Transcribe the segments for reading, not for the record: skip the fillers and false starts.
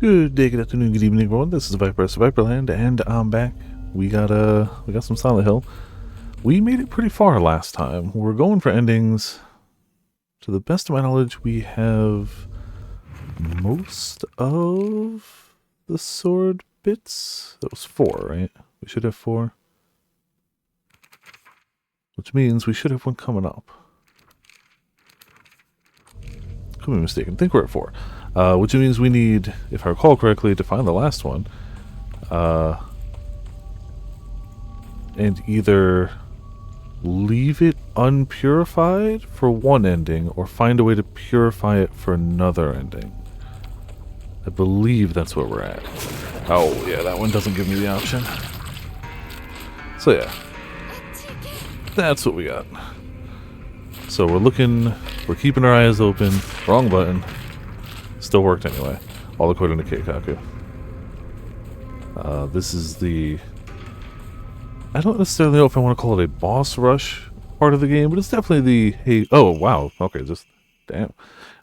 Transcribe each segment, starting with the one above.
Good day, good afternoon, good evening, everyone. This is Viper Viperland, and I'm back. We got some Silent Hill. We made it pretty far last time. We're going for endings. To the best of my knowledge, we have most of the sword bits. That was 4, right? We should have 4. Which means we should have one coming up. Could be mistaken. I think we're at 4. Which means we need, if I recall correctly, to find the last one. And either leave it unpurified for one ending, or find a way to purify it for another ending. I believe that's where we're at. Oh, yeah, that one doesn't give me the option. So, yeah. That's what we got. So we're keeping our eyes open. Wrong button. Still worked anyway. All according to Keikaku. This is the... I don't necessarily know if I want to call it a boss rush part of the game, but it's definitely the... Hey, oh, wow. Okay, just... Damn.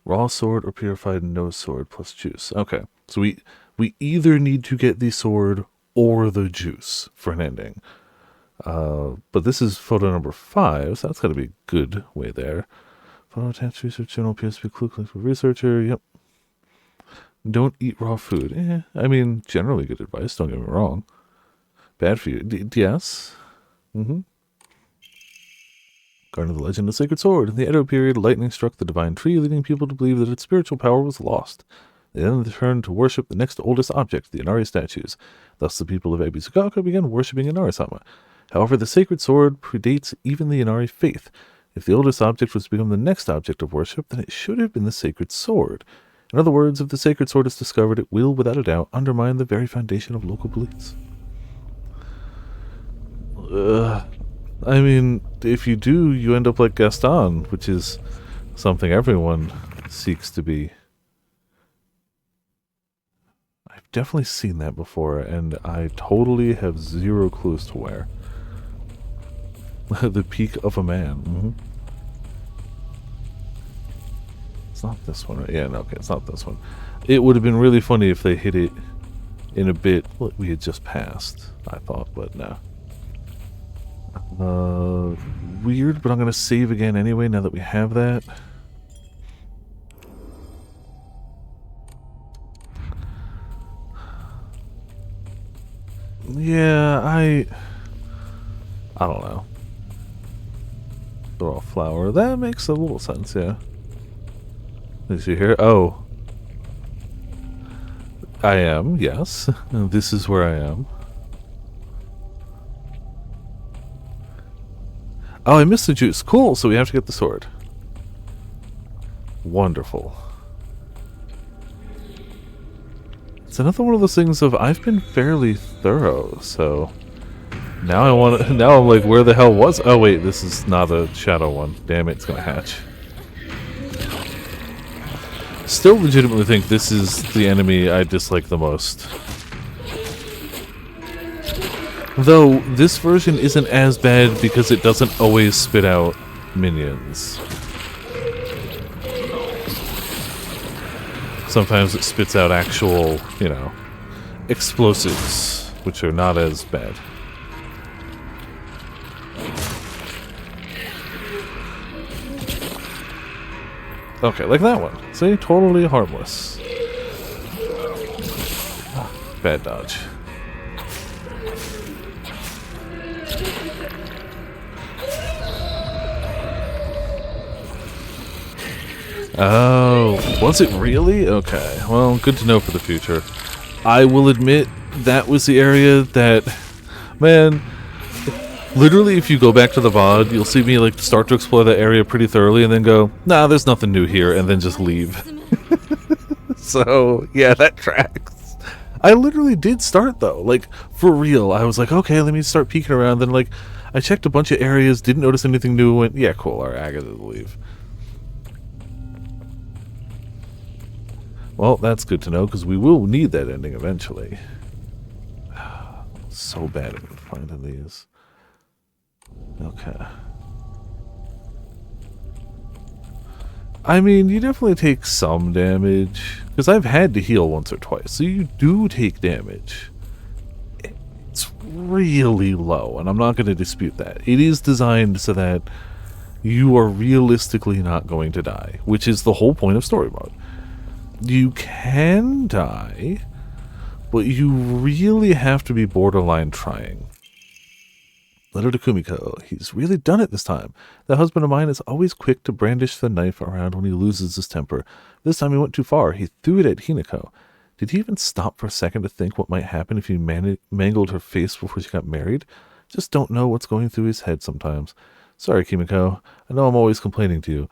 Raw sword or purified no sword plus juice. Okay. So we either need to get the sword or the juice for an ending. But this is photo number 5, so that's got to be a good way there. Photo attached research journal appears to be clue for researcher. Yep. Don't eat raw food. I mean, generally good advice, don't get me wrong. Bad for you. Yes. According to the legend of the Sacred Sword, in the Edo period, lightning struck the divine tree, leading people to believe that its spiritual power was lost. They then turned to worship the next oldest object, the Inari statues. Thus, the people of Ebisugaoka began worshipping Inari-sama. However, the Sacred Sword predates even the Inari faith. If the oldest object was to become the next object of worship, then it should have been the Sacred Sword. In other words, if the Sacred Sword is discovered, it will, without a doubt, undermine the very foundation of local beliefs. I mean, if you do, you end up like Gaston, which is something everyone seeks to be. I've definitely seen that before, and I totally have zero clue as to where. The peak of a man. It's not this one, right? Yeah, no, okay, it's not this one. It would have been really funny if they hit it in a bit we had just passed, I thought, but no. Weird, but I'm going to save again anyway now that we have that. Yeah, I don't know. Raw flower. That makes a little sense, yeah. Is you here? Oh. I am, yes. This is where I am. Oh, I missed the juice. Cool, so we have to get the sword. Wonderful. It's another one of those things of I've been fairly thorough, so now I'm like, where the hell was... Oh wait, this is not a shadow one. Damn it, it's gonna hatch. Still legitimately think this is the enemy I dislike the most. Though, this version isn't as bad because it doesn't always spit out minions. Sometimes it spits out actual, explosives, which are not as bad. Okay, like that one. See? Totally harmless. Bad dodge. Oh, was it really? Okay, well, good to know for the future. I will admit, that was the area that... Man, literally if you go back to the VOD, you'll see me like start to explore that area pretty thoroughly and then go, nah, there's nothing new here, and then just leave. So, yeah, that tracks. I literally did start, though. Like, for real. I was like, okay, let me start peeking around. Then, like, I checked a bunch of areas, didn't notice anything new, went, yeah, cool, alright, I gotta leave. Well, that's good to know, because we will need that ending eventually. So bad at finding these. Okay. I mean, you definitely take some damage, because I've had to heal once or twice, so you do take damage. It's really low, and I'm not going to dispute that. It is designed so that you are realistically not going to die, which is the whole point of story mode. You can die, but you really have to be borderline trying. Letter to Kumiko. He's really done it this time. That husband of mine is always quick to brandish the knife around when he loses his temper. This time he went too far. He threw it at Hinako. Did he even stop for a second to think what might happen if he mangled her face before she got married? Just don't know what's going through his head sometimes. Sorry, Kimiko. I know I'm always complaining to you.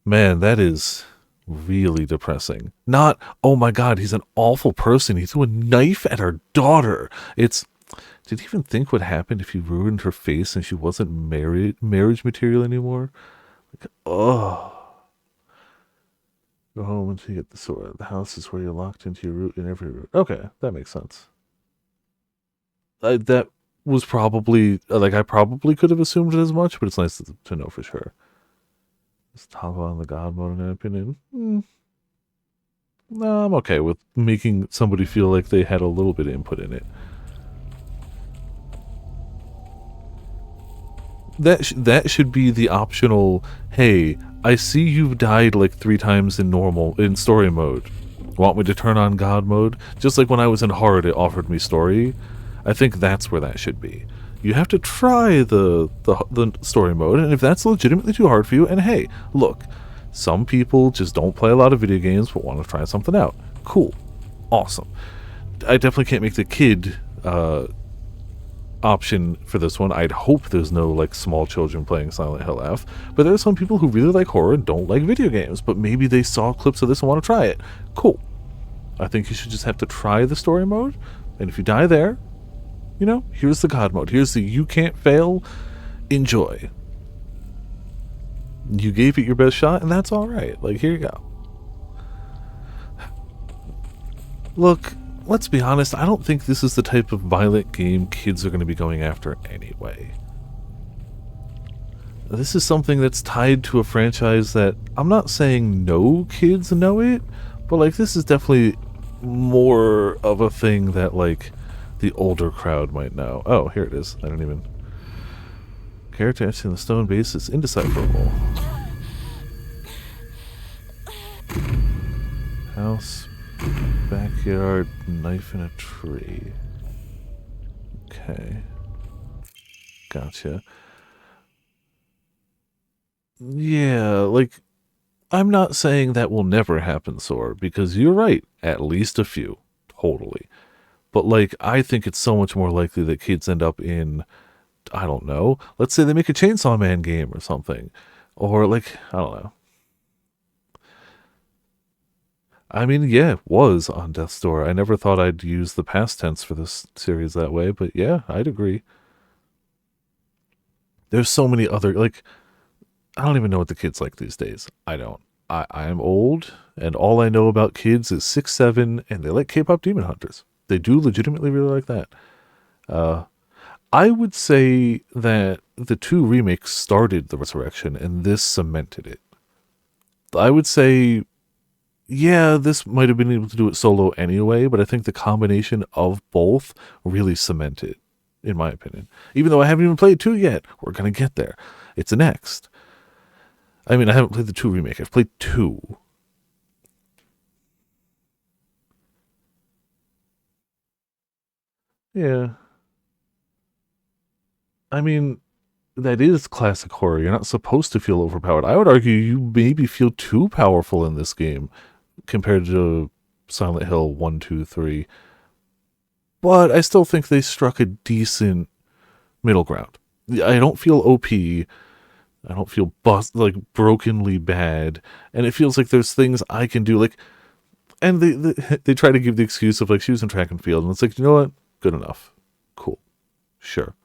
Man, that is really depressing. Not, oh my god, he's an awful person. He threw a knife at our daughter. It's, did he even think what happened if he ruined her face and she wasn't marriage material anymore? Like, oh. Go home until you get the sword. The house is where you're locked into your root in every root. Okay, that makes sense. That was probably, like, I probably could have assumed it as much, but it's nice to know for sure. Just toggle on the god mode, in my opinion. No, I'm okay with making somebody feel like they had a little bit of input in it. That should be the optional, hey, I see you've died like 3 times in story mode. Want me to turn on God mode? Just like when I was in hard, it offered me story. I think that's where that should be. You have to try the story mode, and if that's legitimately too hard for you, and hey, look, some people just don't play a lot of video games but want to try something out. Cool. Awesome. I definitely can't make the kid option for this one. I'd hope there's no like small children playing Silent Hill F, but there are some people who really like horror and don't like video games, but maybe they saw clips of this and want to try it. Cool. I think you should just have to try the story mode, and if you die there, you know, here's the God mode. Here's the you can't fail. Enjoy. You gave it your best shot, and that's alright. Like, here you go. Look, let's be honest, I don't think this is the type of violent game kids are going to be going after anyway. This is something that's tied to a franchise that I'm not saying no kids know it, but like this is definitely more of a thing that like the older crowd might know. Oh, here it is. I don't even... Character etched in the stone base is indecipherable. House, backyard, knife in a tree. Okay. Gotcha. Yeah, like, I'm not saying that will never happen, Sor, because you're right, at least a few. Totally. But, like, I think it's so much more likely that kids end up in, I don't know, let's say they make a Chainsaw Man game or something. Or, like, I don't know. I mean, yeah, it was on Death's Door. I never thought I'd use the past tense for this series that way, but yeah, I'd agree. There's so many other, like, I don't even know what the kids like these days. I don't. I'm old, and all I know about kids is 6, 7, and they like K-pop Demon Hunters. They do legitimately really like that. I would say that the 2 remakes started the resurrection, and this cemented it. I would say, yeah, this might have been able to do it solo anyway, but I think the combination of both really cement it, in my opinion. Even though I haven't even played 2 yet, we're going to get there. It's next. I mean, I haven't played the 2 remake. I've played 2. Yeah. I mean, that is classic horror. You're not supposed to feel overpowered. I would argue you maybe feel too powerful in this game compared to Silent Hill 1, 2, 3. But I still think they struck a decent middle ground. I don't feel OP. I don't feel like brokenly bad, and it feels like there's things I can do. Like, and they try to give the excuse of like she was in track and field, and it's like, you know what, good enough, cool, sure.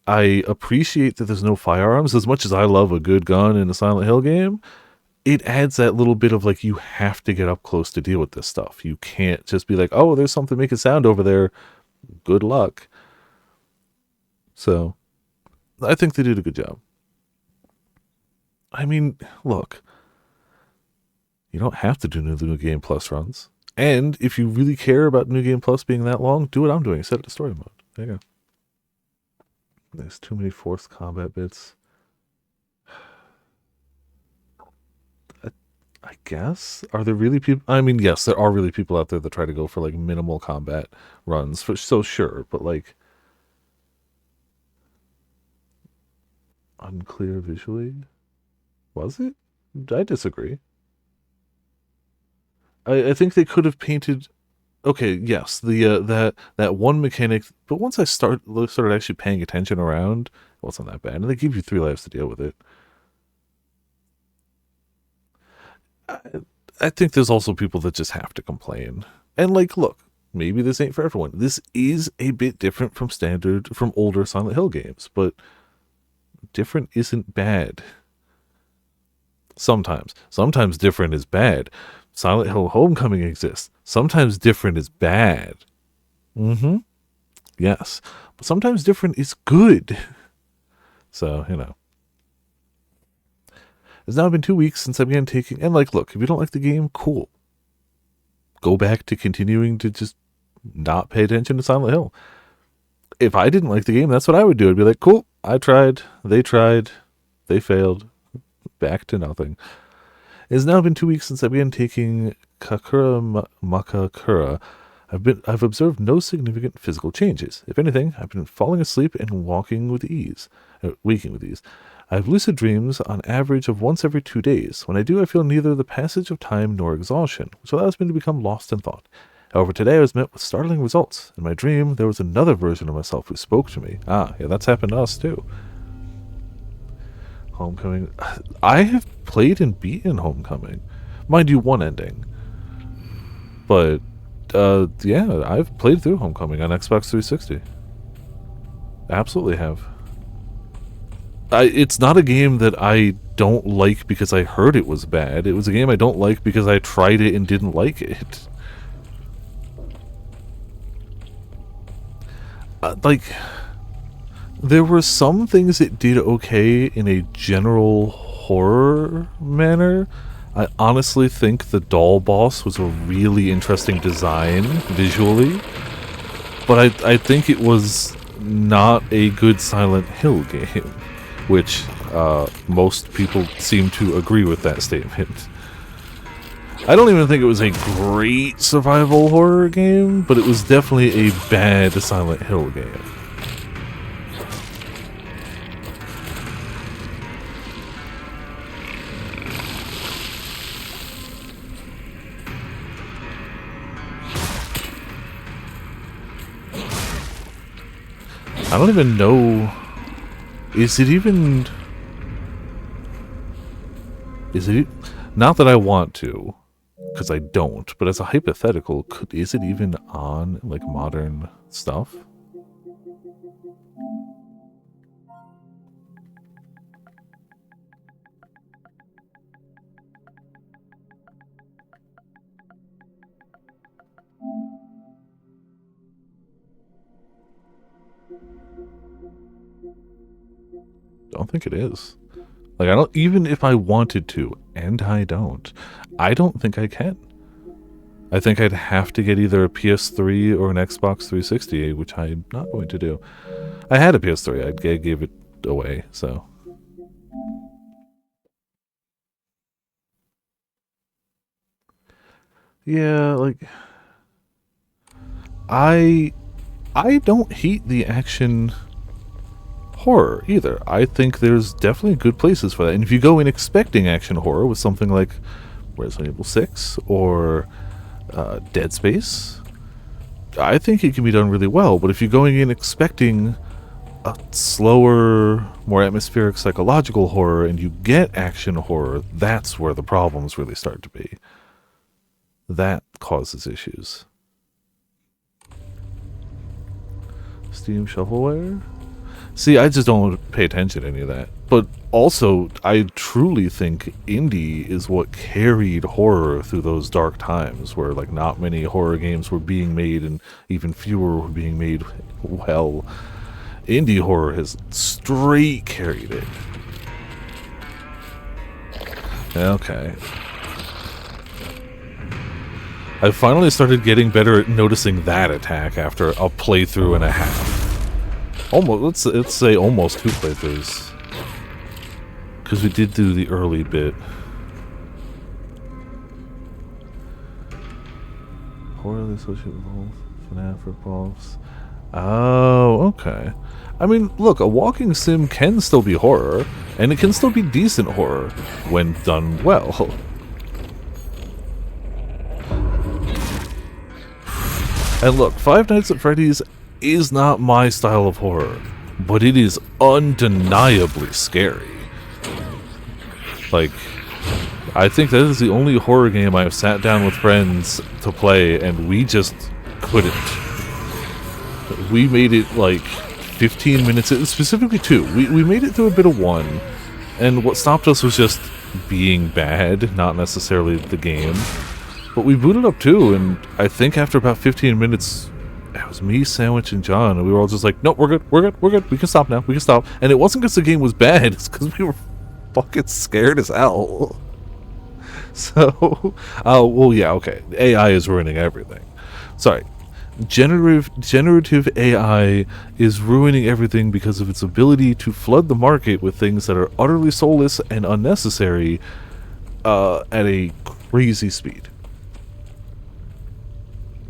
I appreciate that there's no firearms as much as I love a good gun in a Silent Hill game. It adds that little bit of like you have to get up close to deal with this stuff. You can't just be like, oh, there's something making sound over there. Good luck. So, I think they did a good job. I mean, look, you don't have to do New Game Plus runs. And if you really care about New Game Plus being that long, do what I'm doing. Set it to story mode. There you go. There's too many forced combat bits. I guess. Are there really people? I mean, yes, there are really people out there that try to go for like minimal combat runs. So sure, but like unclear visually. Was it? I disagree. I think they could have painted. Okay, yes, the that one mechanic. But once I started actually paying attention around, it wasn't that bad. And they give you 3 lives to deal with it. I, I think there's also people that just have to complain. And like, look, maybe this ain't for everyone. This is a bit different from older Silent Hill games, but different isn't bad. Sometimes different is bad. Silent Hill Homecoming exists. Sometimes different is bad. Mm-hmm. Yes. But sometimes different is good. So, It's now been 2 weeks since I began taking, and like, look, if you don't like the game, cool. Go back to continuing to just not pay attention to Silent Hill. If I didn't like the game, that's what I would do. I'd be like, cool, I tried, they failed, back to nothing. It has now been 2 weeks since I began taking Kakura Makakura. I've observed no significant physical changes. If anything, I've been falling asleep and waking with ease. I have lucid dreams on average of once every 2 days. When I do, I feel neither the passage of time nor exhaustion, which allows me to become lost in thought. However, today I was met with startling results. In my dream, there was another version of myself who spoke to me. Ah, yeah, that's happened to us too. Homecoming. I have played and beaten Homecoming. Mind you, one ending. But, yeah, I've played through Homecoming on Xbox 360. Absolutely have. It's not a game that I don't like because I heard it was bad. It was a game I don't like because I tried it and didn't like it. There were some things it did okay in a general horror manner. I honestly think the doll boss was a really interesting design visually, but I think it was not a good Silent Hill game, which most people seem to agree with that statement. I don't even think it was a great survival horror game, but it was definitely a bad Silent Hill game. I don't even know. Is it even... Not that I want to, because I don't, but as a hypothetical, is it even on, like, modern stuff? Don't think it is. Like, I don't, even if I wanted to, and I don't think I can. I think I'd have to get either a PS3 or an Xbox 360, which I'm not going to do. I had a PS3, I gave it away, so. Yeah, like, I don't hate the action horror either. I think there's definitely good places for that. And if you go in expecting action horror with something like Resident Evil 6 or Dead Space, I think it can be done really well. But if you're going in expecting a slower, more atmospheric psychological horror and you get action horror, that's where the problems really start to be. That causes issues. Steam shovelware? See, I just don't pay attention to any of that. But also, I truly think indie is what carried horror through those dark times where, like, not many horror games were being made and even fewer were being made well. Indie horror has straight carried it. Okay. I finally started getting better at noticing that attack after a playthrough and a half. Almost, let's say almost 2 playthroughs. Because we did do the early bit. Horror associated with both FNAF ripoffs. Oh, okay. I mean, look, a walking sim can still be horror, and it can still be decent horror when done well. And look, Five Nights at Freddy's is not my style of horror, but it is undeniably scary. Like, I think that is the only horror game I've sat down with friends to play, and we just couldn't. We made it like 15 minutes, specifically 2. We made it through a bit of 1, and what stopped us was just being bad, not necessarily the game. But we booted up 2, and I think after about 15 minutes, it was me, Sandwich, and John, and we were all just like, nope, we're good, we're good, we're good, we can stop now, we can stop. And it wasn't because the game was bad, it's because we were fucking scared as hell. So, well, yeah, okay, AI is ruining everything. Sorry. Generative AI is ruining everything because of its ability to flood the market with things that are utterly soulless and unnecessary at a crazy speed.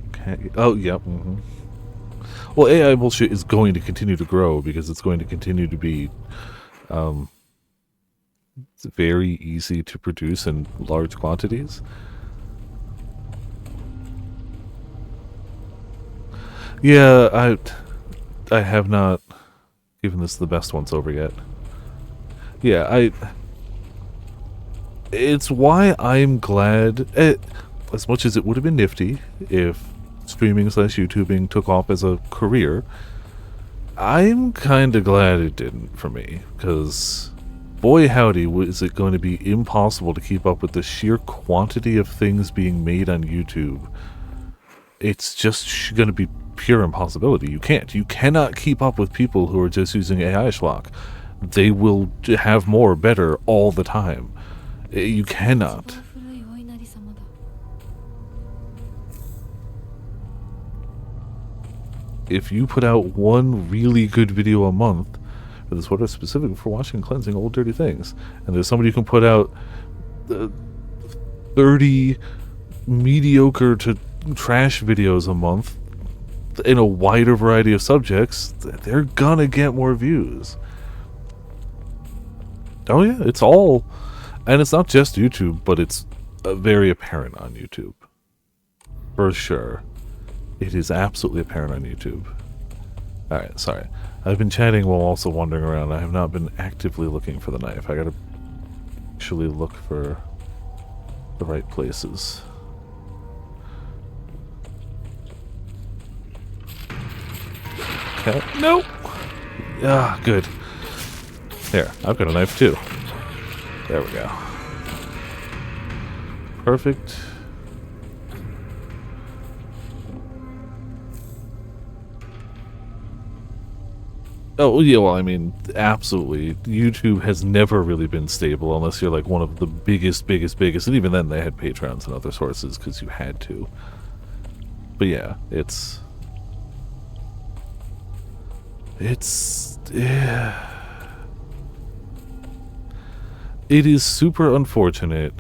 Okay. Oh, yeah. Mm-hmm. Well, AI bullshit is going to continue to grow because it's going to continue to be it's very easy to produce in large quantities. Yeah, I have not given this the best once over yet. Yeah, it's why I'm glad, as much as it would have been nifty if streaming/YouTubing took off as a career, I'm kind of glad it didn't for me, because boy howdy is it going to be impossible to keep up with the sheer quantity of things being made on YouTube. It's just going to be pure impossibility. You cannot keep up with people who are just using AI schlock. They will have more better all the time. You cannot. If you put out one really good video a month, for this what is specific for washing and cleansing old dirty things, and there's somebody who can put out 30 mediocre to trash videos a month in a wider variety of subjects, they're gonna get more views. Oh yeah, it's all, and it's not just YouTube, but it's very apparent on YouTube. For sure. It is absolutely apparent on YouTube. Alright, sorry. I've been chatting while also wandering around. I have not been actively looking for the knife. I gotta actually look for the right places. Okay. Nope! Ah, good. There, I've got a knife too. There we go. Perfect. Oh, yeah, well, I mean, absolutely. YouTube has never really been stable unless you're like one of the biggest, and even then they had Patreons and other sources because you had to. But yeah, yeah. It is super unfortunate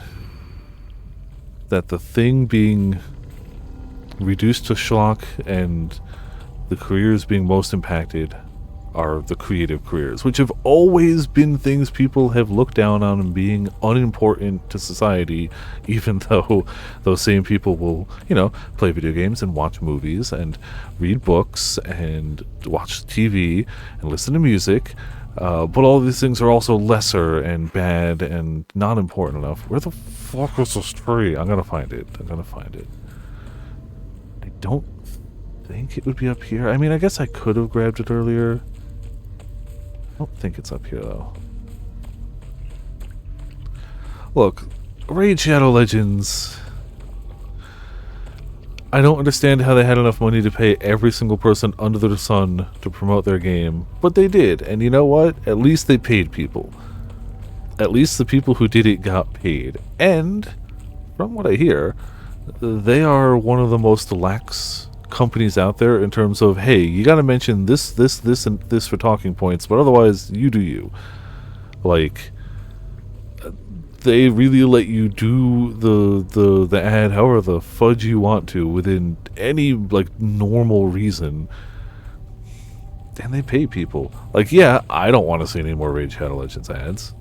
that the thing being reduced to schlock and the careers being most impacted are the creative careers, which have always been things people have looked down on and being unimportant to society, even though those same people will, you know, play video games and watch movies and read books and watch TV and listen to music. But all these things are also lesser and bad and not important enough. Where the fuck is this tree? I'm gonna find it. I don't think it would be up here. I mean, I guess I could have grabbed it earlier. I don't think it's up here, though. Look, Raid Shadow Legends... I don't understand how they had enough money to pay every single person under the sun to promote their game, but they did, and you know what? At least they paid people. at least the people who did it got paid. And from what I hear, they are one of the most lax companies out there in terms of, hey, you got to mention this, and this for talking points, but otherwise you do you. Like, they really let you do the ad however the fudge you want to within any like normal reason. And they pay people. Like, yeah, I don't want to see any more Raid Shadow Legends ads,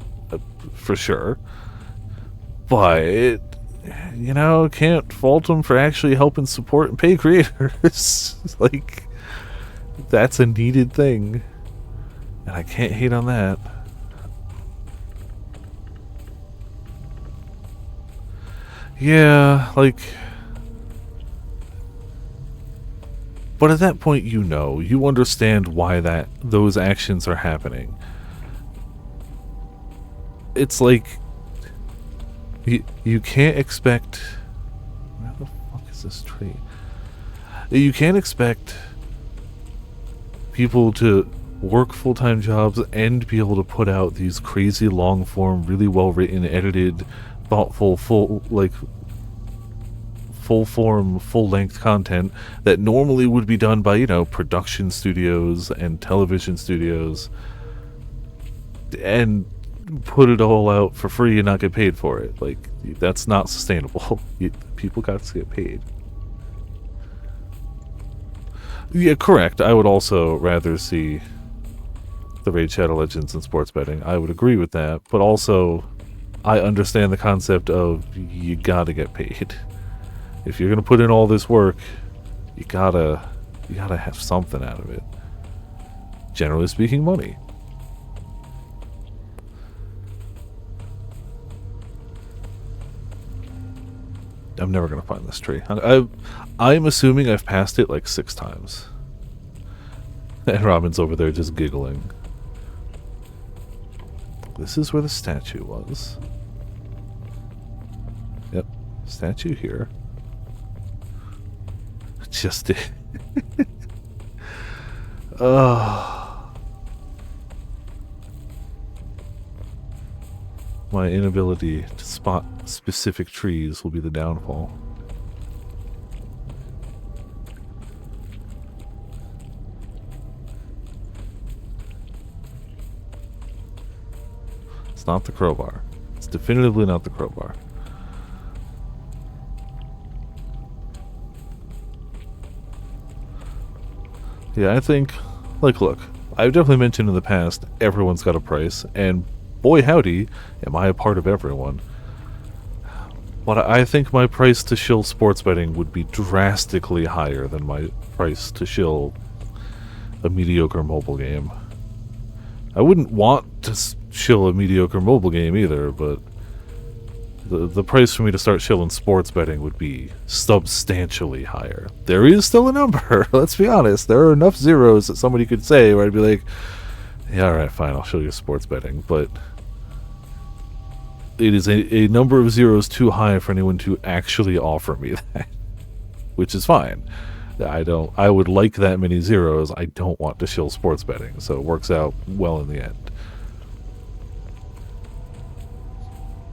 for sure. But, you know, can't fault them for actually helping support and pay creators. Like, that's a needed thing. And I can't hate on that. Yeah, like... But at that point, you know, you understand why those actions are happening. It's like you can't expect. Where the fuck is this tree? You can't expect people to work full-time jobs and be able to put out these crazy long-form, really well-written, edited, thoughtful, full-form, full-length content that normally would be done by, you know, production studios and television studios, and put it all out for free and not get paid for it. Like, that's not sustainable. People got to get paid. Yeah, correct. I would also rather see the Raid Shadow Legends and sports betting. I would agree with that, but also I understand the concept of you gotta get paid. If you're gonna put in all this work, you gotta have something out of it. Generally speaking, money. I'm never gonna find this tree. I'm assuming I've passed it like 6 times. And Robin's over there just giggling. This is where the statue was. Yep, statue here. Just it. My inability to spot specific trees will be the downfall. It's not the crowbar. It's definitively not the crowbar. Yeah, I think, like, look, I've definitely mentioned in the past, everyone's got a price, and boy howdy, am I a part of everyone. But I think my price to shill sports betting would be drastically higher than my price to shill a mediocre mobile game. I wouldn't want to shill a mediocre mobile game either, but the price for me to start shilling sports betting would be substantially higher. There is still a number, let's be honest. There are enough zeros that somebody could say where I'd be like, yeah, alright, fine, I'll show you sports betting, but it is a number of zeros too high for anyone to actually offer me that, which is fine. I would like that many zeros. I don't want to shill sports betting, so it works out well in the end.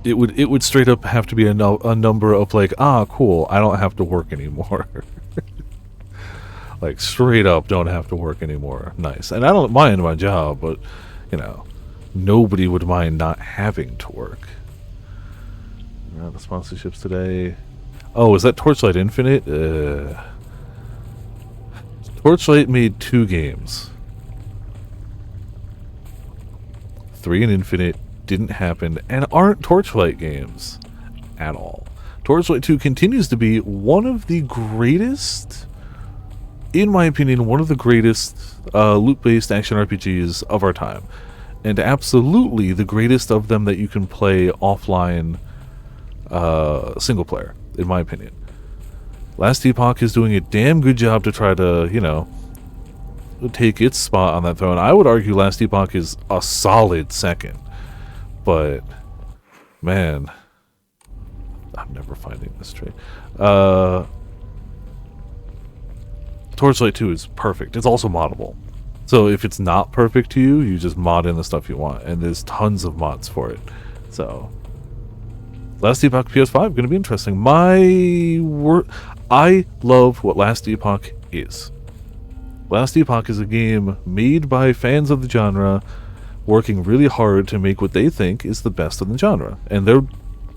It would straight up have to be a number of like, ah, cool, I don't have to work anymore. Like, straight up don't have to work anymore. Nice. And I don't mind my job, but, you know, nobody would mind not having to work. The sponsorships today. Oh, is that Torchlight Infinite? Torchlight made 2 games. 3 and Infinite didn't happen and aren't Torchlight games at all. Torchlight 2 continues to be one of the greatest, in my opinion, one of the greatest loot-based action RPGs of our time. And absolutely the greatest of them that you can play offline single player, in my opinion. Last Epoch is doing a damn good job to try to, you know, take its spot on that throne. I would argue Last Epoch is a solid second. But, man, I'm never finding this tree. Torchlight 2 is perfect. It's also moddable. So if it's not perfect to you, you just mod in the stuff you want. And there's tons of mods for it. So, Last Epoch PS5 going to be interesting. I love what Last Epoch is. Last Epoch is a game made by fans of the genre, working really hard to make what they think is the best of the genre, and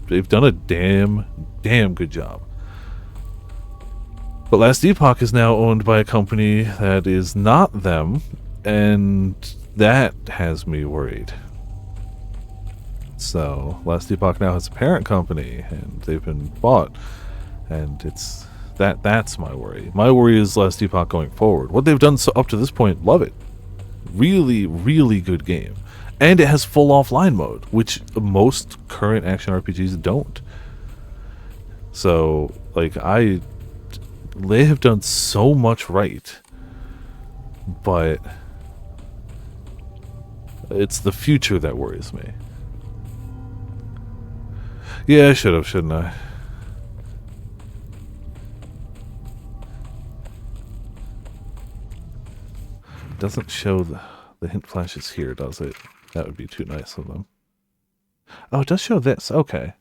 they've done a damn good job. But Last Epoch is now owned by a company that is not them, and that has me worried. So, Last Epoch now has a parent company, and they've been bought, and that's my worry. My worry is Last Epoch going forward. What they've done up to this point, love it. Really, really good game. And it has full offline mode, which most current action RPGs don't. So, like, they have done so much right, but it's the future that worries me. Yeah, I should have, shouldn't I? It doesn't show the hint flashes here, does it? That would be too nice of them. Oh, it does show this. Okay.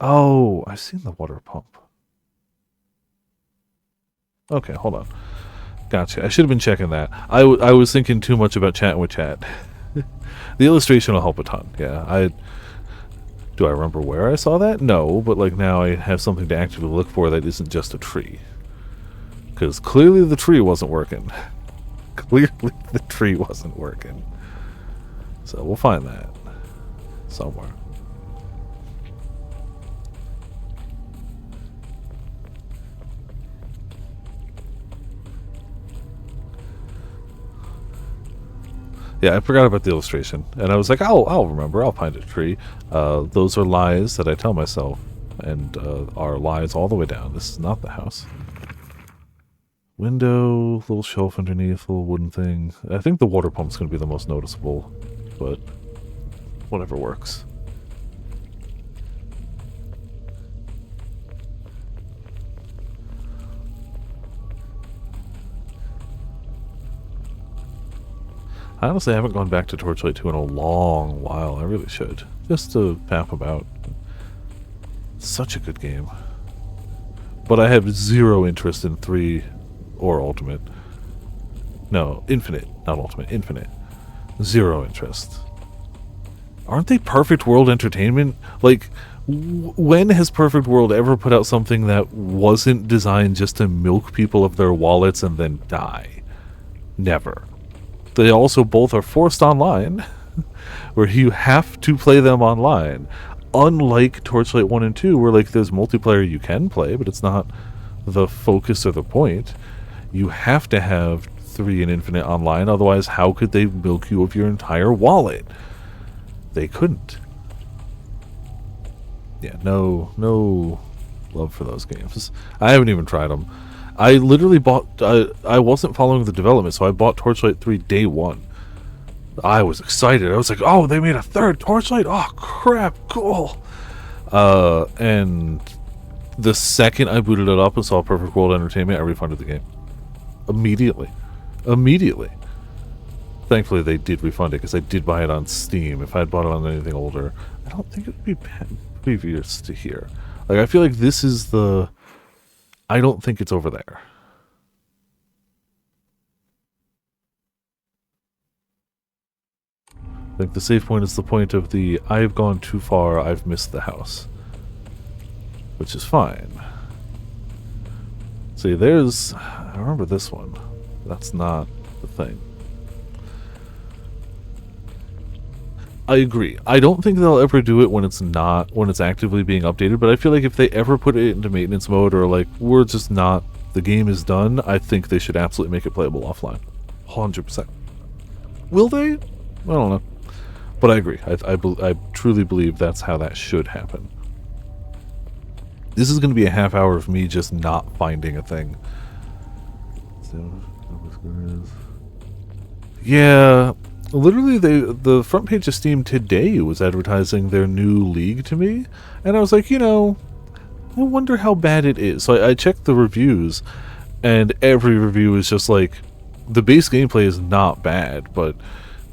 Oh, I've seen the water pump. Okay, hold on. Gotcha. I should have been checking that. I was thinking too much about chatting with chat. The illustration will help a ton. Yeah, do I remember where I saw that? No, but like now I have something to actively look for that isn't just a tree. Because clearly the tree wasn't working. Clearly the tree wasn't working. So we'll find that somewhere. Yeah, I forgot about the illustration, and I was like, I'll remember, I'll find a tree. Those are lies that I tell myself, and are lies all the way down. This is not the house. Window, little shelf underneath, little wooden thing. I think the water pump's going to be the most noticeable, but whatever works. I honestly haven't gone back to Torchlight 2 in a long while. I really should. Just to pap about. Such a good game. But I have zero interest in 3 or Ultimate. No, Infinite. Not Ultimate. Infinite. Zero interest. Aren't they Perfect World Entertainment? Like, when has Perfect World ever put out something that wasn't designed just to milk people of their wallets and then die? Never. They also both are forced online, where you have to play them online. Unlike Torchlight 1 and 2, where like there's multiplayer you can play, but it's not the focus or the point. You have to have 3 and Infinite online, otherwise how could they milk you of your entire wallet? They couldn't. Yeah, no love for those games. I haven't even tried them. I literally bought, I wasn't following the development, so I bought Torchlight 3 day 1. I was excited. I was like, oh, they made a 3rd Torchlight? Oh, crap, cool. And the second I booted it up and saw Perfect World Entertainment, I refunded the game. Immediately. Thankfully, they did refund it, because I did buy it on Steam. If I had bought it on anything older, I don't think it would be previous to here. Like, I feel like this is the... I don't think it's over there. I think the save point is the point of the I've gone too far, I've missed the house. Which is fine. See, there's... I remember this one. That's not the thing. I agree. I don't think they'll ever do it when it's actively being updated, but I feel like if they ever put it into maintenance mode, or like, we're just not, the game is done, I think they should absolutely make it playable offline. 100%. Will they? I don't know. But I agree. I truly believe that's how that should happen. This is going to be a half hour of me just not finding a thing. Yeah... Literally, the front page of Steam today was advertising their new League to me, and I was like, you know, I wonder how bad it is. So I checked the reviews, and every review is just like, the base gameplay is not bad, but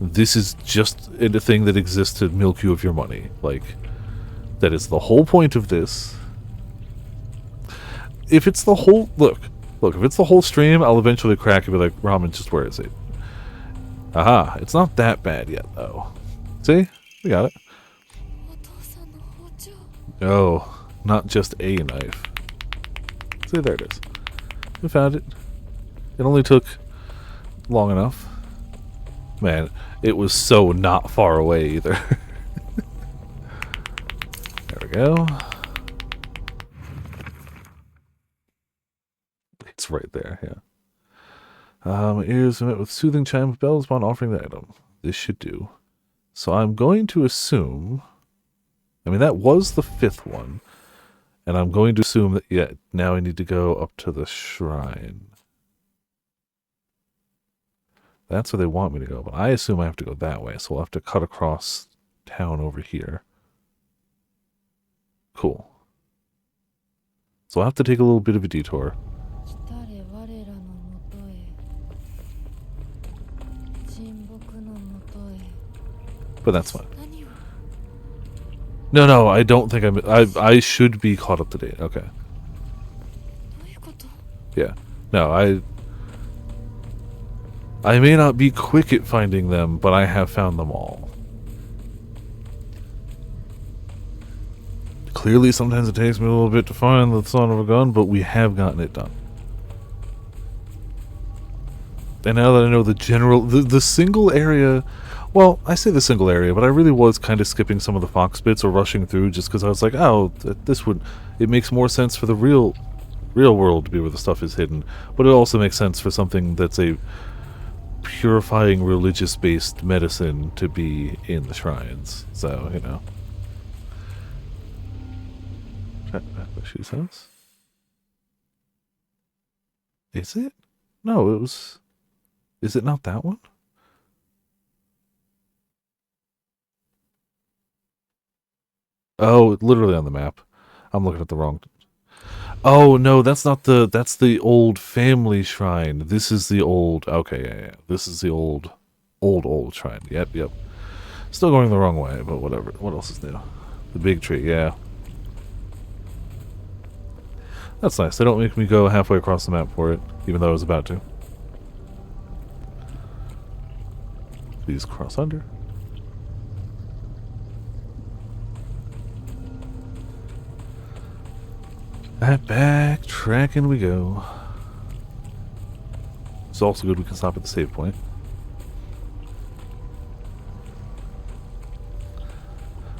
this is just a thing that exists to milk you of your money. Like, that is the whole point of this. If it's the whole... Look, if it's the whole stream, I'll eventually crack and be like, Ramen, just where is it? Aha, it's not that bad yet, though. See? We got it. Oh, not just a knife. See, there it is. We found it. It only took long enough. Man, it was so not far away either. There we go. It's right there, yeah. Ears met with soothing chime of bells upon offering the item. This should do. So I'm going to assume... I mean, that was the 5th one. And I'm going to assume that, yeah, now I need to go up to the shrine. That's where they want me to go, but I assume I have to go that way, so we'll have to cut across town over here. Cool. So I'll have to take a little bit of a detour. But that's fine. No, I don't think I should be caught up to date. Okay. Yeah. No, I may not be quick at finding them, but I have found them all. Clearly, sometimes it takes me a little bit to find the son of a gun, but we have gotten it done. And now that I know the general... The single area... Well, I say the single area, but I really was kind of skipping some of the Fox bits or rushing through just because I was like, oh, this would... It makes more sense for the real world to be where the stuff is hidden. But it also makes sense for something that's a purifying religious-based medicine to be in the shrines. So, you know. Back by Shoe's house? Is it? No, it was... Is it not that one? Oh, literally on the map. I'm looking at the wrong... Oh, no, that's not the... That's the old family shrine. This is the old... Okay, yeah. This is the old shrine. Yep. Still going the wrong way, but whatever. What else is new? The big tree, yeah. That's nice. They don't make me go halfway across the map for it, even though I was about to. Please cross under. Backtracking we go. It's also good we can stop at the save point.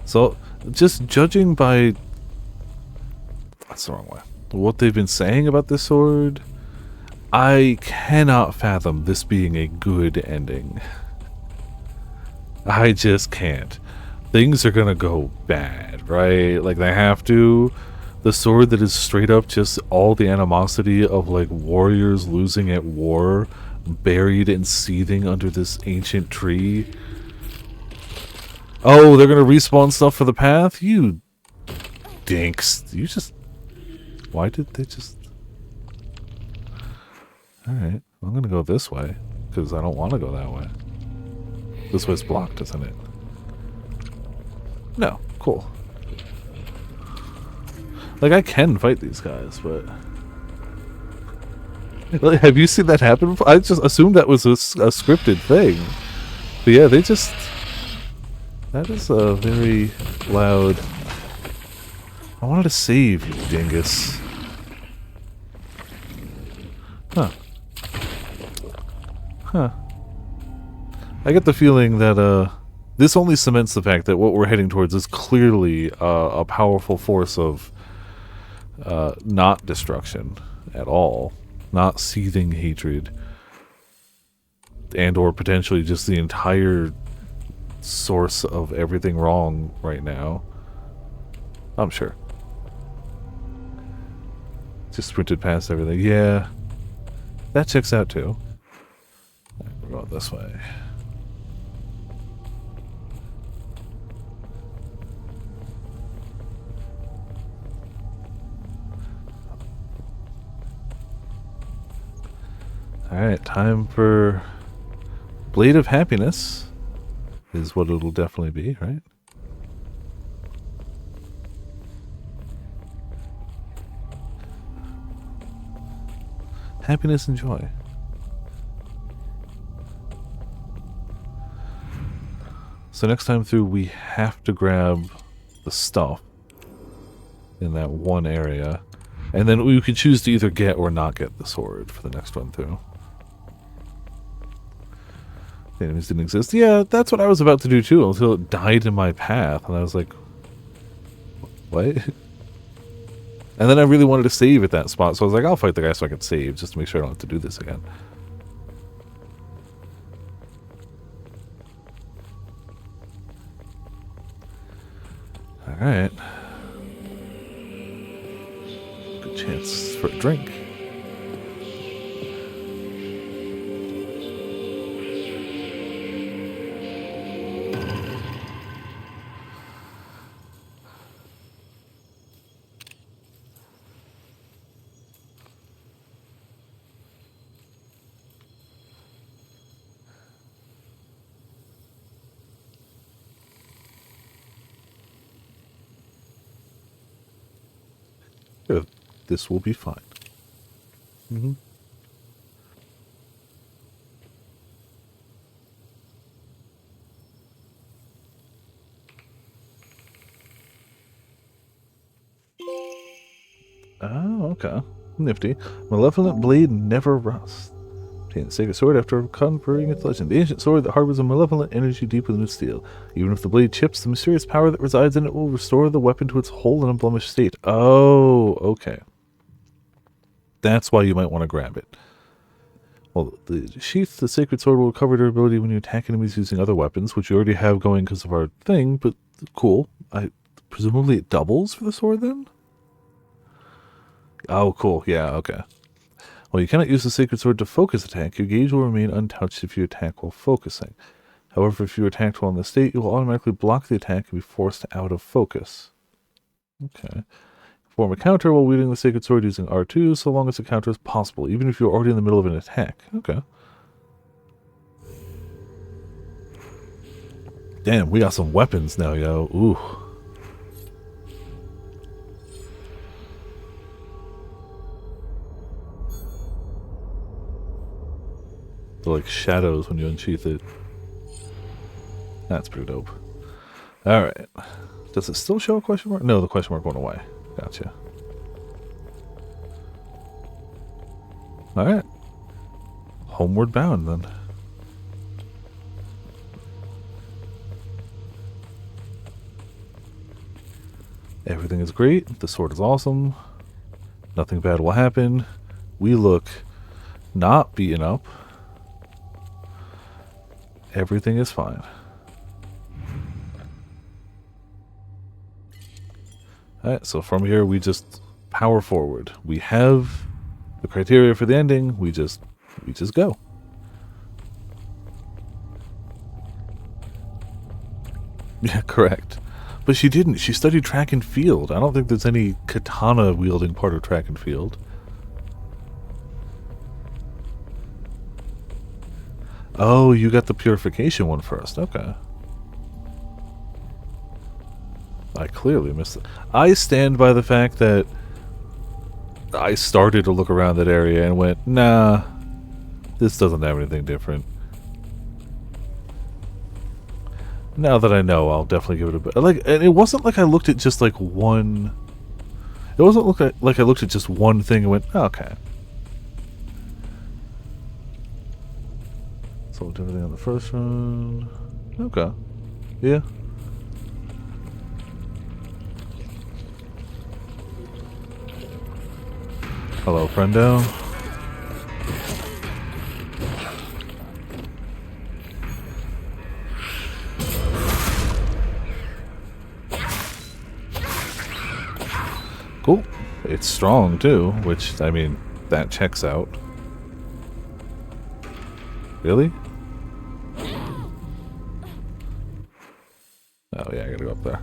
So, just judging by... That's the wrong way. What they've been saying about this sword, I cannot fathom this being a good ending. I just can't. Things are gonna go bad, right? Like, they have to. The sword that is straight up just all the animosity of, like, warriors losing at war, buried and seething under this ancient tree. Oh, they're gonna respawn stuff for the path? You dinks. You just... Why did they just... Alright, I'm gonna go this way, because I don't want to go that way. This way's blocked, isn't it? No, cool. Like, I can fight these guys, but... Like, have you seen that happen before? I just assumed that was a scripted thing. But yeah, they just... That is a very loud... I wanted to save you, dingus. Huh. I get the feeling that, this only cements the fact that what we're heading towards is clearly a powerful force of not destruction at all. Not seething hatred. And or potentially just the entire source of everything wrong right now. I'm sure. Just sprinted past everything. Yeah. That checks out too. Right, we're going this way. Alright, time for Blade of Happiness. is what it'll definitely be, right? Happiness and joy. So next time through, we have to grab the stuff in that one area. And then we could choose to either get or not get the sword for the next one through. The enemies didn't exist. Yeah, that's what I was about to do too, until it died in my path. And I was like, what? And then I really wanted to save at that spot, so I was like, I'll fight the guy so I can save, just to make sure I don't have to do this again. Alright. Good chance for a drink. This will be fine. Mm-hmm. Oh, okay. Nifty. Malevolent blade never rusts. Obtain the sacred sword after converting its legend. The ancient sword that harbors a malevolent energy deep within its steel. Even if the blade chips, the mysterious power that resides in it will restore the weapon to its whole and unblemished state. Oh, okay. That's why you might want to grab it. Well, the sheath, the sacred sword will recover durability when you attack enemies using other weapons, which you already have going because of our thing, but cool. Presumably it doubles for the sword then? Oh, cool. Yeah, okay. Well, you cannot use the sacred sword to focus attack. Your gauge will remain untouched if you attack while focusing. However, if you attack while in the state, you will automatically block the attack and be forced out of focus. Okay. Form a counter while wielding the sacred sword using R2, so long as the counter is possible, even if you're already in the middle of an attack. Okay. Damn, we got some weapons now, yo. Ooh. They're like shadows when you unsheath it. That's pretty dope. Alright. Does it still show a question mark? No, the question mark went away. Gotcha. Alright. Homeward bound, then. Everything is great. The sword is awesome. Nothing bad will happen. We look not beaten up. Everything is fine. Alright, so from here we just power forward. We have the criteria for the ending, we just go. Yeah, correct. But she didn't. She studied track and field. I don't think there's any katana wielding part of track and field. Oh, you got the purification one first. Okay. I clearly missed it. I stand by the fact that I started to look around that area and went, nah, this doesn't have anything different. Now that I know, I'll definitely give it a bit. Like, and it wasn't like I looked at just like one. It wasn't like I looked at just one thing and went, oh, okay. Solved everything on the first one. Okay. Yeah. Hello, friendo. Cool. It's strong too, which, I mean, that checks out. Really? Oh yeah, I gotta go up there.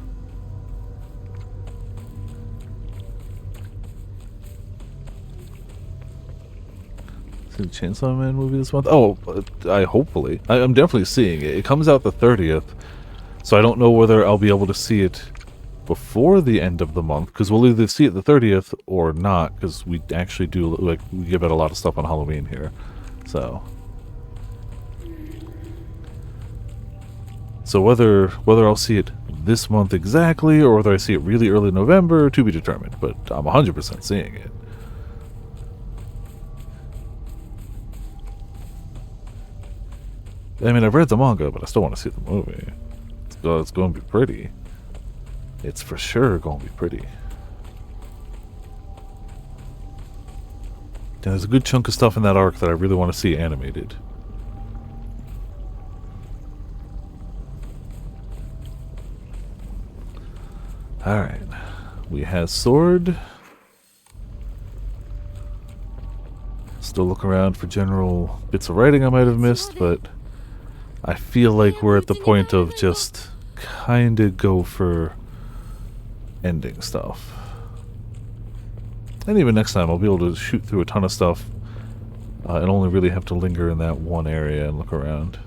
see the Chainsaw Man movie this month? Oh, I'm definitely seeing it. It comes out the 30th, so I don't know whether I'll be able to see it before the end of the month, because we'll either see it the 30th or not, because we actually do, like, we give out a lot of stuff on Halloween here. So whether I'll see it this month exactly, or whether I see it really early November, to be determined, but I'm 100% seeing it. I mean, I've read the manga, but I still want to see the movie. It's going to be pretty. It's for sure going to be pretty. And there's a good chunk of stuff in that arc that I really want to see animated. Alright. We have sword. Still look around for general bits of writing I might have missed, but I feel like we're at the point of just kinda go for ending stuff. And even next time I'll be able to shoot through a ton of stuff and only really have to linger in that one area and look around.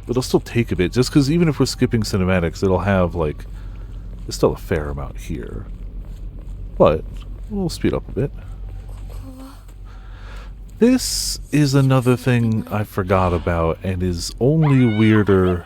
But it'll still take a bit, just because even if we're skipping cinematics, it'll have, like, there's still a fair amount here. But we'll speed up a bit. This is another thing I forgot about and is only weirder.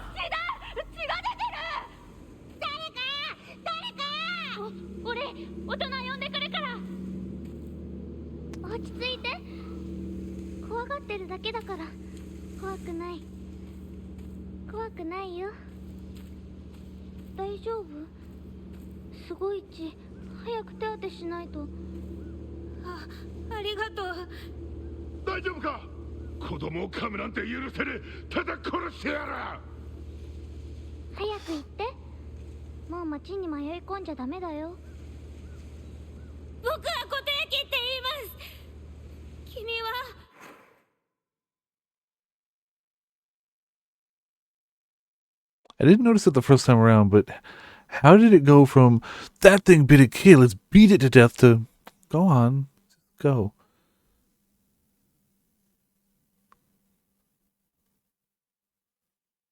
I didn't notice it the first time around, but how did it go from that thing bit a kid, let's beat it to death, to go on, go.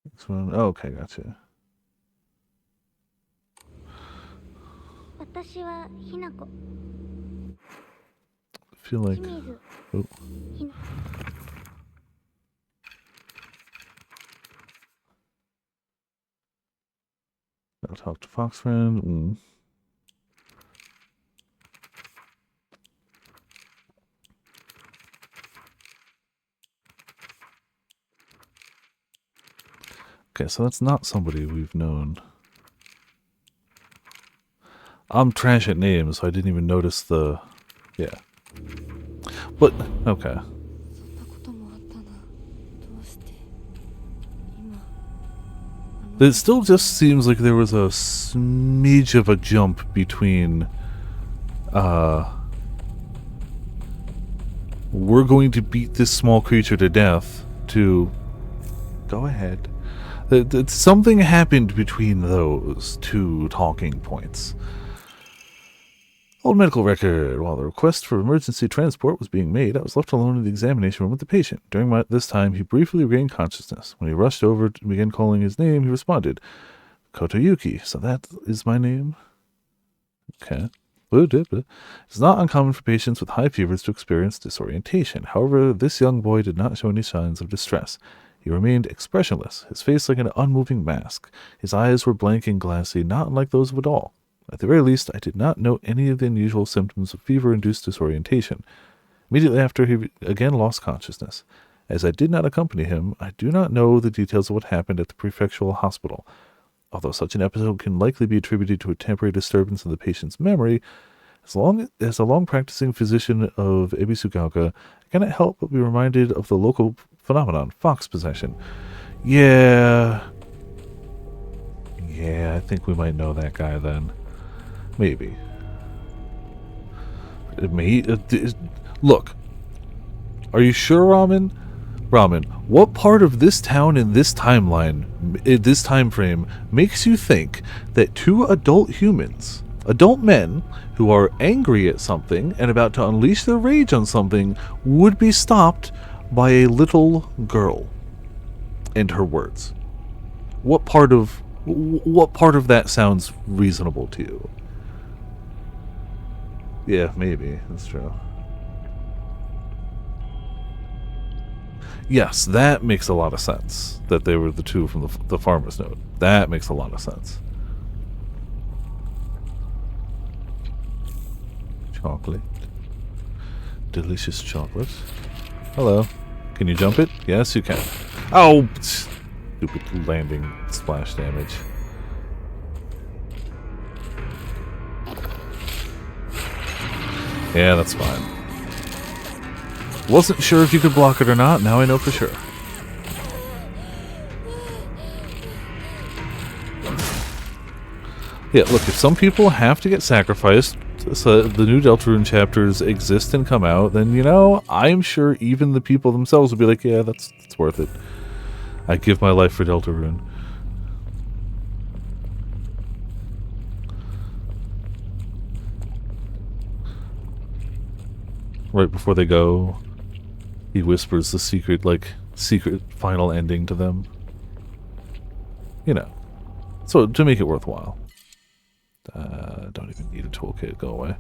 Next one. Oh, okay, gotcha. I feel like... Oh. I'll talk to Fox Friend. Okay, so that's not somebody we've known. I'm trash at names, so I didn't even notice the... Yeah. But, okay. It still just seems like there was a smidge of a jump between, we're going to beat this small creature to death, to, go ahead. Something happened between those two talking points. Old medical record. While the request for emergency transport was being made, I was left alone in the examination room with the patient. During this time, he briefly regained consciousness. When he rushed over to begin calling his name, he responded, Kotoyuki. So that is my name? Okay. It's not uncommon for patients with high fevers to experience disorientation. However, this young boy did not show any signs of distress. He remained expressionless, his face like an unmoving mask. His eyes were blank and glassy, not unlike those of a doll. At the very least, I did not note any of the unusual symptoms of fever-induced disorientation. Immediately after, he again lost consciousness. As I did not accompany him, I do not know the details of what happened at the prefectural hospital. Although such an episode can likely be attributed to a temporary disturbance in the patient's memory, as a long-practicing physician of Ebisugaoka, I cannot help but be reminded of the local phenomenon, fox possession. Yeah, I think we might know that guy then. Maybe. Look. Are you sure, Ramen? Ramen, what part of this town in this timeline, in this time frame, makes you think that two adult humans, Adult men who are angry at something and about to unleash their rage on something would be stopped by a little girl and her words. What part of that sounds reasonable to you? Yeah, maybe. That's true. Yes, that makes a lot of sense. That they were the two from the farmer's note. That makes a lot of sense. Chocolate. Delicious chocolate. Hello. Can you jump it? Yes, you can. Oh! Stupid landing splash damage. Yeah, that's fine. Wasn't sure if you could block it or not. Now I know for sure. Yeah, look, if some people have to get sacrificed so the new Deltarune chapters exist and come out, then, you know, I'm sure even the people themselves will be like, yeah, that's worth it. I give my life for Deltarune. Right before they go, he whispers the secret final ending to them. You know. So, to make it worthwhile. Don't even need a toolkit, go away.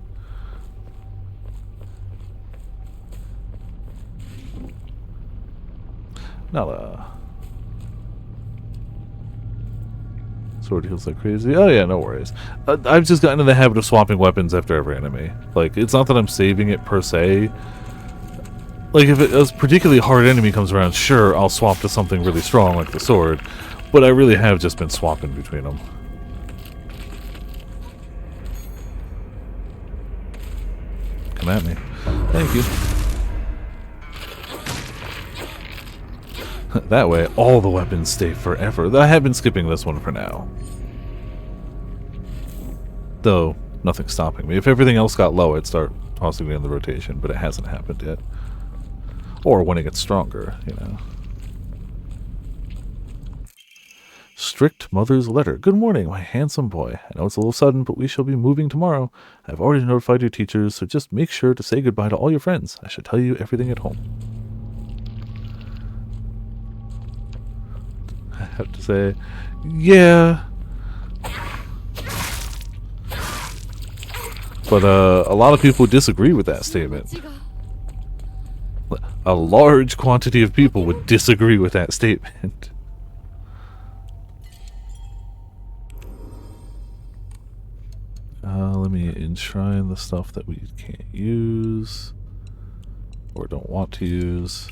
Nala. Sword heals like crazy. Oh yeah, no worries. I've just gotten in the habit of swapping weapons after every enemy. Like, it's not that I'm saving it per se. Like, if a particularly hard enemy comes around, sure, I'll swap to something really strong like the sword. But I really have just been swapping between them. Come at me. Thank you. That way, all the weapons stay forever. I have been skipping this one for now. Though, nothing's stopping me. If everything else got low, I'd start tossing me in the rotation, but it hasn't happened yet. Or when it gets stronger, you know. Strict Mother's Letter. Good morning, my handsome boy. I know it's a little sudden, but we shall be moving tomorrow. I've already notified your teachers, so just make sure to say goodbye to all your friends. I shall tell you everything at home. I have to say, yeah. But a lot of people disagree with that statement. A large quantity of people would disagree with that statement. Let me enshrine the stuff that we can't use or don't want to use.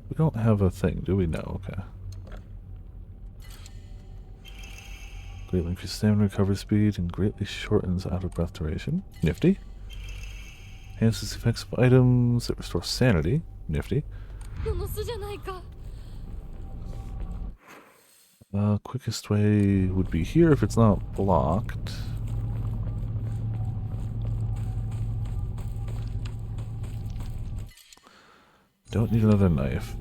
We don't have a thing, do we? No, okay. Greatly increases stamina recovery speed and greatly shortens out of breath duration. Nifty. Enhances the effects of items that restore sanity. Nifty. Quickest way would be here if it's not blocked. Don't need another knife.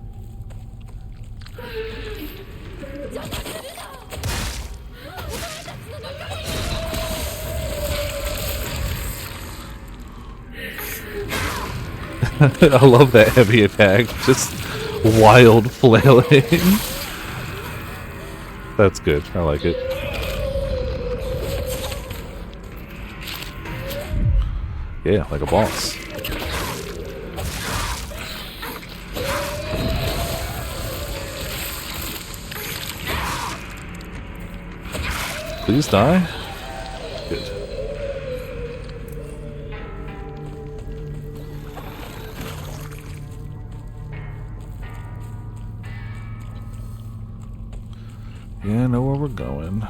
I love that heavy attack. Just wild flailing. That's good. I like it. Yeah, like a boss. Please die. Good. Yeah, I know where we're going.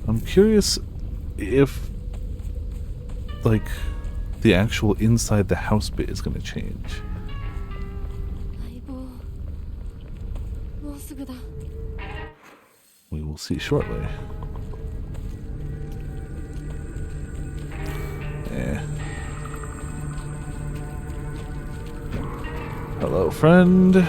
I'm curious if, like, the actual inside the house bit is going to change. We will see shortly. Yeah. Hello, friend.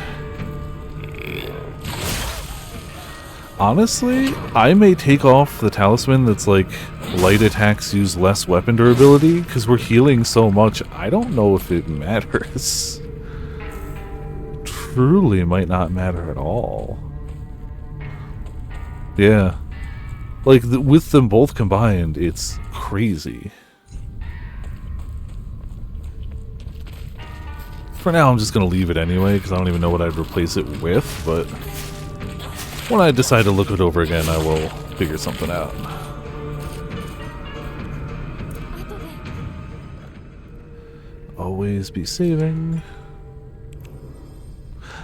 Honestly, I may take off the talisman that's like light attacks use less weapon durability because we're healing so much. I don't know if it matters. Truly might not matter at all. Yeah. Like, with them both combined, it's crazy. For now, I'm just going to leave it anyway because I don't even know what I'd replace it with, but when I decide to look it over again, I will figure something out. Always be saving.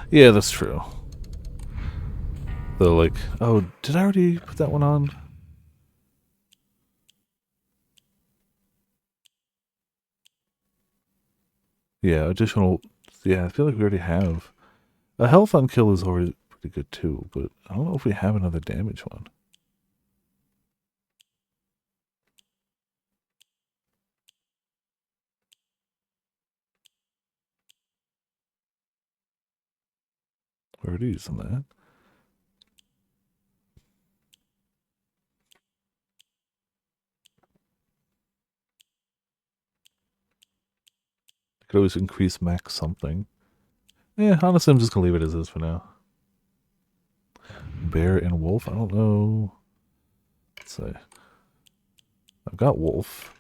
Yeah, that's true. Though, like, oh, did I already put that one on? Yeah, additional. Yeah, I feel like we already have. A health on kill is already pretty good too, but I don't know if we have another damage one. Where are these on that? Could always increase max something. Yeah, honestly, I'm just gonna leave it as is for now. Bear and wolf? I don't know. Let's see. I've got wolf.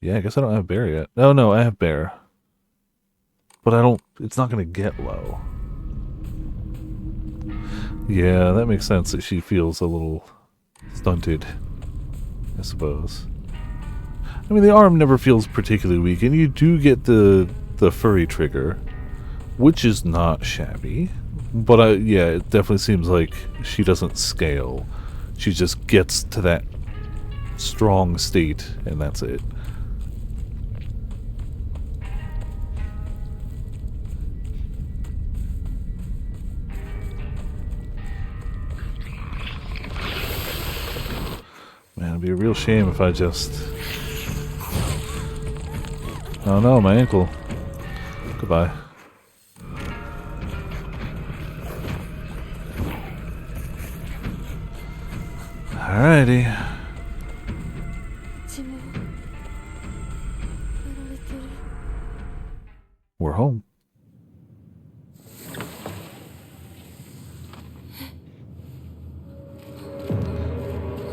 Yeah, I guess I don't have bear yet. Oh no, I have bear. But I don't, it's not gonna get low. Yeah, that makes sense that she feels a little stunted, I suppose. I mean, the arm never feels particularly weak, and you do get the furry trigger, which is not shabby. But yeah, it definitely seems like she doesn't scale. She just gets to that strong state, and that's it. Man, it'd be a real shame if I just... Oh no, my ankle. Goodbye. Alrighty. We're home.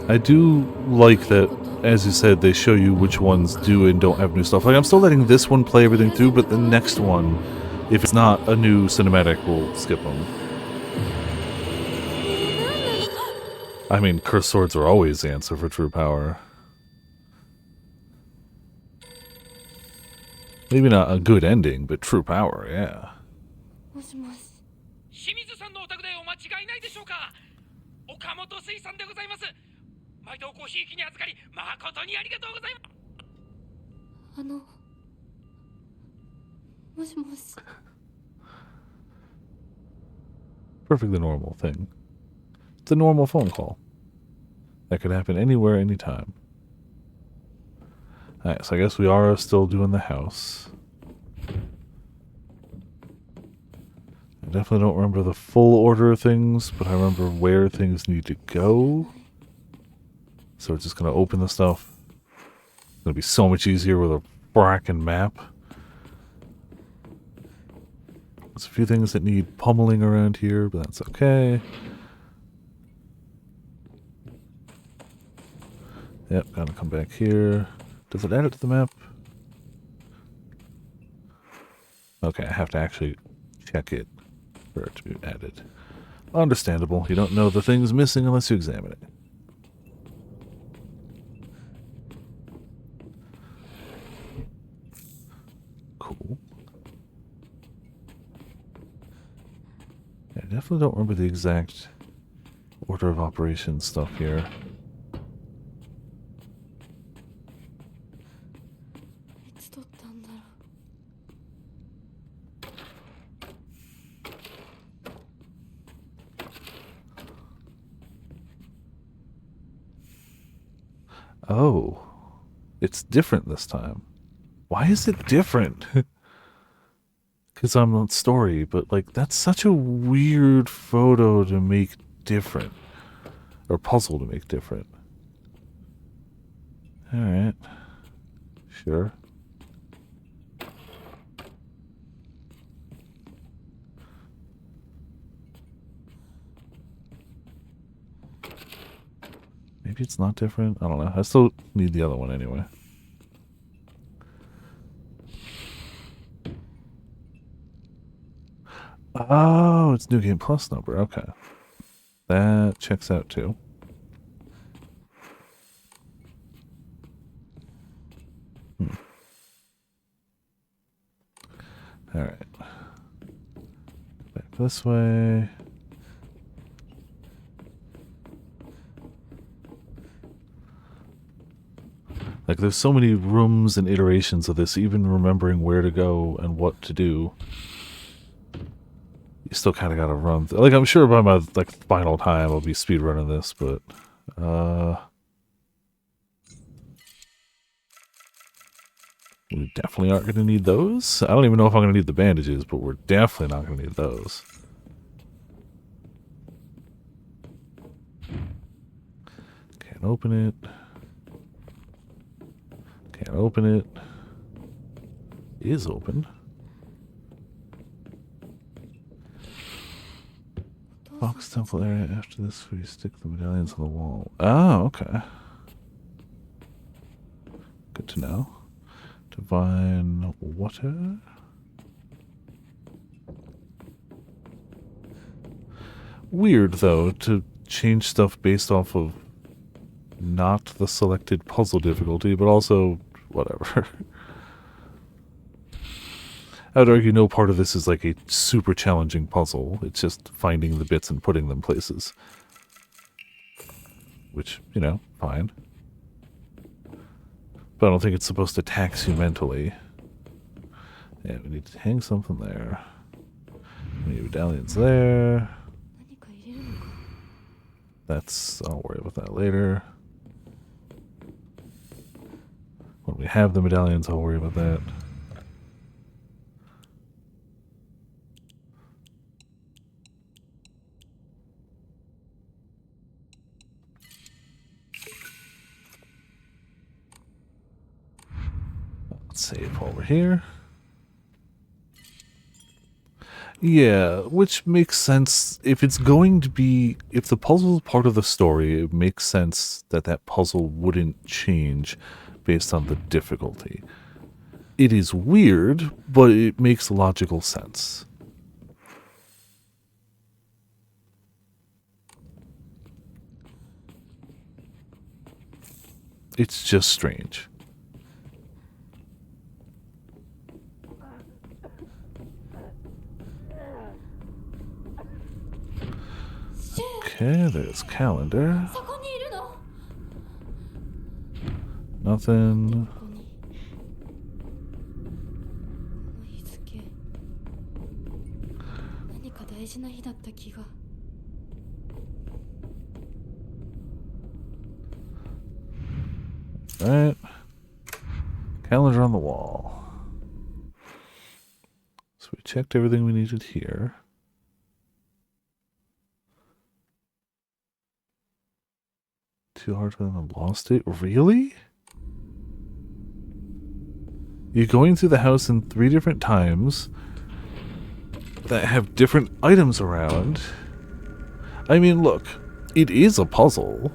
I do like that, as you said, they show you which ones do and don't have new stuff. Like, I'm still letting this one play everything through, but the next one, if it's not a new cinematic, we'll skip them. I mean, cursed swords are always the answer for true power. Maybe not a good ending, but true power, yeah. Perfectly normal thing. It's a normal phone call. That could happen anywhere, anytime. Alright, so I guess we are still doing the house. I definitely don't remember the full order of things, but I remember where things need to go. So we're just going to open the stuff. It's going to be so much easier with a fracking map. There's a few things that need pummeling around here, but that's okay. Yep, gotta come back here. Does it add it to the map? Okay, I have to actually check it for it to be added. Understandable. You don't know the thing's missing unless you examine it. Cool. I definitely don't remember the exact order of operations stuff here. Oh. It's different this time. Why is it different? Because I'm on story, but like that's such a weird photo to make different. Or puzzle to make different. Alright. Sure. Maybe it's not different. I don't know. I still need the other one anyway. Oh, it's New Game Plus number. Okay. That checks out too. Alright. Back this way. Like, there's so many rooms and iterations of this, even remembering where to go and what to do. You still kind of gotta run. Like, I'm sure by my, like, final time I'll be speedrunning this, but, we definitely aren't gonna need those. I don't even know if I'm gonna need the bandages, but we're definitely not gonna need those. Can't open it. Can't open it. Is open. Fox Temple area. After this, we stick the medallions on the wall. Oh, okay. Good to know. Divine water. Weird, though, to change stuff based off of not the selected puzzle difficulty, but also whatever. I would argue no part of this is like a super challenging puzzle. It's just finding the bits and putting them places. Which, you know, fine. But I don't think it's supposed to tax you mentally. Yeah, we need to hang something there. We need medallions there. That's... I'll worry about that later. When we have the medallions, I'll worry about that. Let's save while we're here. Yeah, which makes sense. If it's going to be... If the puzzle is part of the story, it makes sense that that puzzle wouldn't change based on the difficulty. It is weird, but it makes logical sense. It's just strange. Okay, there's calendar. Nothing. Alright. Calendar on the wall. So we checked everything we needed here. Too hard for them to lost it? Really? You're going through the house in 3 different times that have different items around. I mean, look, it is a puzzle.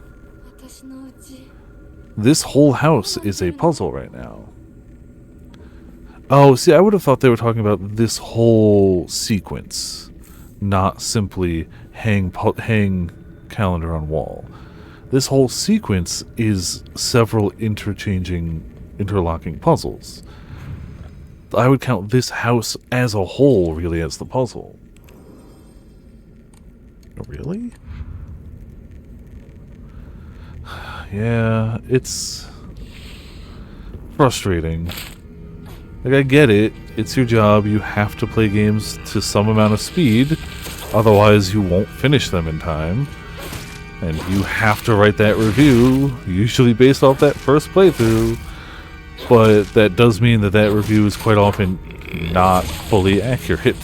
This whole house is a puzzle right now. Oh, see, I would have thought they were talking about this whole sequence, not simply hang calendar on wall. This whole sequence is several interlocking puzzles. I would count this house as a whole really as the puzzle. Really? Yeah, it's frustrating. Like, I get it. It's your job. You have to play games to some amount of speed. Otherwise, you won't finish them in time. And you have to write that review, usually based off that first playthrough. but that does mean that that review is quite often not fully accurate.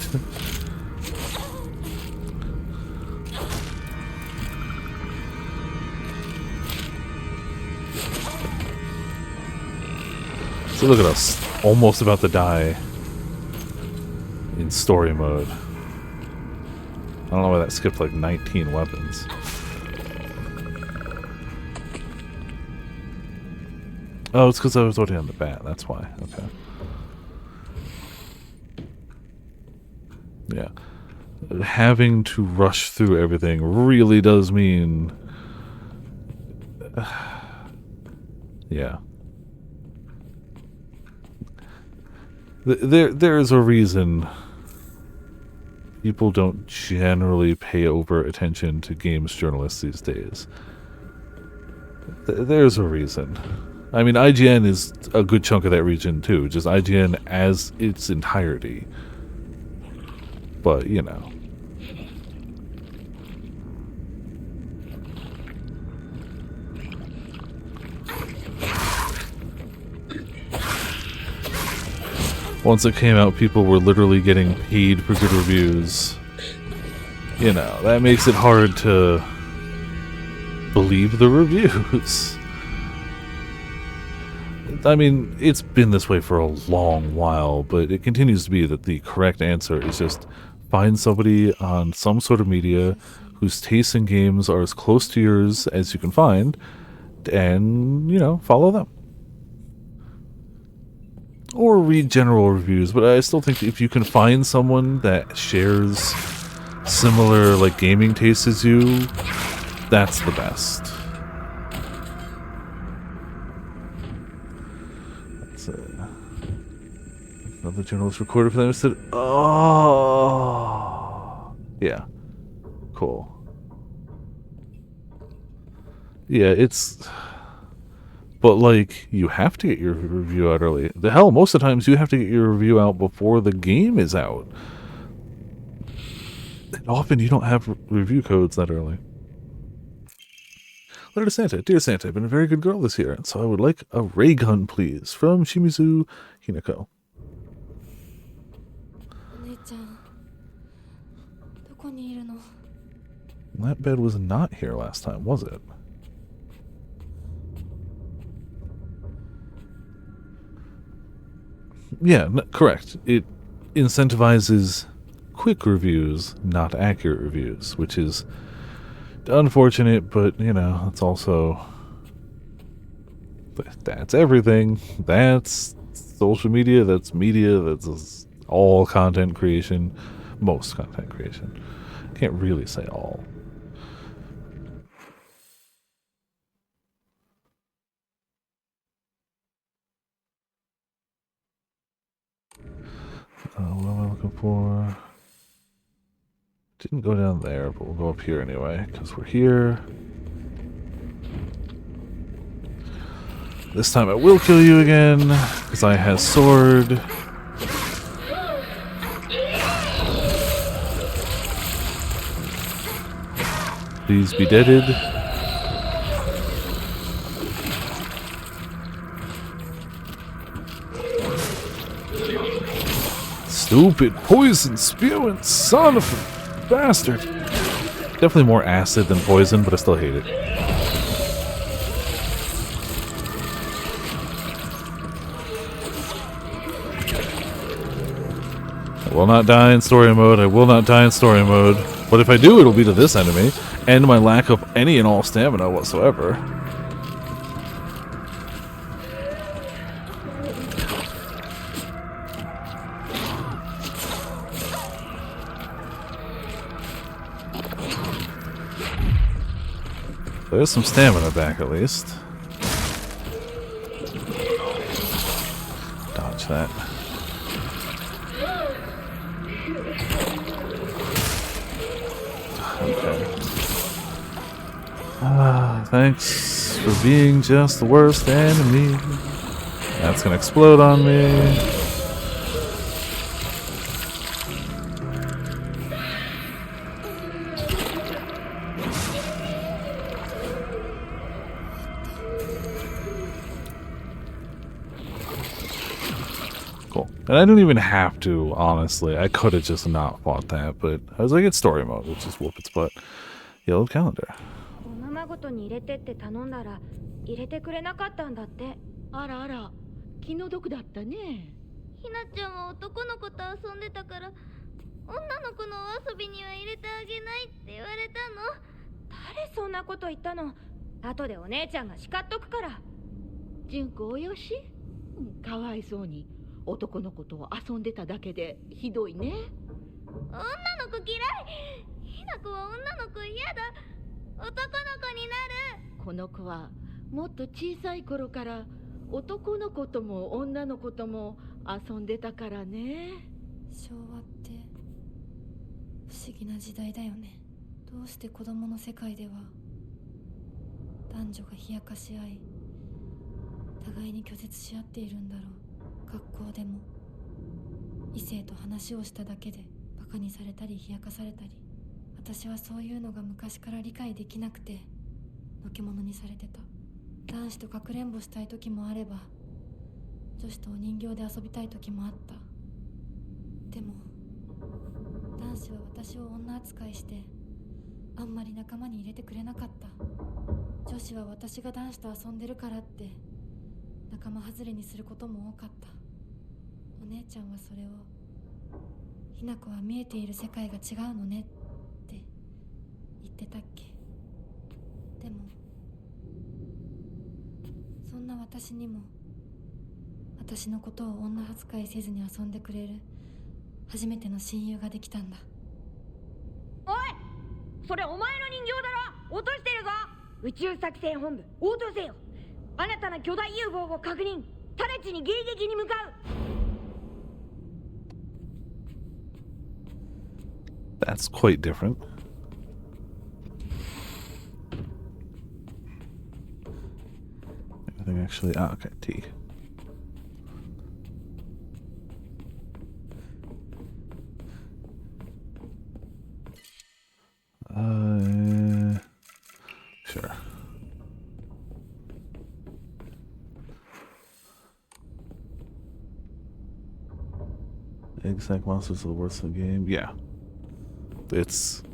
So look at us, almost about to die in story mode. I don't know why that skipped like 19 weapons. Oh, it's because I was already on the bat, that's why. Okay. Yeah. Having to rush through everything really does mean... yeah. There's a reason people don't generally pay over attention to games journalists these days. There's a reason. I mean, IGN is a good chunk of that region too, just IGN as its entirety. But, you know. Once it came out, people were literally getting paid for good reviews. You know, that makes it hard to believe the reviews. I mean, it's been this way for a long while, but it continues to be that the correct answer is just find somebody on some sort of media whose tastes in games are as close to yours as you can find, and, you know, follow them. Or read general reviews, but I still think if you can find someone that shares similar, like, gaming tastes as you, that's the best. That's another journalist recorded for them. Said, oh, yeah, cool. Yeah, it's... But, like, you have to get your review out early. The hell, most of the times you have to get your review out before the game is out. And often you don't have review codes that early. Letter to Santa. Dear Santa, I've been a very good girl this year, so I would like a ray gun, please. From Shimizu Hinako. That bed was not here last time, was it? Yeah, correct. It incentivizes quick reviews, not accurate reviews, which is unfortunate, but, you know, it's also... That's everything. That's social media, that's all content creation. Most content creation. Can't really say all. What am I looking for? Didn't go down there, but we'll go up here anyway, because we're here. This time I will kill you again, because I have sword. Please be deaded. Stupid poison spewing son of a bastard. Definitely more acid than poison, but I still hate it. I will not die in story mode. I will not die in story mode. But if I do, it'll be to this enemy, and my lack of any and all stamina whatsoever. There's some stamina back, at least. Dodge that. Okay. Thanks for being just the worst enemy. That's gonna explode on me. Cool. And I didn't even have to, honestly. I could have just not fought that, but I was like, it's story mode. Let's just whoop its butt. Yellow calendar. おままごとに入れてって頼んだら入れてくれなかったんだって。あらあら、気の毒だったね。ひなちゃんは男の子と遊んでたから女の子のお遊びには入れてあげないって言われたの。誰そんなこと言ったの。後でお姉ちゃんが叱っとくから。純子およし、かわいそうに男の子と遊んでただけでひどいね。女の子嫌い。ひな子は女の子嫌だ。男の子になる。この子はもっと小さい頃から男の子とも女の子とも遊んでたからね。昭和って不思議な時代だよね。どうして子供の世界では男女が冷やかし合い互いに拒絶し合っているんだろう。学校でも異性と話をしただけでバカにされたり冷やかされたり、私はそういうのが昔から理解できなくてのけ者にされてた。男子とかくれんぼしたい時もあれば女子とお人形で遊びたい時もあった。でも男子は私を女扱いしてあんまり仲間に入れてくれなかった。女子は私が男子と遊んでるからって仲間外れにすることも多かった。お姉ちゃんはそれをひな子は見えている世界が違うのねって言ってたっけ。でもそんな私にも私のことを女扱いせずに遊んでくれる初めての親友ができたんだ。おい、それお前の人形だろ。落としてるぞ。宇宙作戦本部応答せよ。新たな巨大 UFO を確認。直ちに迎撃に向かう。 That's quite different. Anything actually? Ah, okay, T. Sure. Egg sack monsters are the worst in the game. Yeah. It's...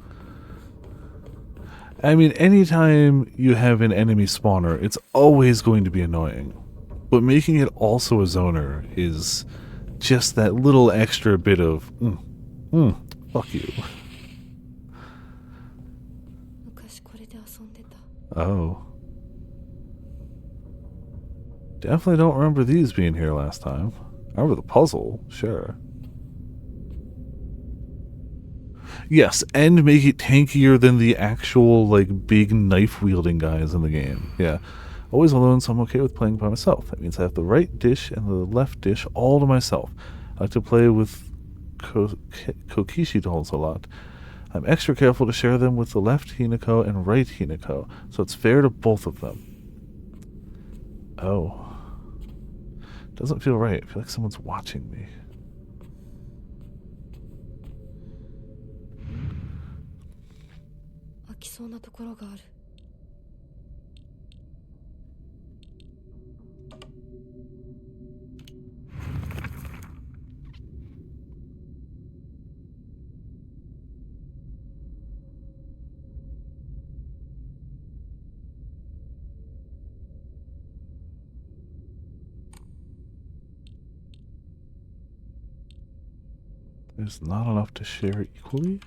I mean, anytime you have an enemy spawner, it's always going to be annoying. But making it also a zoner is just that little extra bit of, fuck you. Oh. Definitely don't remember these being here last time. I remember the puzzle, sure. Yes, and make it tankier than the actual, like, big knife-wielding guys in the game. Yeah. Always alone, so I'm okay with playing by myself. That means I have the right dish and the left dish all to myself. I like to play with Kokishi dolls a lot. I'm extra careful to share them with the left Hinako and right Hinako, so it's fair to both of them. Oh. Doesn't feel right. I feel like someone's watching me. There's not enough to share equally?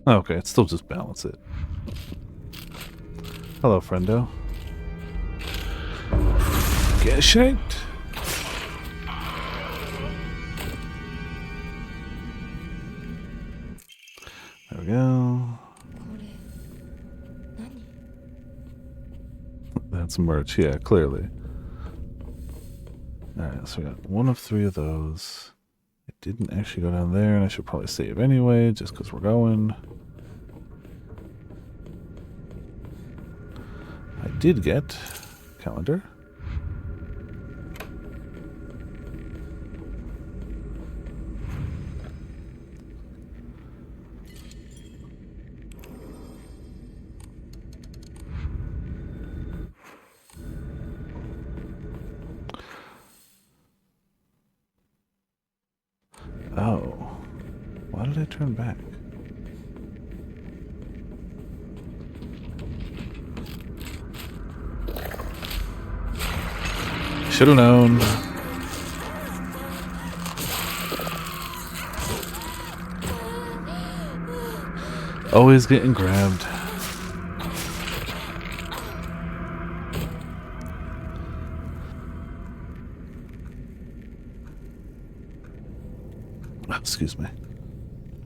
Okay, it's still just balance it. Hello, friendo. Get shanked. There we go. That's merch, yeah, clearly. Alright, so we got one of 3 of those. It didn't actually go down there, and I should probably save anyway, just because we're going. I did get calendar. Oh. Why did I turn back? Should have known. Always getting grabbed. Excuse me.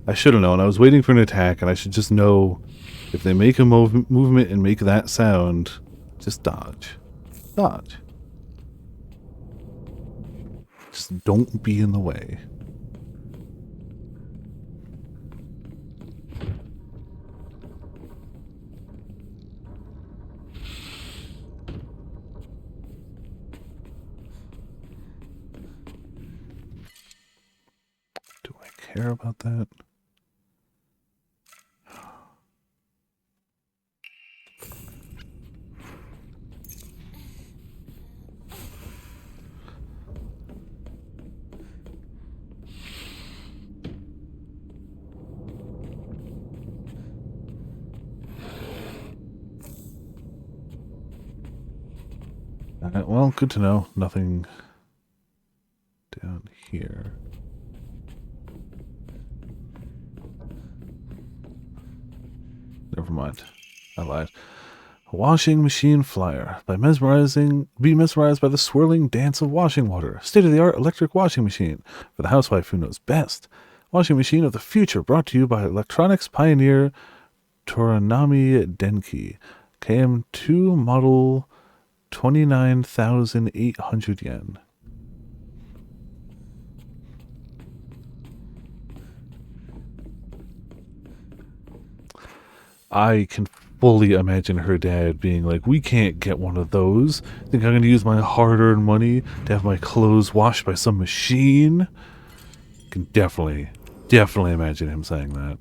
I should have known. I was waiting for an attack, and I should just know if they make a movement and make that sound, just dodge. Dodge. Just don't be in the way. Do I care about that? Alright, well, good to know. Nothing down here. Never mind. I lied. A washing machine flyer. Be mesmerized by the swirling dance of washing water. State-of-the-art electric washing machine for the housewife who knows best. Washing machine of the future, brought to you by electronics pioneer Toranami Denki. KM2 model 29,800 yen. I can fully imagine her dad being like, we can't get one of those. Think I'm going to use my hard-earned money to have my clothes washed by some machine? Can definitely imagine him saying that.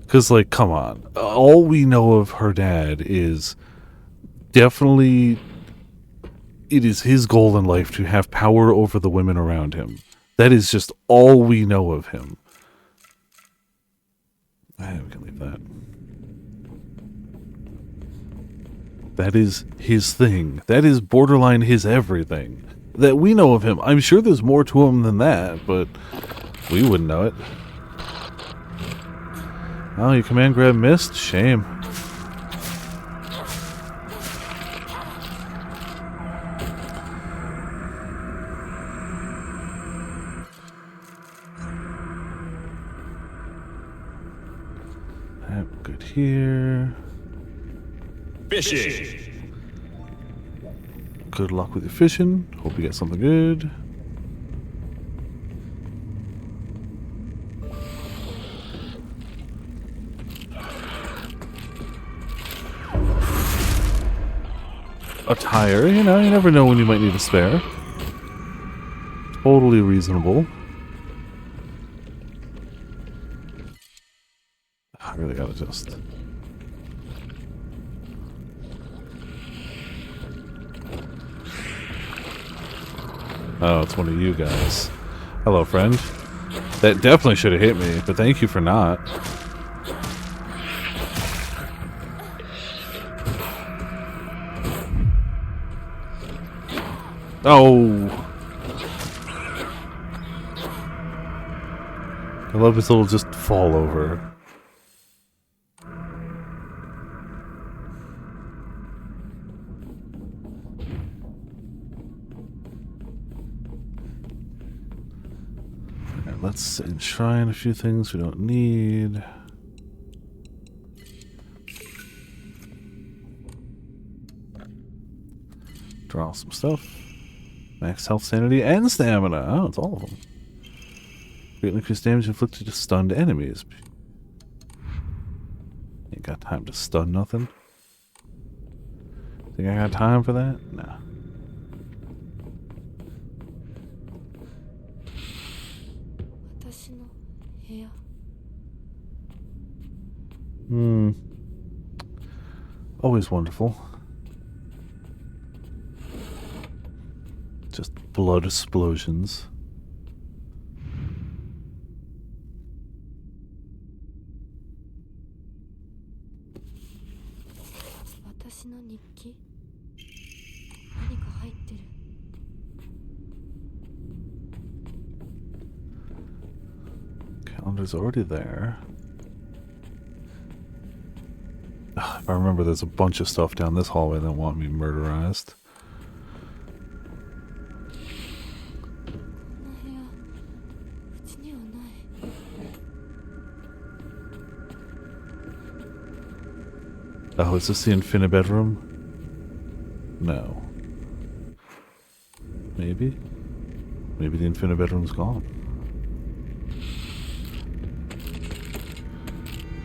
Because, like, come on. All we know of her dad is definitely it is his goal in life to have power over the women around him. That is just all we know of him. We can leave that. That is his thing. That is borderline his everything. That we know of him. I'm sure there's more to him than that, but we wouldn't know it. Oh, your command grab missed? Shame. Good here. Fishing. Good luck with your fishing. Hope you get something good. A tire, you know, you never know when you might need a spare. Totally reasonable. I really gotta just... Oh, it's one of you guys. Hello, friend. That definitely should have hit me, but thank you for not. Oh! I love this little just fall over. Alright, let's enshrine a few things we don't need. Draw some stuff. Max health, sanity, and stamina. Oh, it's all of them. Greatly increased damage inflicted to stunned enemies. Ain't got time to stun nothing. Think I got time for that? Nah. Always wonderful. Just blood explosions. Calendar's already there. If I remember, there's a bunch of stuff down this hallway that want me murderized. Oh, is this the infinite bedroom? No. Maybe? Maybe the infinite bedroom's gone.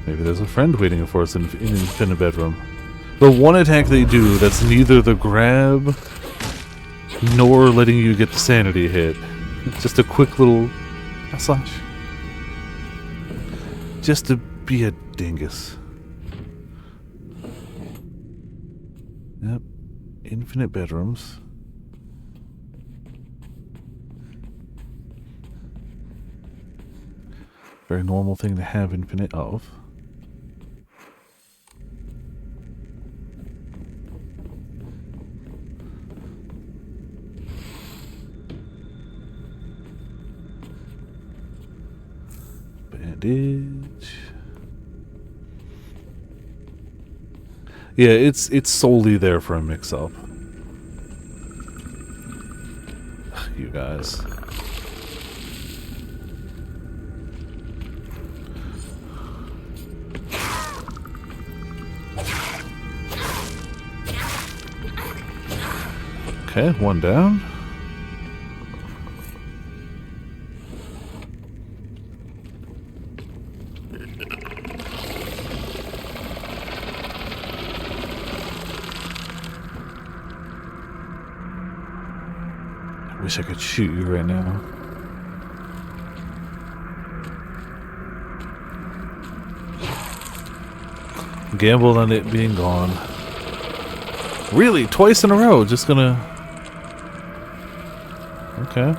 Maybe there's a friend waiting for us in infinite bedroom. The one attack they do that's neither the grab nor letting you get the sanity hit. It's just a quick little slash. Just to be a dingus. Yep. Infinite bedrooms. Very normal thing to have infinite of. Bandage. Yeah, it's solely there for a mix-up. You guys. Okay, one down. Wish I could shoot you right now. Gambled on it being gone. Really? Twice in a row? Just gonna... Okay.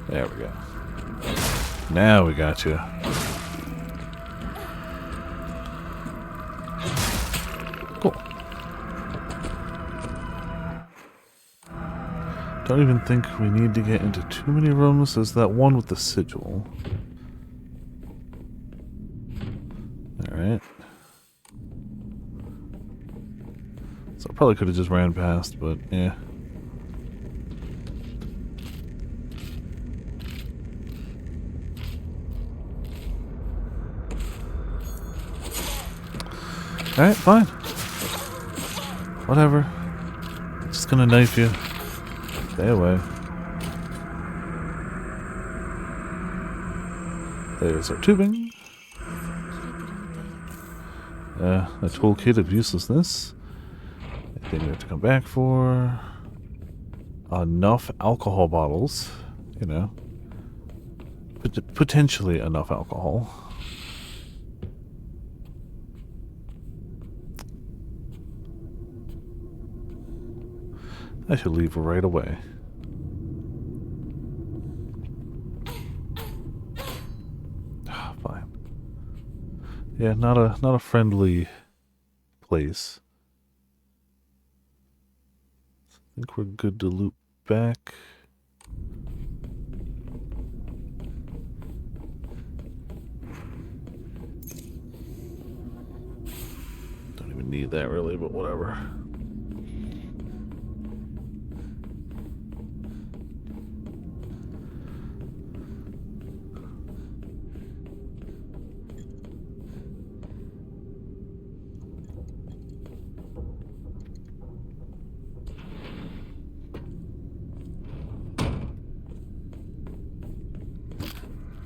There we go. Now we got you. Cool. Don't even think we need to get into too many rooms. There's that one with the sigil. Alright. So I probably could have just ran past, but yeah. Alright, fine. Whatever. Just gonna knife you. Stay away. There's our tubing. A toolkit of uselessness. I think we have to come back for enough alcohol bottles. You know. Potentially enough alcohol. I should leave right away. Fine. Yeah, not a friendly place. I think we're good to loop back. Don't even need that really, but whatever.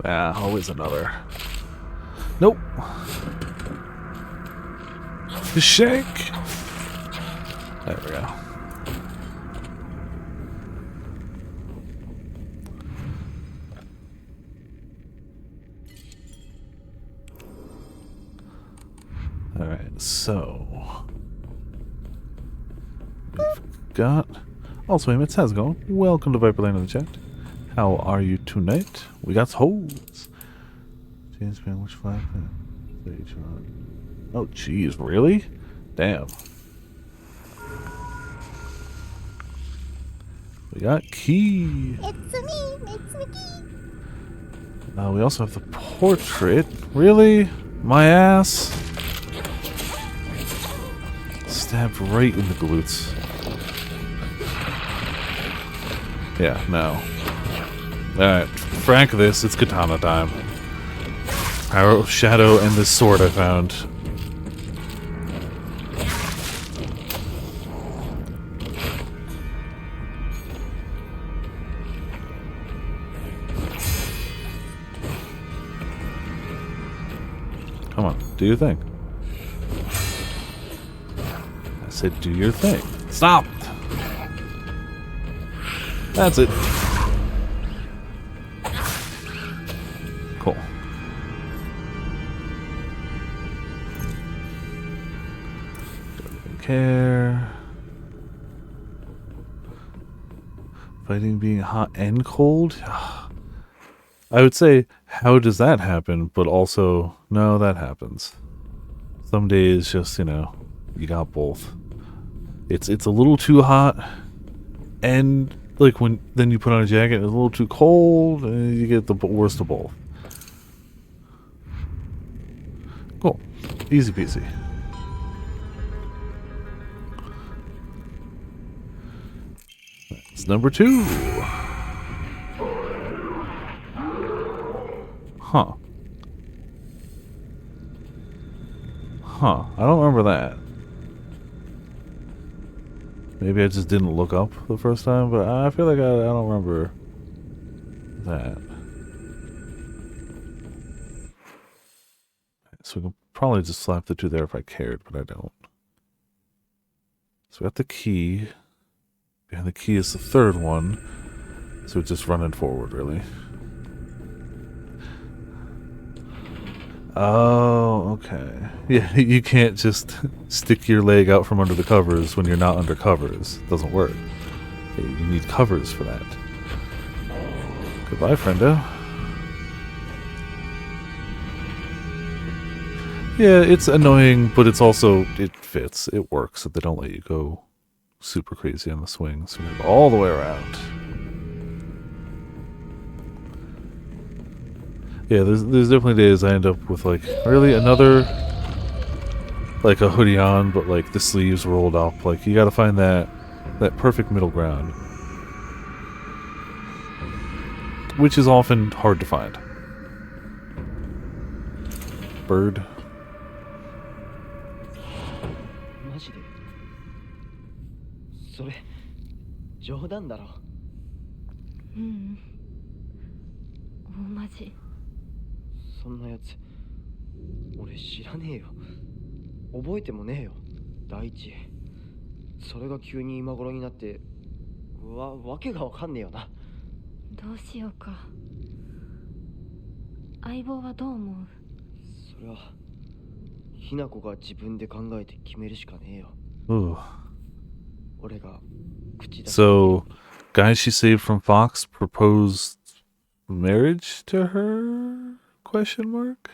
Ah, always another. Nope. The shank. There we go. Alright, so we've got also Emmett, how's it going? Welcome to Viperland in the chat. How are you tonight? We got holes. James man, which flag? Oh jeez, really? Damn. We got key. It's me, it's Mickey. We also have the portrait. Really? My ass? Stabbed right in the glutes. Yeah, no. Alright, frank this, it's katana time. Power of Shadow and this sword I found. Come on, do your thing. I said do your thing. Stop! That's it. Cool. Don't care. Fighting being hot and cold? I would say, how does that happen? But also, no, that happens. Some days, just, you know, you got both. It's a little too hot, and like when then you put on a jacket, it's a little too cold, and you get the worst of both. Cool, easy peasy. That's number 2. Huh. Huh. I don't remember that. Maybe I just didn't look up the first time, but I feel like I don't remember that. So we can probably just slap the 2 there if I cared, but I don't. So we got the key. And the key is the 3rd one. So it's just running forward, really. Oh, okay. Yeah, you can't just stick your leg out from under the covers when you're not under covers. It doesn't work. You need covers for that. Goodbye, friendo. Yeah, it's annoying, but it's also, it fits. It works that they don't let you go super crazy on the swings. So all the way around. Yeah, there's definitely days I end up with like, really another, like a hoodie on, but like the sleeves rolled up. Like you gotta find that perfect middle ground. Which is often hard to find. Bird. マジでそれ冗談だろ。うん。大マジ。そんなやつ俺知らねえよ。覚えてもねえよ。第一それが急に今頃になってわけがわかんねえよな。どうしようか。相棒はどう思う？それはひな子が自分で考えて決めるしかねえよ。 Ooh. 俺が口出し So, guys she saved from Fox proposed marriage to her? Question mark?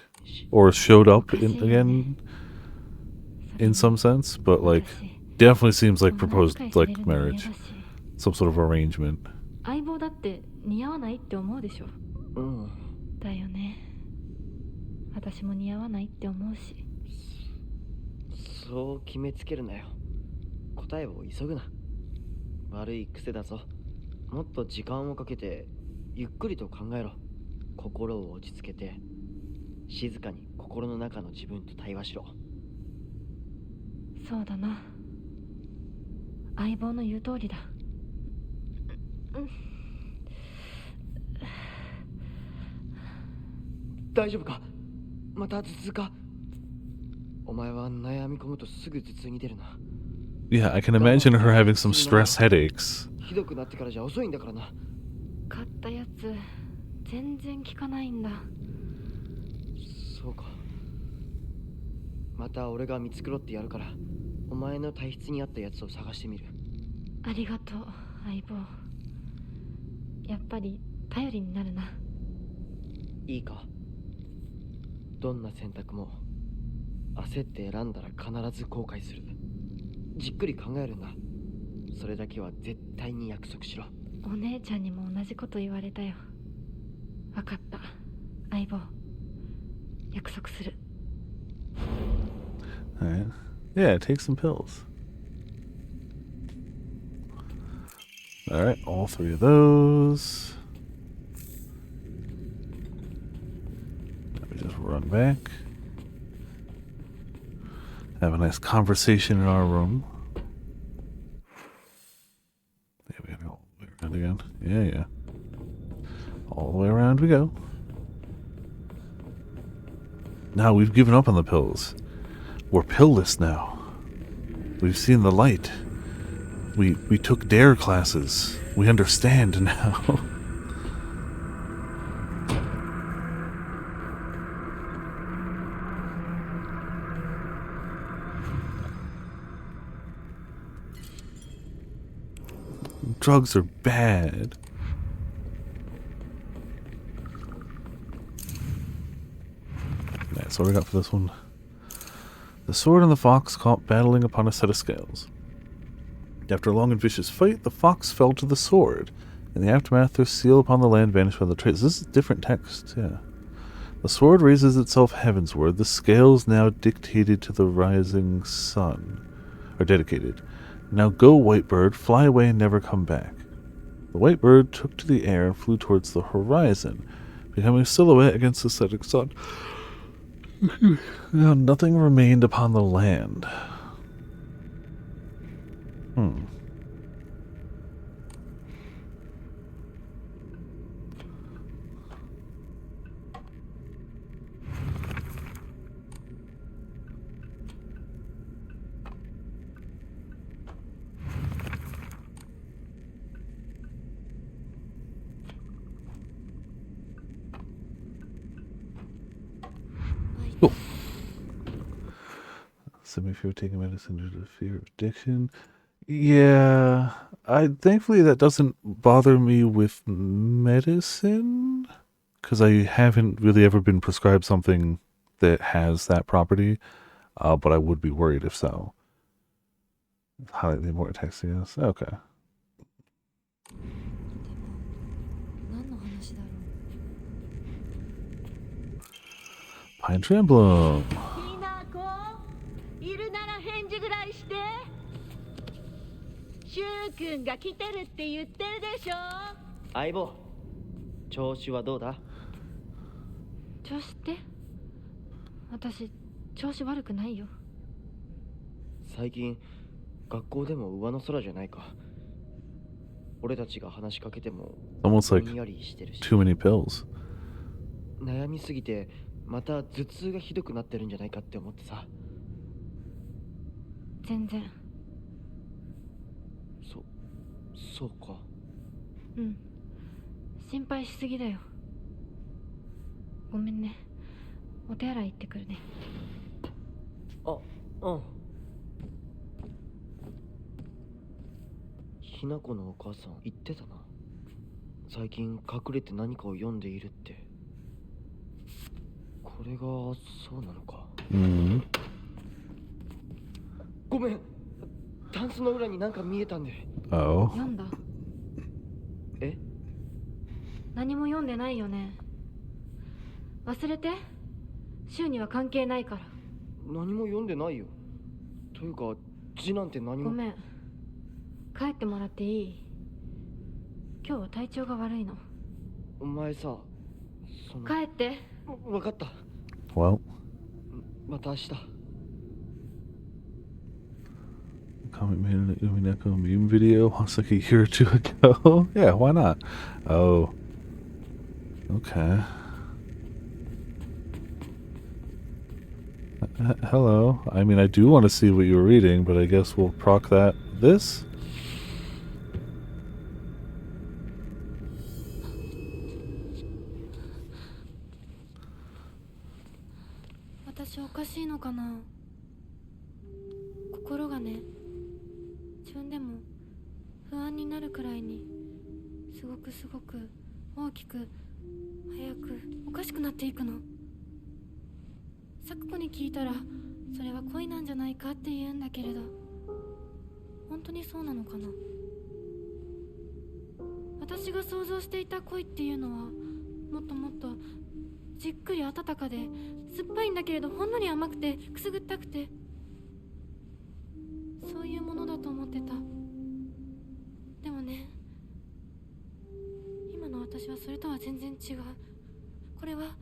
Or showed up again in some sense, but like definitely seems like proposed like marriage, some sort of arrangement. 相棒だって似合わないって思うでしょ。うん。だよね。私も似合わないって思うし。そう決めつけるなよ。答えを急ぐな。悪い癖だぞ。もっと時間をかけてゆっくりと考えろ。心を落ち着けて静かに心の中の自分と対話しろ。そうだな。相棒の言う通りだ。大丈夫か？また頭痛か？お前は悩み込むとすぐ頭痛に出るな。 Yeah, I can imagine her having some stress headaches. ひどくなってからじゃ遅いんだからな。買ったやつ全然効かないんだ。そうか。また俺が見繕ってやるから、お前の体質に合ったやつを探してみる。ありがとう相棒。やっぱり頼りになるな。いいか？どんな選択も焦って選んだら必ず後悔する。じっくり考えるんだ。それだけは絶対に約束しろ。お姉ちゃんにも同じこと言われたよ。わかった相棒、約束する。Alright. Yeah, take some pills. Alright, all 3 of those. Let me just run back. Have a nice conversation in our room. Yeah, we gotta go all the way around again. Yeah. All the way around we go. Now we've given up on the pills. We're pillless now. We've seen the light. We took DARE classes. We understand now. Drugs are bad. That's what we got for this one. The sword and the fox caught battling upon a set of scales. After a long and vicious fight, the fox fell to the sword. In the aftermath, their seal upon the land vanished by the trace. This is different text, yeah. The sword raises itself heavensward. The scales now dictated to the rising sun. Are dedicated. Now go, white bird, fly away and never come back. The white bird took to the air and flew towards the horizon, becoming a silhouette against the setting sun. Now nothing remained upon the land. Cool. Some if you're taking medicine due to fear of addiction. Yeah, thankfully that doesn't bother me with medicine, because I haven't really ever been prescribed something that has that property, but I would be worried if so. Highlight the important text, yes. Okay. 何の話だろう。 Pine Tree Emblem. ひなこ、いるなら返事ぐらいして。シュウ君が来てるって言ってるでしょ。相棒、調子はどうだ？調子って？私調子悪くないよ。最近学校でも上の空じゃないか。俺たちが話しかけても Almost ぼ like んやりしてるし。 too many pills. 悩みすぎてまた頭痛がひどくなってるんじゃないかって思ってさ。全然。そうか。うん。心配しすぎだよ。ごめんね。お手洗い行ってくるね。あ、うん。ひなこのお母さん言ってたな。最近隠れて何かを読んでいるって。これがそうなのか。ごめん。タンスの裏になんか見えたんで。Oh. 読んだ？え？何も読んでないよね。忘れて。週には関係ないから。何も読んでないよ。というか字なんて何も。ごめん。帰ってもらっていい？今日は体調が悪いの。お前さ、帰って。わかった。Well. また明日。Comment made in the Umineko meme video once like a year or two ago. Yeah, why not? Oh. Okay. Hello. I mean, I do want to see what you were reading, but I guess we'll proc that. This?私おかしいのかな。心がね、自分でも不安になるくらいにすごく大きく早くおかしくなっていくの。咲子に聞いたらそれは恋なんじゃないかって言うんだけれど、本当にそうなのかな。私が想像していた恋っていうのはもっともっとじっくり温かで酸っぱいんだけれど、ほんのり甘くてくすぐったくて、そういうものだと思ってた。でもね、今の私はそれとは全然違う。これは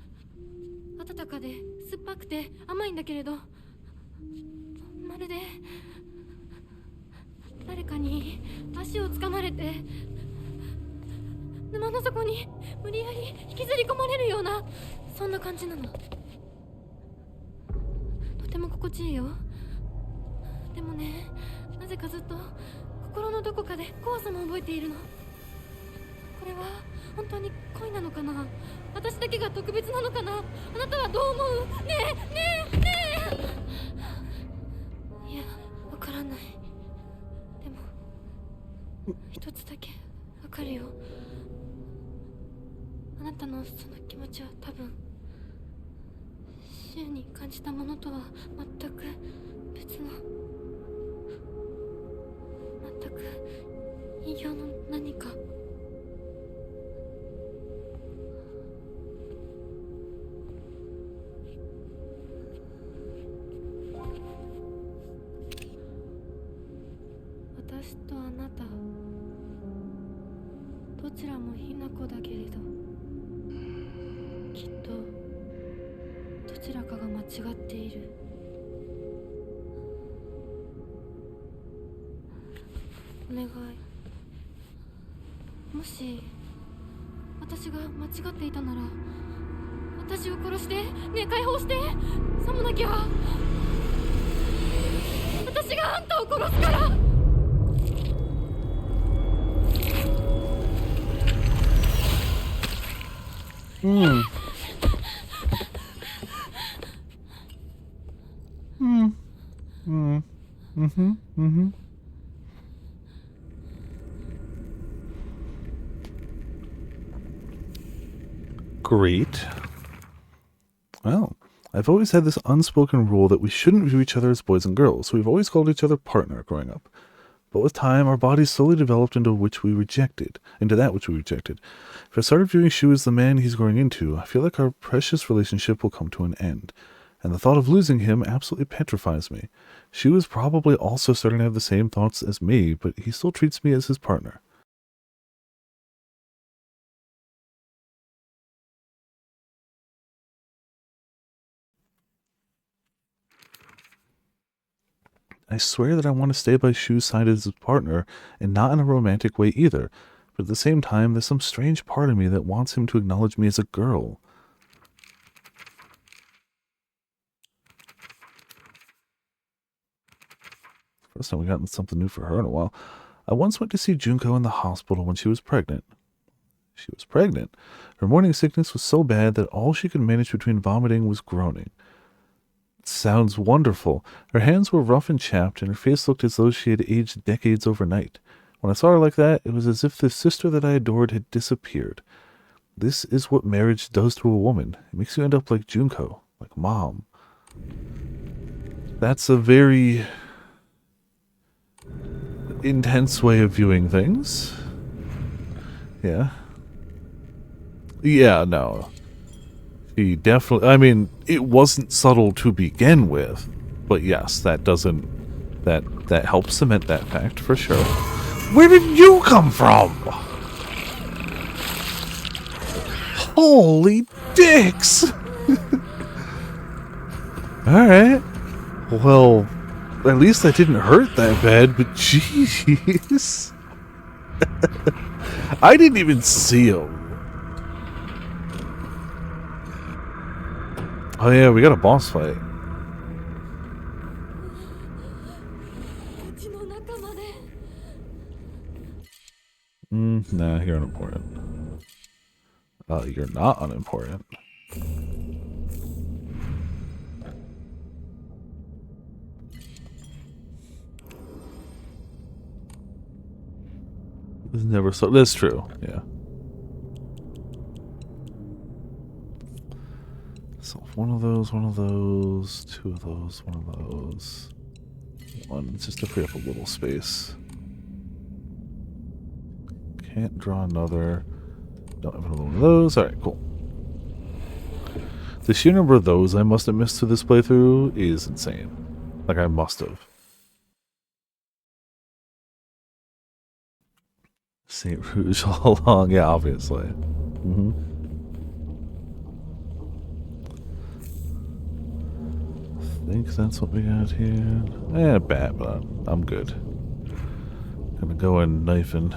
温かで酸っぱくて甘いんだけれど、まるで誰かに足をつかまれて沼の底に無理やり引きずり込まれるような、そんな感じなの。とても心地いいよ。でもね、なぜかずっと心のどこかで怖さも覚えているの。これは本当に恋なのかな。私だけが特別なのかな。あなたはどう思う？ねえいや、わからない。でも一つだけわかるよ。あなたのその気持ちは多分柊に感じたものとは全く別の、全く異形の何か。私とあなた、どちらもひな子だけれど、きっとどちらかが間違っている。お願い。もし私が間違っていたなら、私を殺して、ねえ解放して。さもなきゃ私があんたを殺すから。Hmm. Great. Well, I've always had this unspoken rule that we shouldn't view each other as boys and girls, so we've always called each other partner growing up. But with time, our bodies slowly developed into that which we rejected. If I started viewing Shu as the man he's growing into, I feel like our precious relationship will come to an end. And the thought of losing him absolutely petrifies me. Shu is probably also starting to have the same thoughts as me, but he still treats me as his partner. I swear that I want to stay by Shu's side as his partner, and not in a romantic way either. But at the same time, there's some strange part of me that wants him to acknowledge me as a girl. First time we gotten something new for her in a while. I once went to see Junko in the hospital when she was pregnant. She was pregnant. Her morning sickness was so bad that all she could manage between vomiting was groaning. Sounds wonderful. Her hands were rough and chapped, and her face looked as though she had aged decades overnight. When I saw her like that, it was as if the sister that I adored had disappeared. This is what marriage does to a woman. It makes you end up like Junko, like Mom. That's a very intense way of viewing things. Yeah. Yeah, no. He definitely, I mean, it wasn't subtle to begin with, but yes, that doesn't, that helps cement that fact for sure. Where did you come from? Holy dicks! Alright. Well, at least I didn't hurt that bad, but jeez. I didn't even see him. Oh yeah, we got a boss fight. Nah, you're unimportant. You're not unimportant. It's never so. That's true. Yeah. So one of those, two of those, one of those. One, just to free up a little space. Can't draw another. Don't have another one of those. Alright, cool. The sheer number of those I must have missed through this playthrough is insane. Like, I must have. St. Rouge all along, yeah, obviously. I think that's what we got here. Bat, but I'm good. Gonna go in knifing.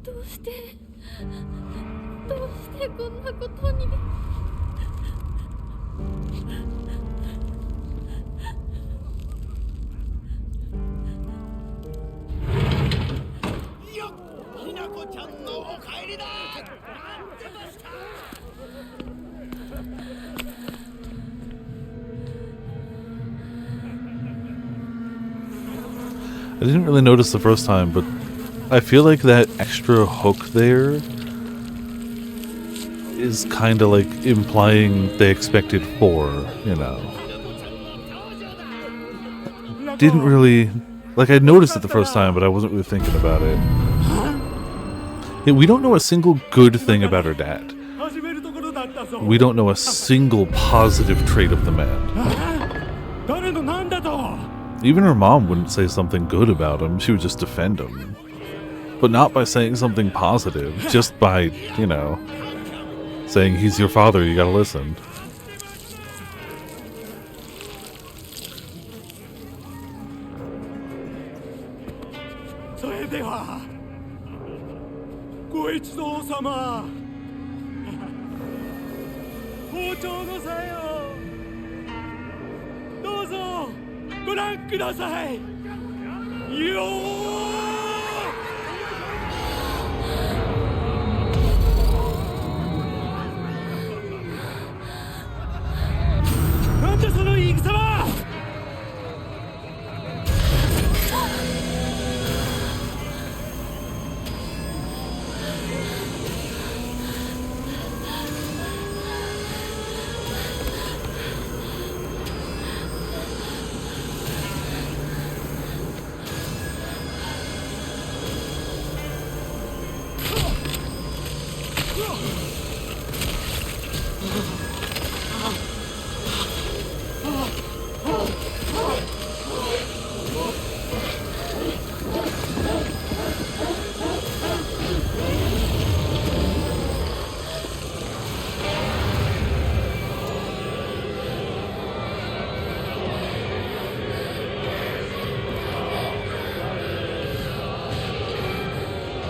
どうしてこんなことに。よっ、ひなこちゃんのお帰りだ。待ってました。I didn't really notice the first time, but I feel like that extra hook there is kind of like implying they expected 4, you know. Didn't really... Like, I noticed it the first time, but I wasn't really thinking about it. Yeah, we don't know a single good thing about her dad. We don't know a single positive trait of the man. Even her mom wouldn't say something good about him, she would just defend him. But not by saying something positive, just by, you know, saying he's your father, you gotta listen.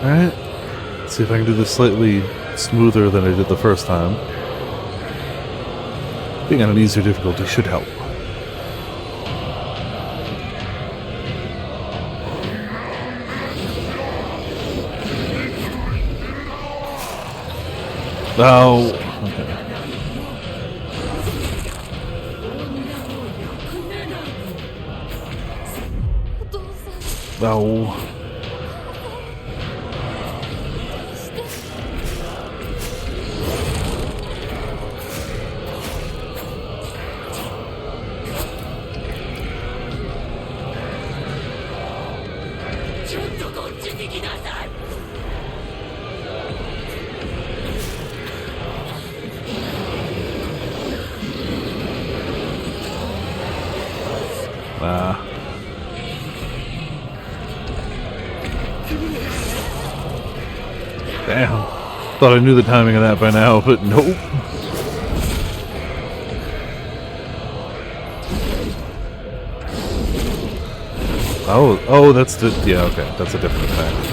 Alright, see if I can do this slightly smoother than I did the first time. Being on an easier difficulty should help. Oh, okay. Oh. thought I knew the timing of that by now, but nope. Oh, that's the, yeah, okay, that's a different attack.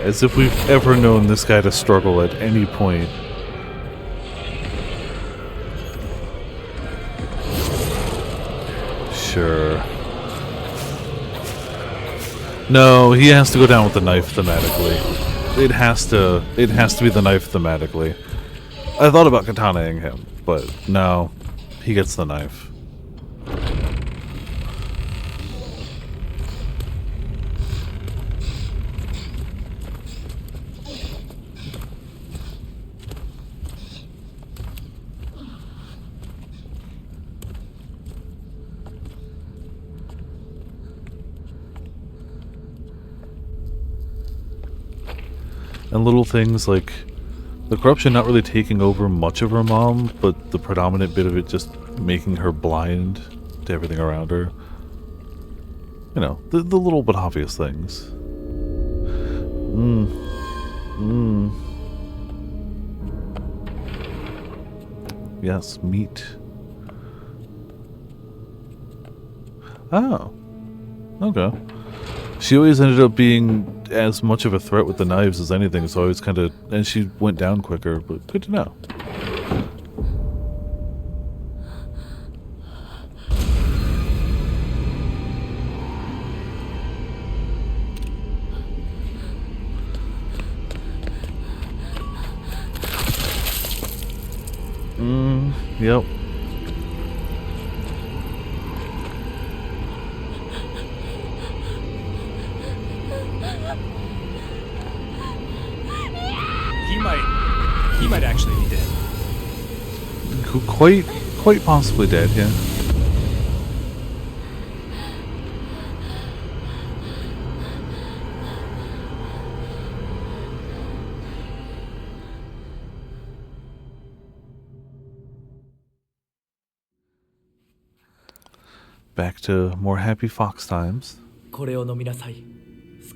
As if we've ever known this guy to struggle at any point. Sure. No, he has to go down with the knife thematically. It has to be the knife thematically. I thought about katanaing him, but no, he gets the knife. And little things like the corruption not really taking over much of her mom, but the predominant bit of it just making her blind to everything around her. You know, the little but obvious things. Yes, meat. Oh. Okay. She always ended up being as much of a threat with the knives as anything, so I was kind of... And she went down quicker, but good to know. Yep. He might actually be dead. Quite possibly dead, yeah. Back to more happy Fox times. これを飲みなさい。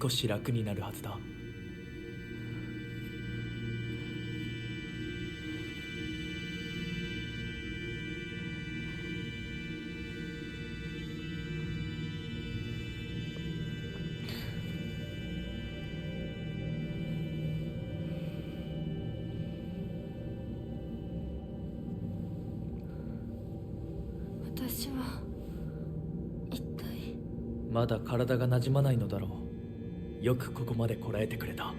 少し楽になるはずだ。私は一体。まだ体が馴染まないのだろう。よくここまでこらえてくれた。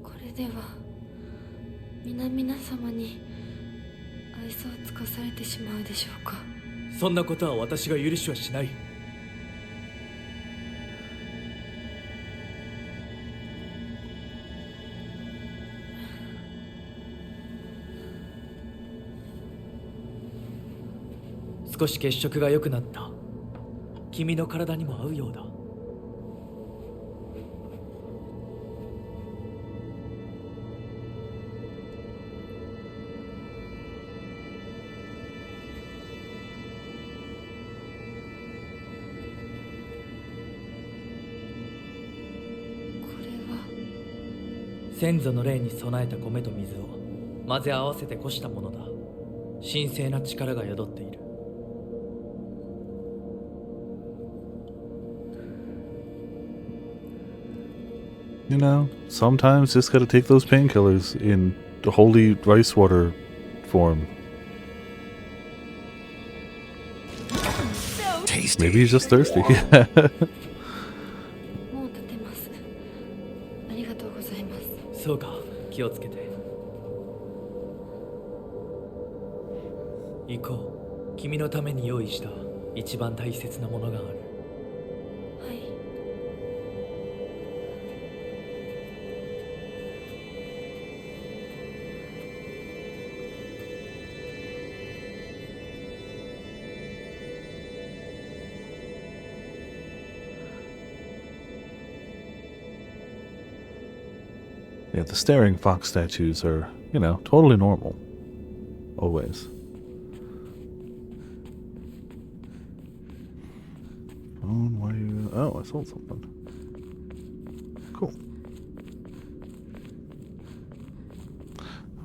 これでは皆様に愛想を尽かされてしまうでしょうか。そんなことは私が許しはしない。少し血色が良くなった。君の体にも合うようだ。先祖の霊に備えた米と水を混ぜ合わせてこしたものだ。神聖な力が宿っている。You know, sometimes just gotta take those painkillers in the holy rice water form. Tasty. Maybe he's just thirsty. がとうございます。そうか、気をつけて。行こう。君のために用意した一番大切なものがある。はい。Yeah, the staring fox statues are, you know, totally normal. Always. Phone, why you... Oh, I sold something. Cool.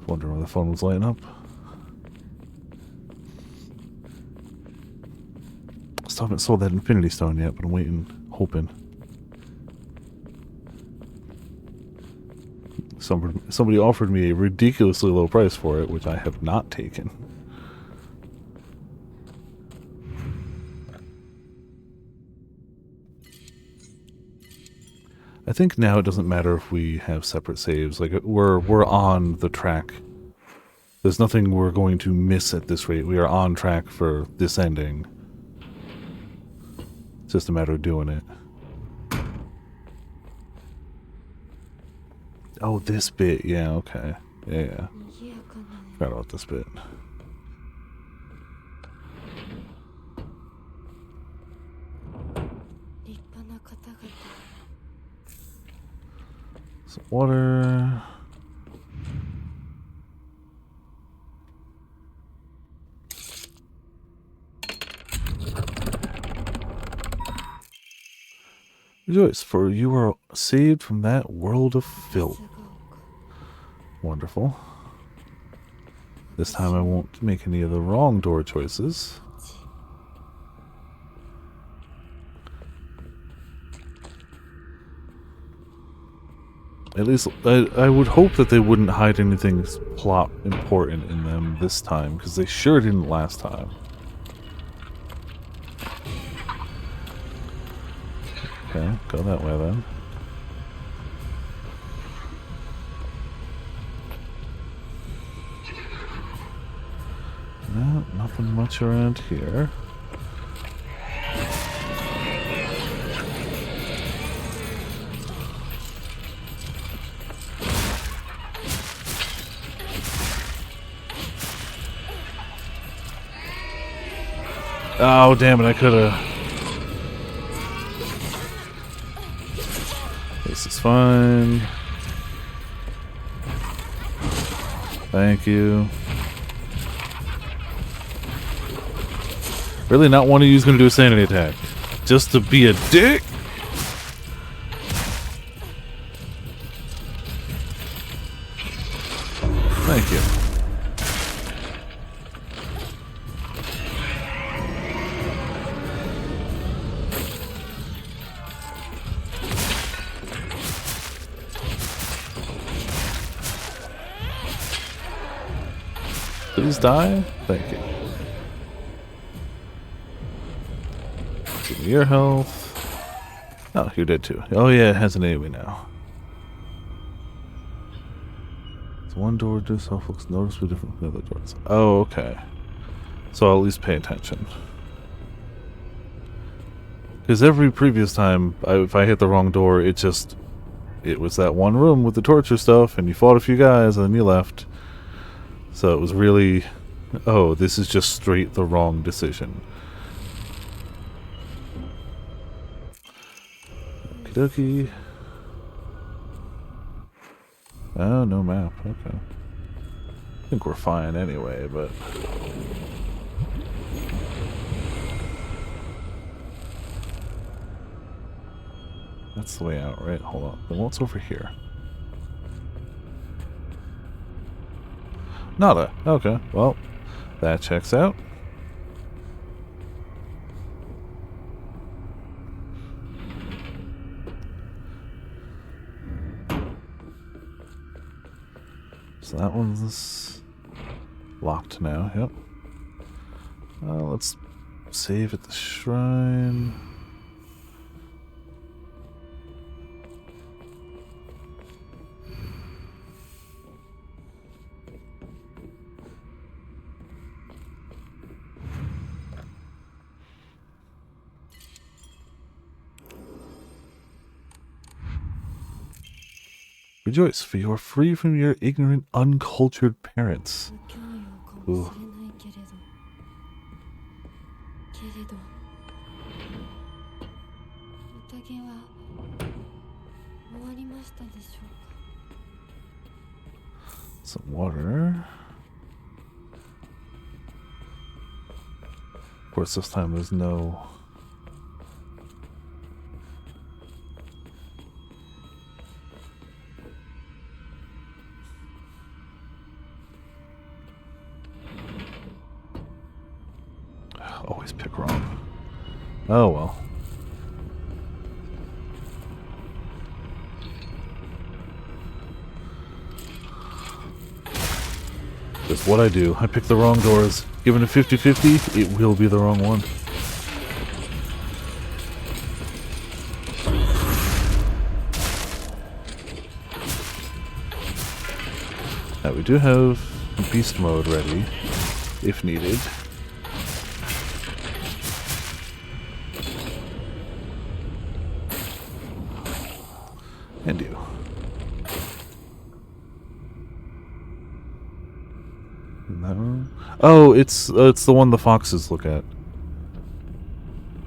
Wondering why the phone was lighting up. Still haven't sold that Infinity Stone yet, but I'm waiting, hoping. Somebody offered me a ridiculously low price for it, which I have not taken. I think now it doesn't matter if we have separate saves. Like we're on the track. There's nothing we're going to miss at this rate. We are on track for this ending. It's just a matter of doing it. Oh, this bit. Yeah, okay. Yeah. Forgot about this bit. Some water. Rejoice, for you are saved from that world of filth. Wonderful. This time I won't make any of the wrong door choices. At least, I would hope that they wouldn't hide anything plot important in them this time, because they sure didn't last time. Okay, go that way then. No, nothing much around here. Oh, damn it, I could've... This is fine. Thank you. Really, not one of you is going to do a sanity attack. Just to be a dick? Thank you. Please die? Thank you. Give me your health. Oh, you did too. Oh yeah, it has an AoE now. It's one door to itself looks noticeably different from the other doors. Oh, okay. So I'll at least pay attention. Because every previous time, if I hit the wrong door, it was that one room with the torture stuff, and you fought a few guys, and then you left. So it was really, oh, this is just straight the wrong decision. Okie dokie. Oh, no map. Okay. I think we're fine anyway, but... That's the way out, right? Hold on. Then what's over here? Nada. Okay, well, that checks out. So that one's locked now, yep. Let's save at the shrine. Rejoice, for you are free from your ignorant, uncultured parents. 不教養かもしれないけれど宴は終わりましたでしょうか。 Some water. Of course, this time there's no... Always pick wrong. Oh well. That's what I do. I pick the wrong doors. Given a 50-50, it will be the wrong one. Now we do have beast mode ready, if needed. And you. No. Oh, it's the one the foxes look at.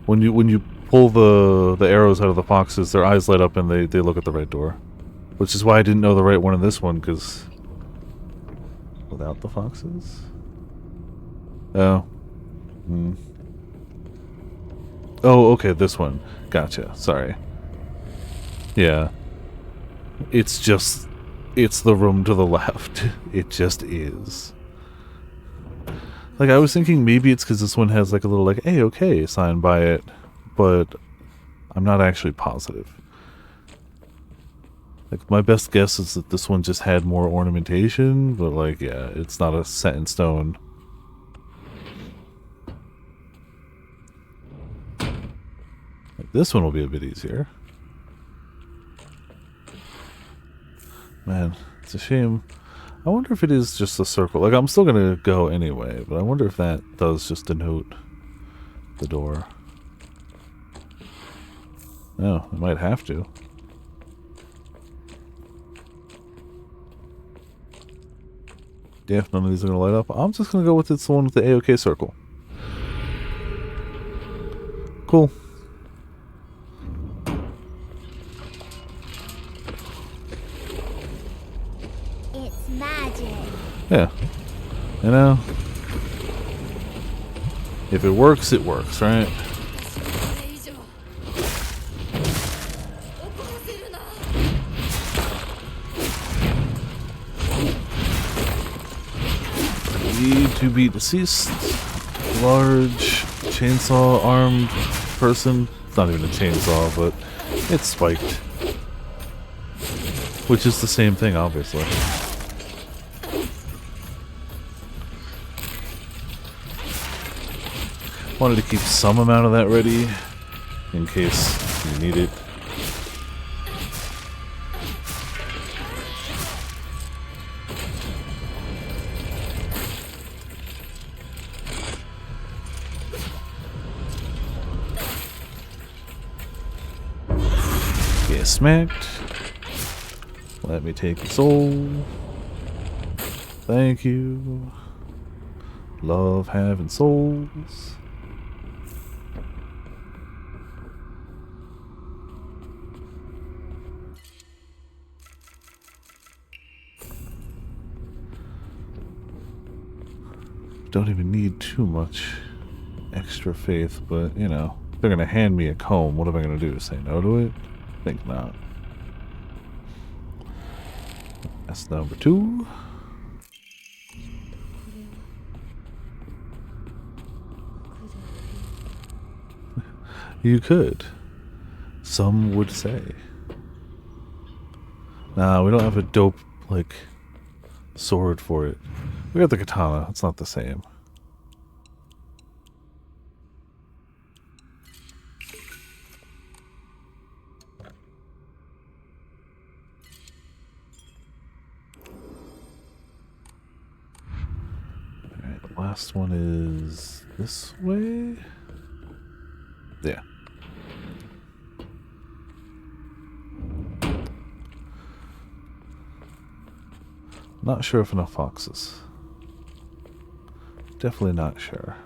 When you pull the arrows out of the foxes, their eyes light up and they look at the right door. Which is why I didn't know the right one in this one, because without the foxes? Oh. Hmm. Oh, okay, this one. Gotcha. Sorry. Yeah. It's the room to the left. It just is. Like, I was thinking maybe it's because this one has like a little like, hey, okay sign by it, but I'm not actually positive. Like, my best guess is that this one just had more ornamentation, but like, yeah, it's not a set in stone. Like, this one will be a bit easier. Man, it's a shame. I wonder if it is just a circle. Like, I'm still gonna go anyway, but I wonder if that does just denote the door. No, it might have to. Yeah, if none of these are gonna light up, I'm just gonna go with it's the one with the AOK circle. Cool. It's magic. Yeah. You know? If it works, right? これ以上怒らせるな。 Need to be deceased. Large chainsaw armed person. It's not even a chainsaw, but it's spiked. Which is the same thing, obviously. Wanted to keep some amount of that ready in case you need it. Get smacked. Let me take your soul. Thank you. Love having souls. Don't even need too much extra faith, but you know, they're gonna hand me a comb. What am I gonna do? Say no to it? Think not. That's number 2. You could. Some would say. Nah, we don't have a dope, like, sword for it. We got the katana. It's not the same. Alright, the last one is this way? Yeah. Not sure if enough foxes. Definitely not sure.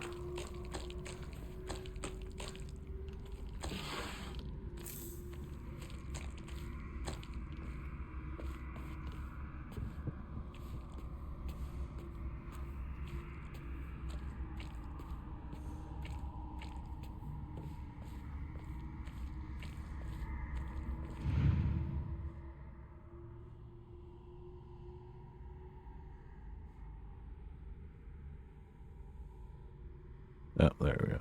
Oh, there we go.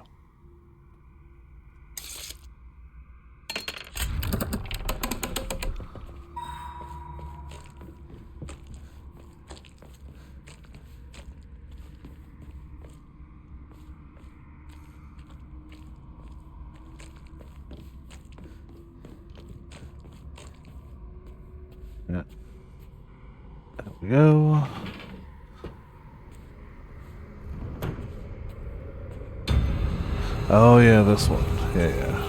Yeah. There we go. Oh yeah, this one. Yeah, yeah.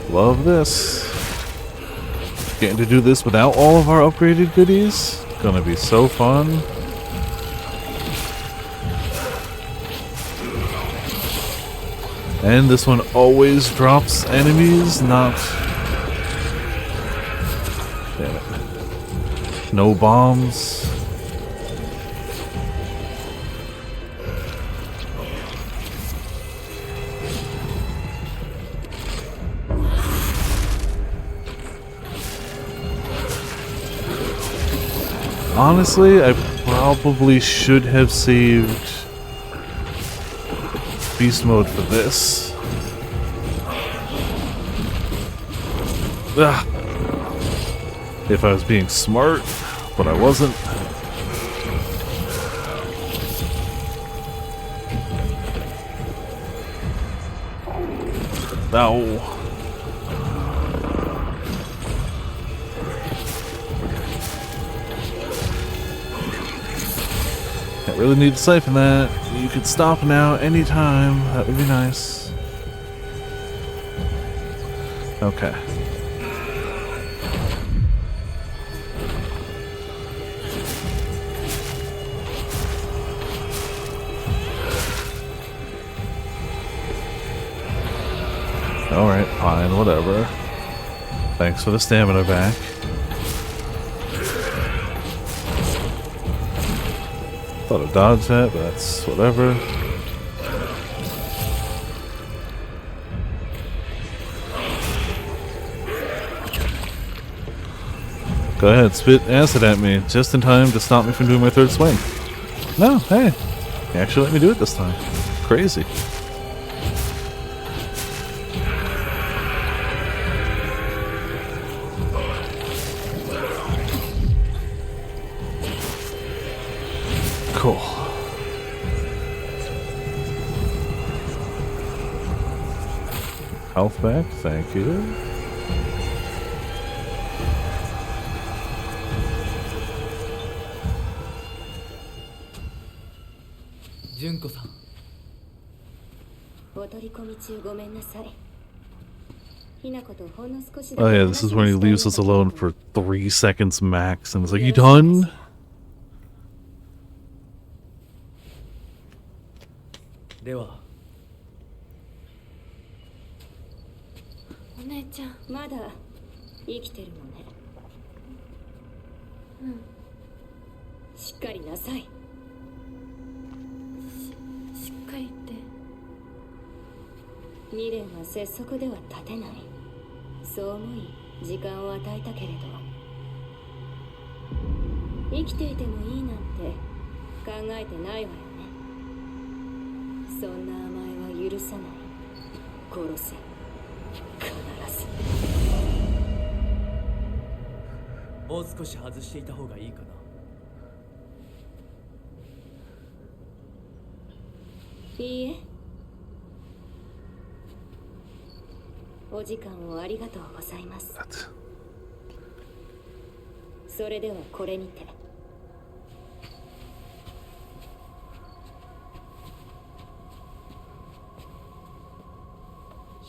Love this. Getting to do this without all of our upgraded goodies. Gonna be so fun. And this one always drops enemies, not... Damn it. No bombs. Honestly, I probably should have saved beast mode for this. Ugh. If I was being smart, but I wasn't. Ow. I really need to siphon that. You could stop now anytime. That would be nice. Okay. Alright, fine, whatever. Thanks for the stamina back. Thought I'd dodge that, but that's whatever. Go ahead, spit acid at me, just in time to stop me from doing my third swing. No, hey, you actually let me do it this time. Crazy. Cool. Health back, thank you. Junko-san. お取り込み中ごめんなさい。 Oh yeah, this is when he leaves us alone for 3 seconds max and it's like, you done? ではお姉ちゃん、まだ生きてるのね。うん。しっかりなさい。しっかりって。未練は拙速では立てない。そう思い時間を与えたけれど、生きていてもいいなんて考えてないわよね。そんな甘えは許さない。殺せ。必ず。もう少し外していた方がいいかな。いいえ。お時間をありがとうございます。それではこれにて。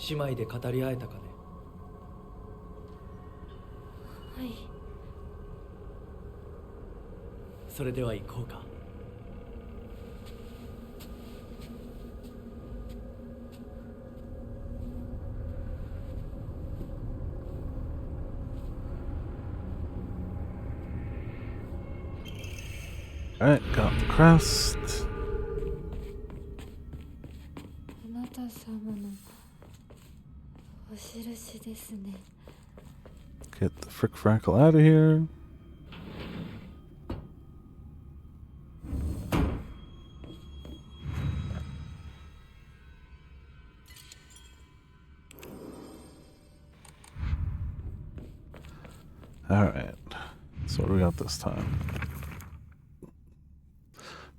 姉妹で語り合えたかね。それでは行こうか。Alright, got the crest. あなた様のお印ですね。 Get the frick frackle out of here. Alright, so what do we got this time?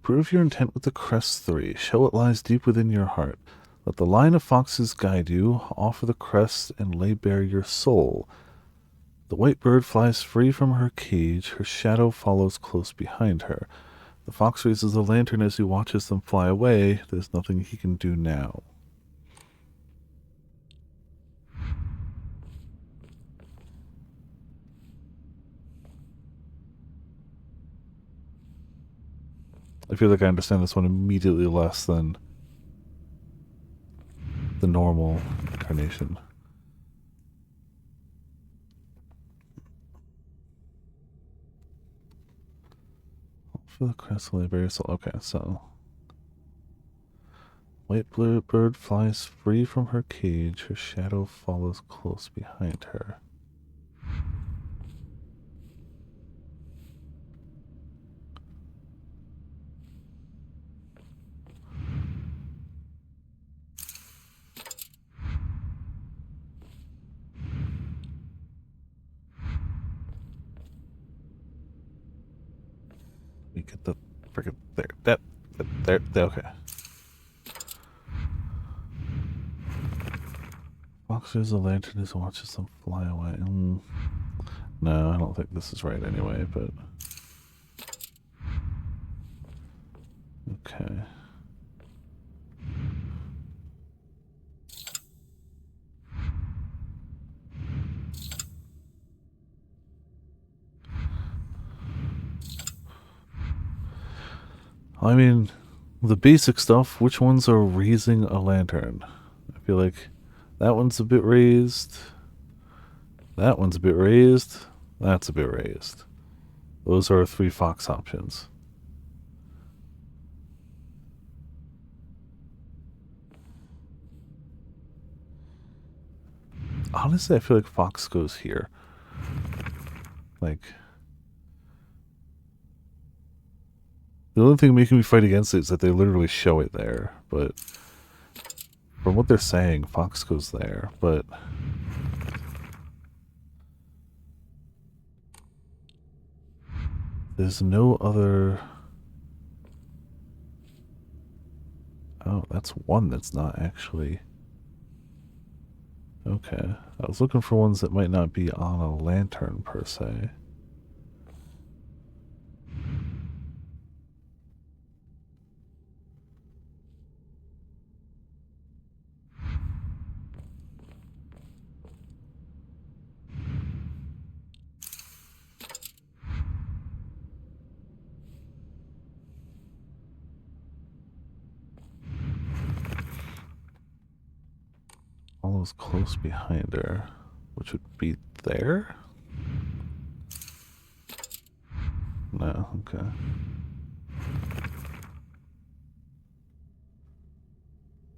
Prove your intent with the crest 3. Show what lies deep within your heart. Let the line of foxes guide you. Offer the crest and lay bare your soul. The white bird flies free from her cage. Her shadow follows close behind her. The fox raises a lantern as he watches them fly away. There's nothing he can do now. I feel like I understand this one immediately less than the normal incarnation. For the crest, labor soul. Okay, so white bird flies free from her cage. Her shadow follows close behind her. We get the frickin' there, okay. Fox uses a lantern as he watches them fly away. No, I don't think this is right anyway, but okay. I mean, the basic stuff, which ones are raising a lantern? I feel like that one's a bit raised. That one's a bit raised. That's a bit raised. Those are 3 fox options. Honestly, I feel like fox goes here. Like, the only thing making me fight against it is that they literally show it there, but from what they're saying, fox goes there, but there's no other... Oh, that's one that's not actually... Okay, I was looking for ones that might not be on a lantern per se. Follows close behind her, which would be there? No, okay.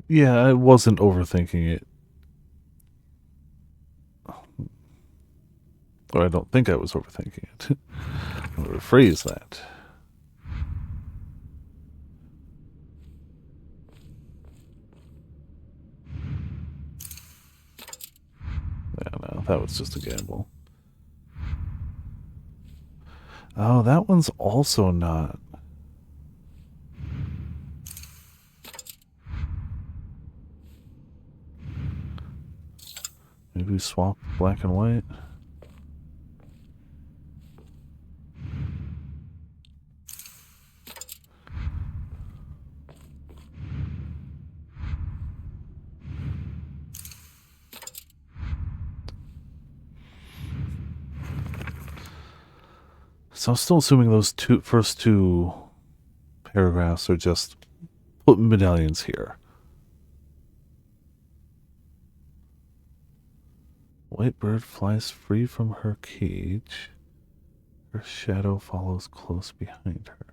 Yeah, I wasn't overthinking it. Or I don't think I was overthinking it. I'll rephrase that. Yeah, no, that was just a gamble. Oh, that one's also not. Maybe we swap black and white. So I'm still assuming those first two paragraphs are just put medallions here. White bird flies free from her cage. Her shadow follows close behind her.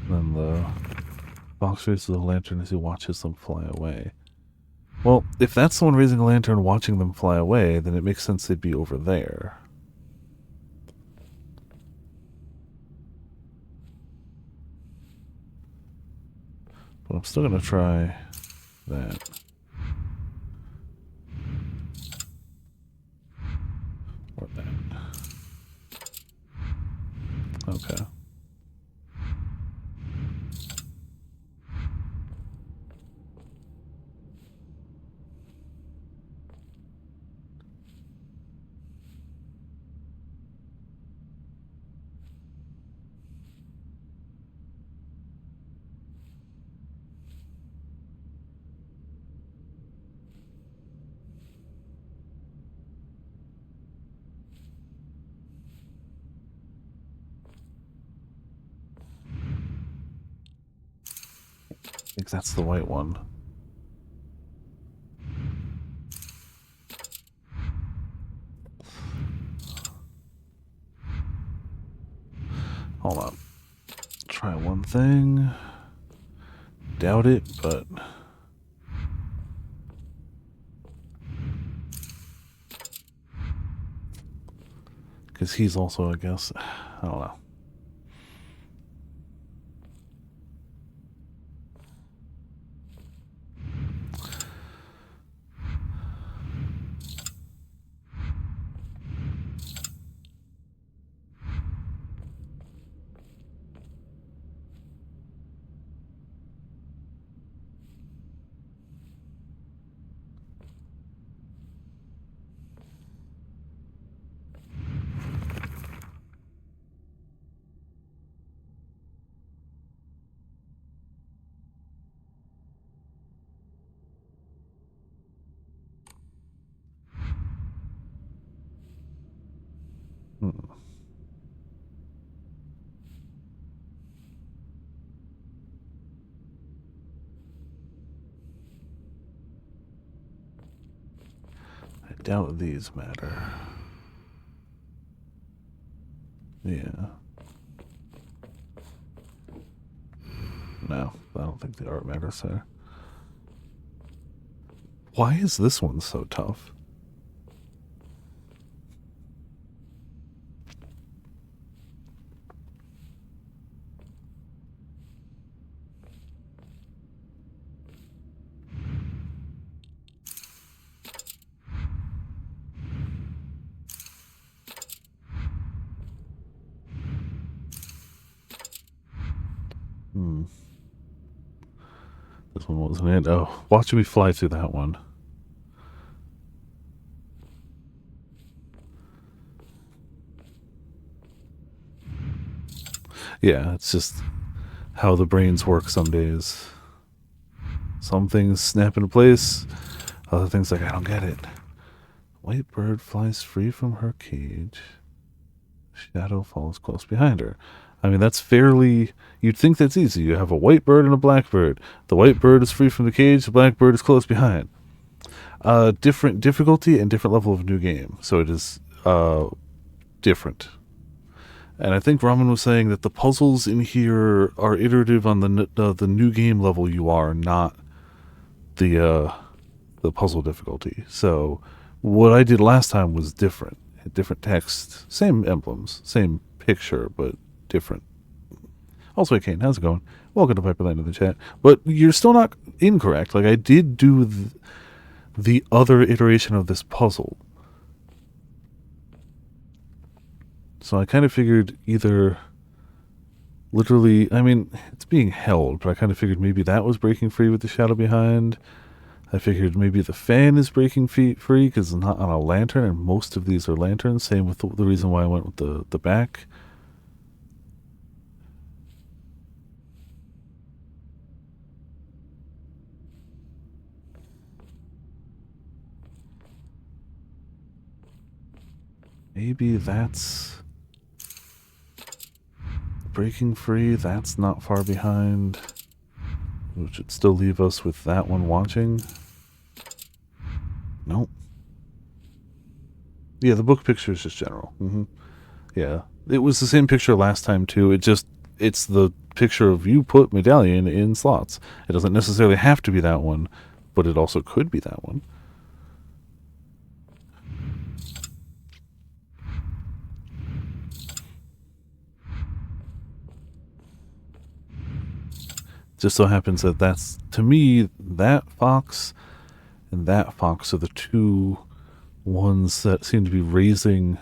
Then the fox raises the lantern as he watches them fly away. Well, if that's the one raising a lantern watching them fly away, then it makes sense they'd be over there. But I'm still going to try that. Or that. Okay. I think that's the white one. Hold on. Try one thing. Doubt it, but... because he's also, I guess... I don't know. I doubt these matter. Yeah. No, I don't think the art matters there. Why is this one so tough? This one wasn't it. Oh, watching me fly through that one. Yeah, it's just how the brains work some days. Some things snap into place, other things like, I don't get it. White bird flies free from her cage. Shadow follows close behind her. I mean, that's fairly... you'd think that's easy. You have a white bird and a black bird. The white bird is free from the cage, the black bird is close behind. Different difficulty and different level of new game. So it is different. And I think Ramen was saying that the puzzles in here are iterative on the new game level you are, not the puzzle difficulty. So what I did last time was different. Different text, same emblems, same picture, but different. Also, hey, Kane, how's it going? Welcome to Piperland in the chat. But you're still not incorrect. Like, I did do the other iteration of this puzzle. So I kind of figured either literally, I mean, it's being held, but I kind of figured maybe that was breaking free with the shadow behind. I figured maybe the fan is breaking free because it's not on a lantern, and most of these are lanterns. Same with the reason why I went with the back. maybe that's breaking free. That's not far behind, which would still leave us with that one watching. Nope. Yeah, the book picture is just general. Yeah, it was the same picture last time too. It's the picture of you put medallion in slots. It doesn't necessarily have to be that one, but it also could be that one. Just so happens that that's, to me, that fox and that fox are the two ones that seem to be raising,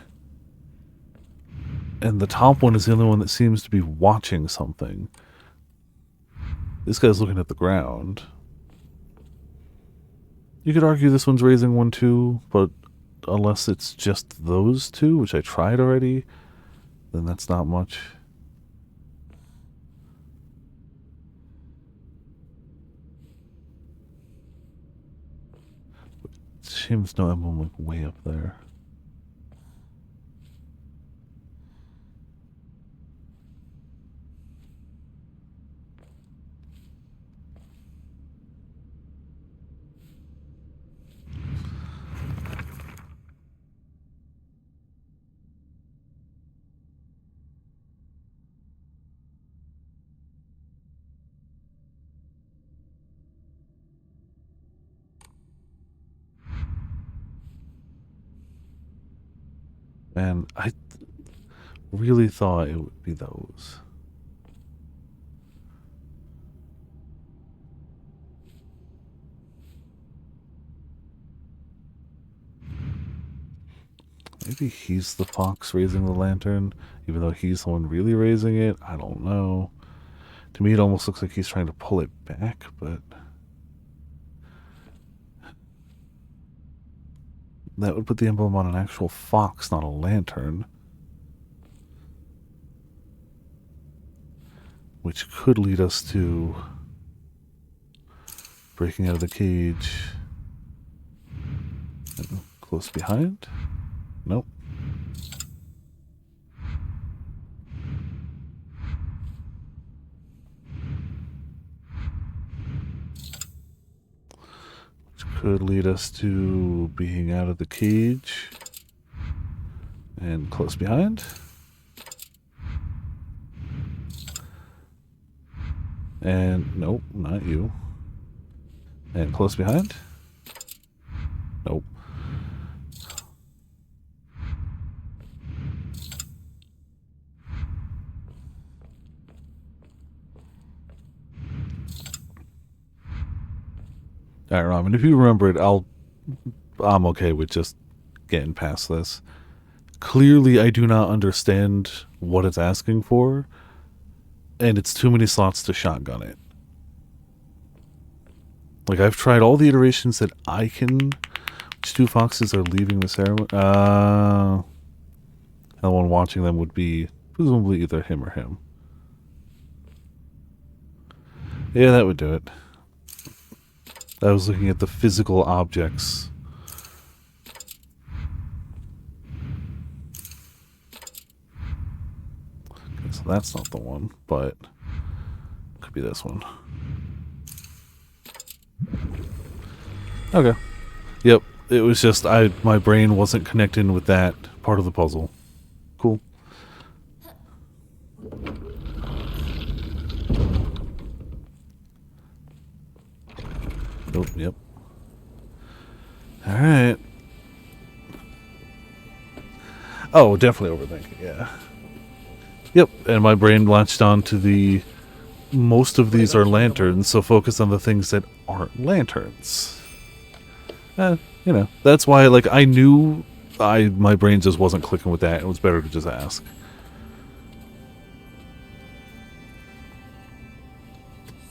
and the top one is the only one that seems to be watching something. This guy's looking at the ground. You could argue this one's raising one too, but unless it's just those two, which I tried already, then that's not much. Shame there's no emblem like way up there. Man, I really thought it would be those. Maybe he's the fox raising the lantern, even though he's the one really raising it. I don't know. To me, it almost looks like he's trying to pull it back, but that would put the emblem on an actual fox, not a lantern. Which could lead us to breaking out of the cage. Close behind? Nope. Which could lead us to being out of the cage and close behind. And nope, not you. And close behind. Nope. Alright, Ramen, if you remember it, I'm okay with just getting past this. Clearly, I do not understand what it's asking for, and it's too many slots to shotgun it. Like, I've tried all the iterations that I can. Which two foxes are leaving the ceremony? And the one watching them would be presumably either him or him. Yeah, that would do it. I was looking at the physical objects. Okay, so that's not the one, but could be this one. Okay. Yep. It was just my brain wasn't connecting with that part of the puzzle. Cool. Nope, yep. Alright. Oh, definitely overthinking, yeah. Yep, and my brain latched on to the... Most of these are lanterns, so focus on the things that aren't lanterns. You know, that's why, like, I knew my brain just wasn't clicking with that. It was better to just ask.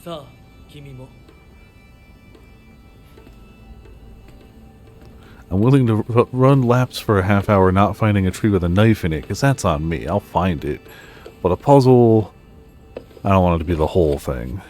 Sa, kimi mo. I'm willing to run laps for a half hour not finding a tree with a knife in it, because that's on me. I'll find it. But a puzzle, I don't want it to be the whole thing.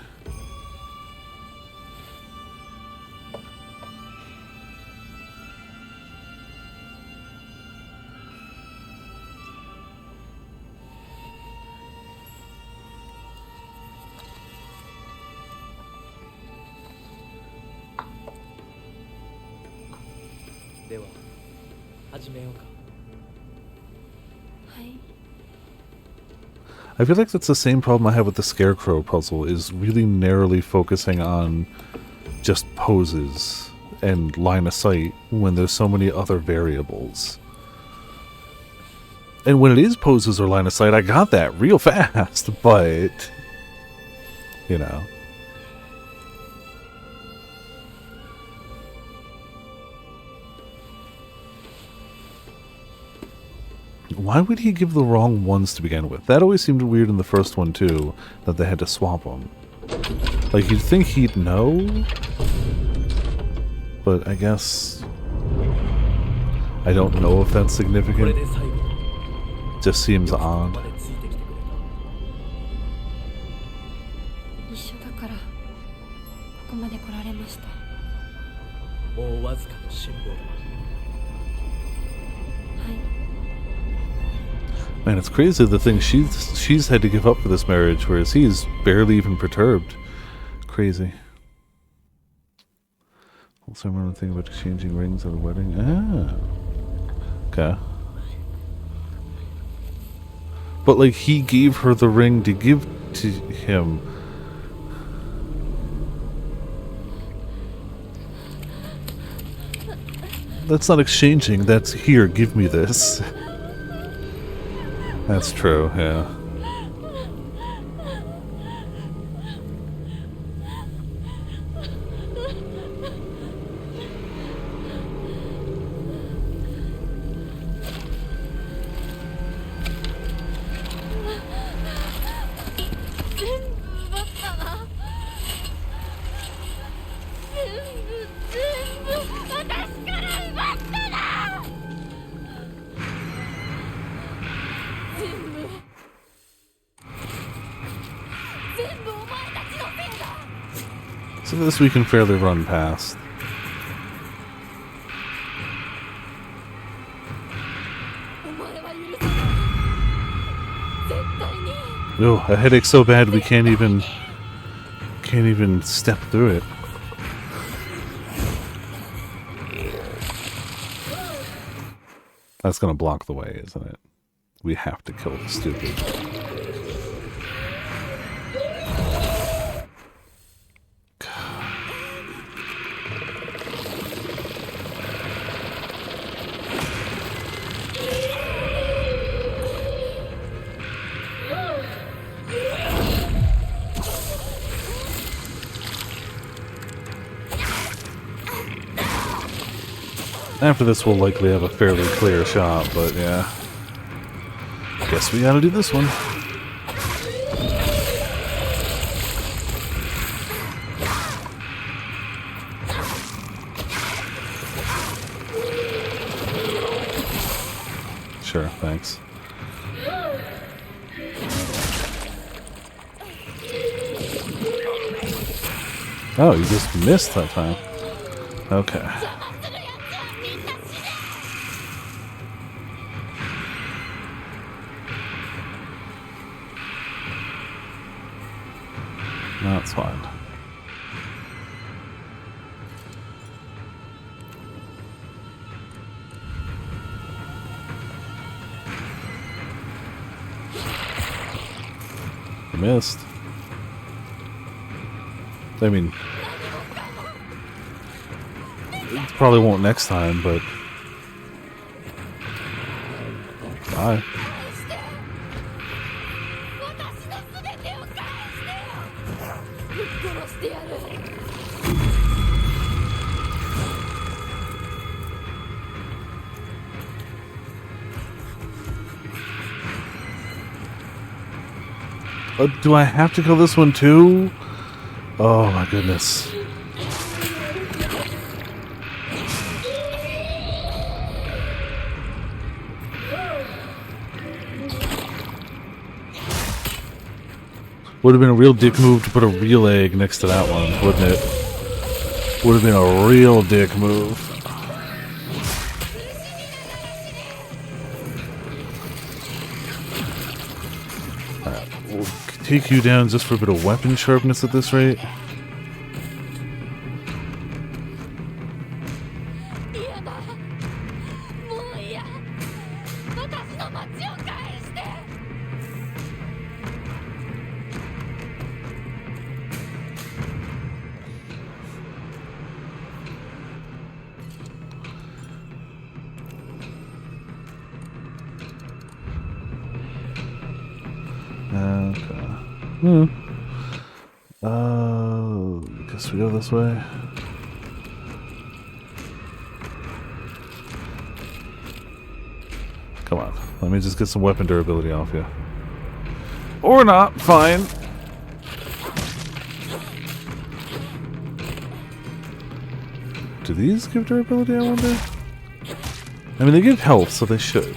では始めようか。はい。 I feel like that's the same problem I have with the Scarecrow puzzle, is really narrowly focusing on just poses and line of sight when there's so many other variables. And when it is poses or line of sight, I got that real fast, but, you know. Why would he give the wrong ones to begin with? That always seemed weird in the first one too, that they had to swap them. Like, you'd think he'd know, but I guess I don't know if that's これ significant. で最後。 Just seems odd. までついてきてくれた。一緒だからここまで来られました。もうわずかの辛抱だ。はい。 Man, it's crazy the thing she's had to give up for this marriage, whereas he's barely even perturbed. Crazy. Also, I remember thinking about exchanging rings at a wedding. Ah. Okay. But, like, he gave her the ring to give to him. That's not exchanging, that's here, give me this. That's true, yeah. So this we can fairly run past. Oh, a headache so bad we can't even step through it. That's gonna block the way, isn't it? We have to kill the stupid. After this, we'll likely have a fairly clear shot, but yeah. Guess we gotta do this one. Sure, thanks. Oh, you just missed that time. Okay. That's fine. Missed. I mean, it probably won't next time, but bye. Do I have to kill this one too? Oh my goodness. Would have been a real dick move to put a real egg next to that one, wouldn't it? Would have been a real dick move. We'll take you down just for a bit of weapon sharpness at this rate. ちを返して Okay. Guess we go this way. Come on. Let me just get some weapon durability off you. Or not. Fine. Do these give durability, I wonder? I mean, they give health, so they should.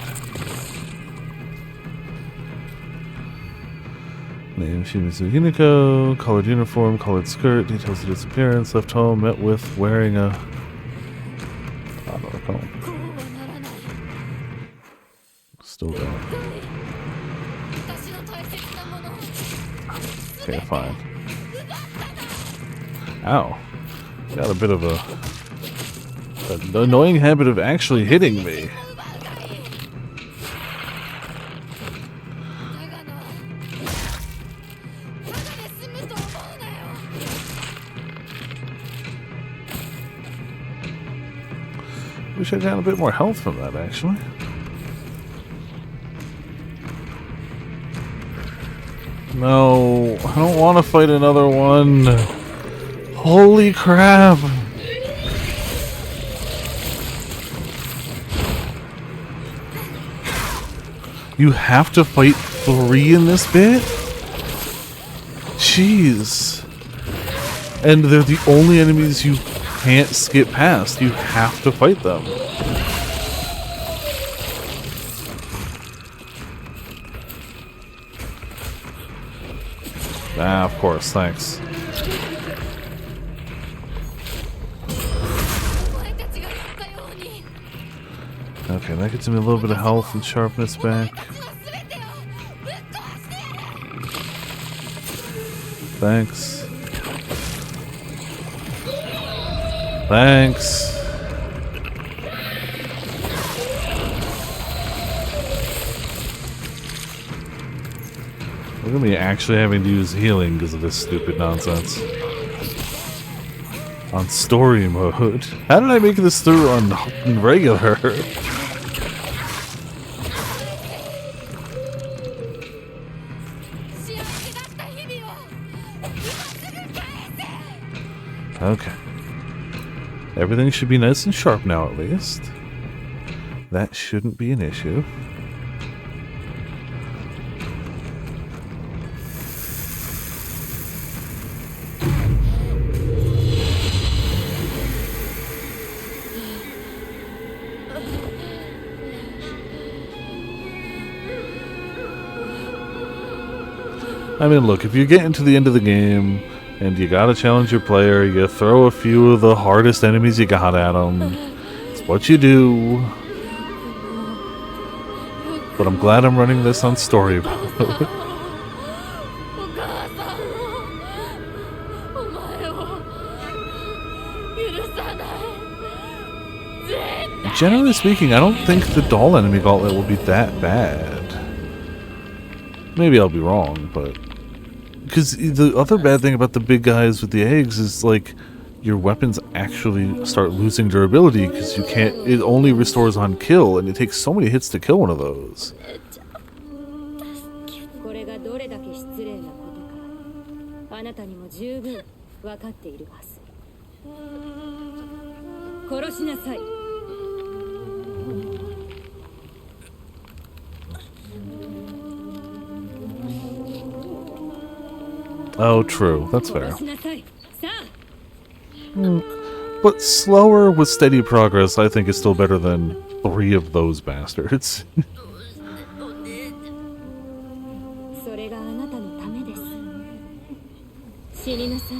Name Shimizu Hinako, colored uniform, colored skirt, details of disappearance, left home, met with wearing a... I don't know, still going. Okay, fine. Ow. Got a bit of an annoying habit of actually hitting me. Wish I'd gotten a bit more health from that, actually. No, I don't want to fight another one. Holy crap! You have to fight 3 in this bit? Jeez. And they're the only enemies you can't skip past. You have to fight them. Ah, of course, thanks. Okay, that gets me a little bit of health and sharpness back. Thanks. Thanks. Look at me actually having to use healing because of this stupid nonsense. On story mode. How did I make this through on regular? Okay. Everything should be nice and sharp now, at least. That shouldn't be an issue. I mean, look, if you get into the end of the game and you gotta challenge your player, you throw a few of the hardest enemies you got at them. It's what you do. But I'm glad I'm running this on story mode. Generally speaking, I don't think the doll enemy gauntlet will be that bad. Maybe I'll be wrong, but... Because the other bad thing about the big guys with the eggs is, like, your weapons actually start losing durability because you can't... It only restores on kill, and it takes so many hits to kill one of those. これがどれだけ失礼なことか、あなたにも十分分かっているはず。殺しなさい。 Oh, true. That's fair. But slower with steady progress, I think, is still better than 3 of those bastards. それがあなたのためです。死になさい。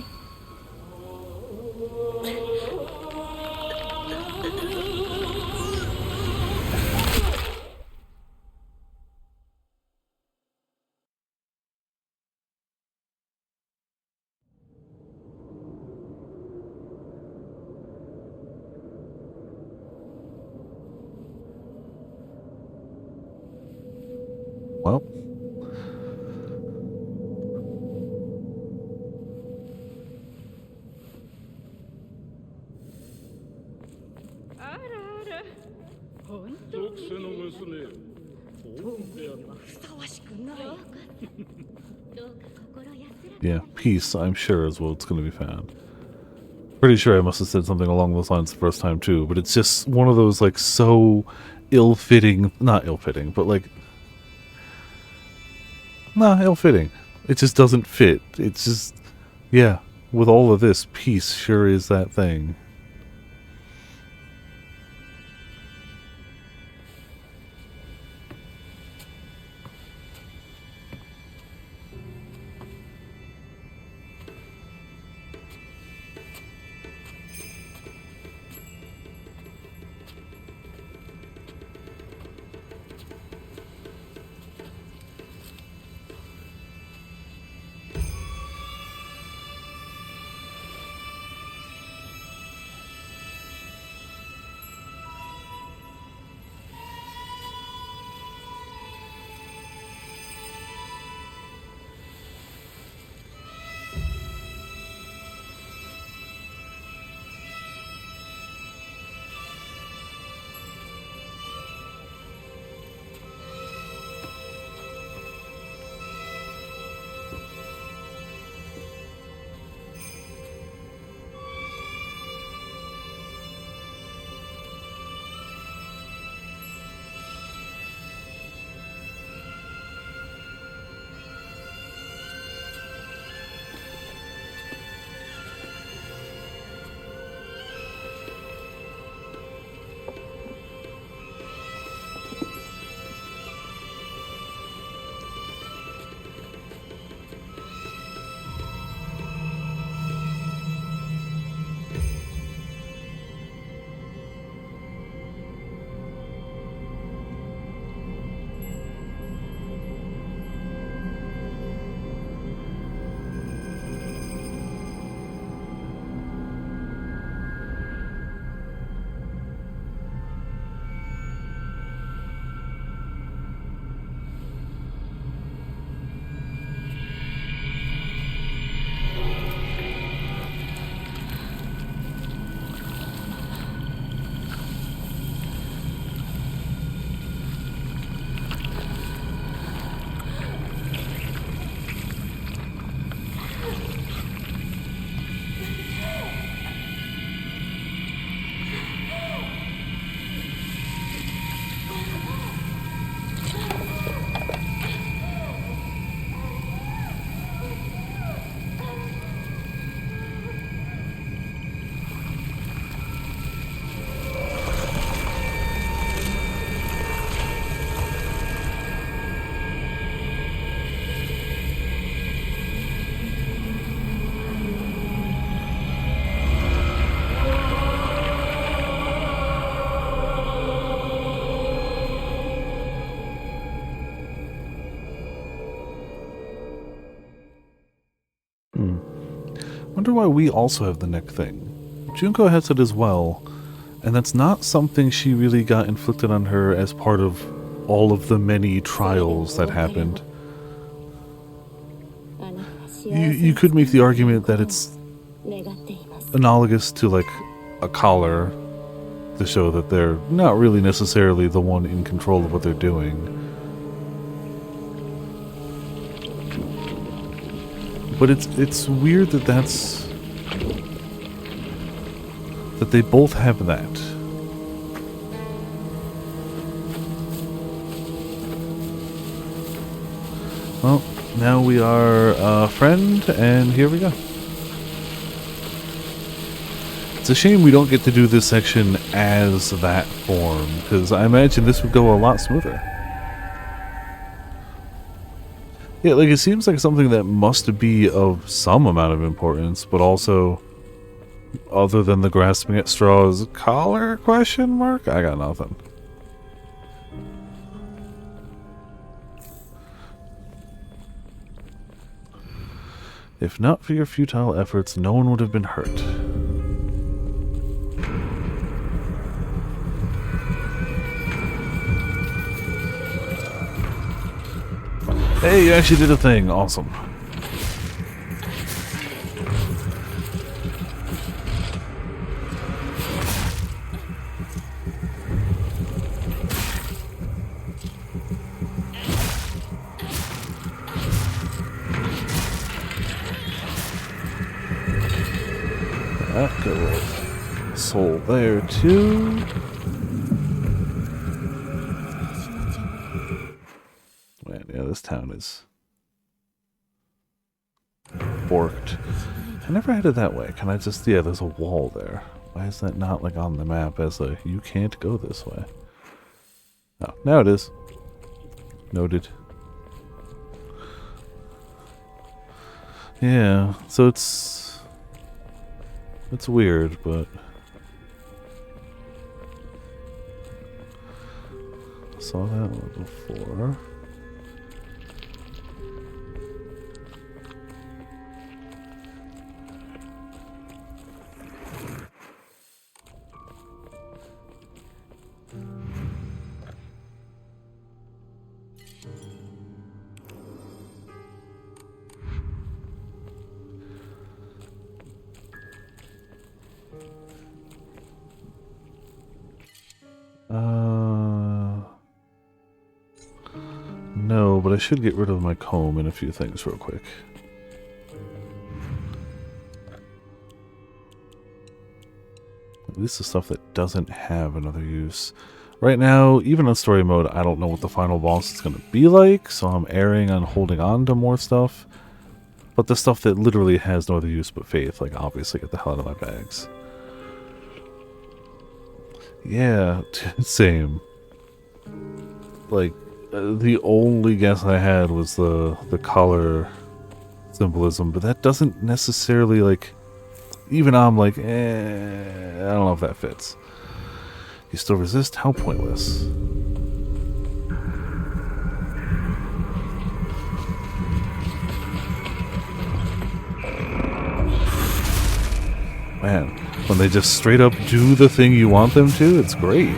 Well. Yeah, peace, I'm sure, is what's going to be found. Pretty sure I must have said something along those lines the first time too, but it's just one of those, like, so ill-fitting, not ill-fitting, but like, nah, ill-fitting. It just doesn't fit. It's just, yeah, with all of this, peace sure is that thing. Wonder why we also have the neck thing. Junko has it as well, and that's not something she really got inflicted on her as part of all of the many trials that happened. You could make the argument that it's analogous to like a collar to show that they're not really necessarily the one in control of what they're doing. But it's weird that that they both have that. Well, now we are a friend, and here we go. It's a shame we don't get to do this section as that form, because I imagine this would go a lot smoother. Yeah, like, it seems like something that must be of some amount of importance, but also, other than the grasping at straws collar question mark? I got nothing. If not for your futile efforts, no one would have been hurt. Hey, you actually did a thing. Awesome. That good little soul there too. Man, yeah, this town is forked. I never headed that way. Can I just... Yeah, there's a wall there. Why is that not, like, on the map as a... You can't go this way. Oh, now it is. Noted. Yeah, so it's weird, but... Saw that one before. No, but I should get rid of my comb and a few things real quick. At least the stuff that doesn't have another use. Right now, even on story mode, I don't know what the final boss is going to be like, so I'm erring on holding on to more stuff. But the stuff that literally has no other use but faith, like, obviously get the hell out of my bags. Yeah, same. Like, the only guess I had was the color symbolism, but that doesn't necessarily, like... Even I'm like, I don't know if that fits. You still resist? How pointless. Man, when they just straight up do the thing you want them to, it's great.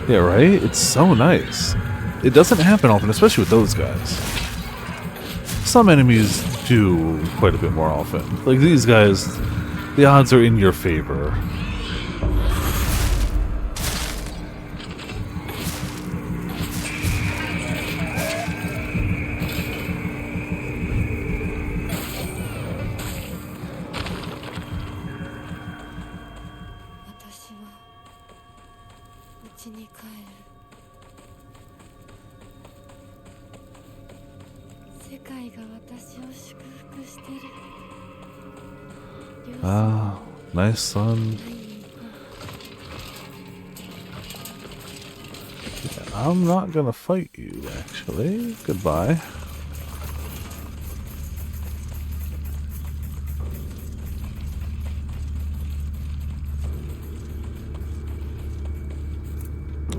Yeah, right? It's so nice. It doesn't happen often, especially with those guys. Some enemies do quite a bit more often. Like these guys, the odds are in your favor. Ah, nice sun. I'm not gonna fight you, actually. Goodbye.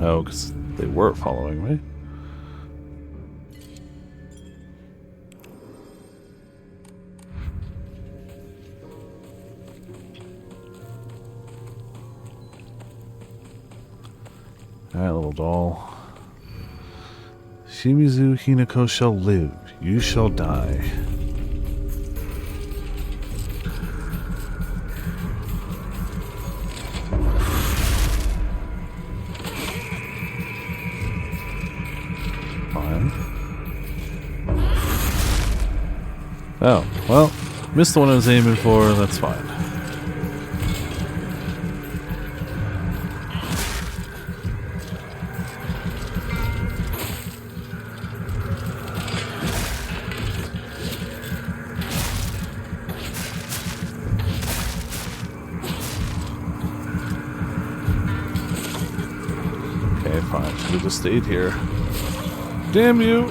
Oh, because they were following me. Alright, little doll. Shimizu Hinako shall live, you shall die. Fine. Oh, well, missed the one I was aiming for, that's fine. Fine, should have just stayed here. Damn you!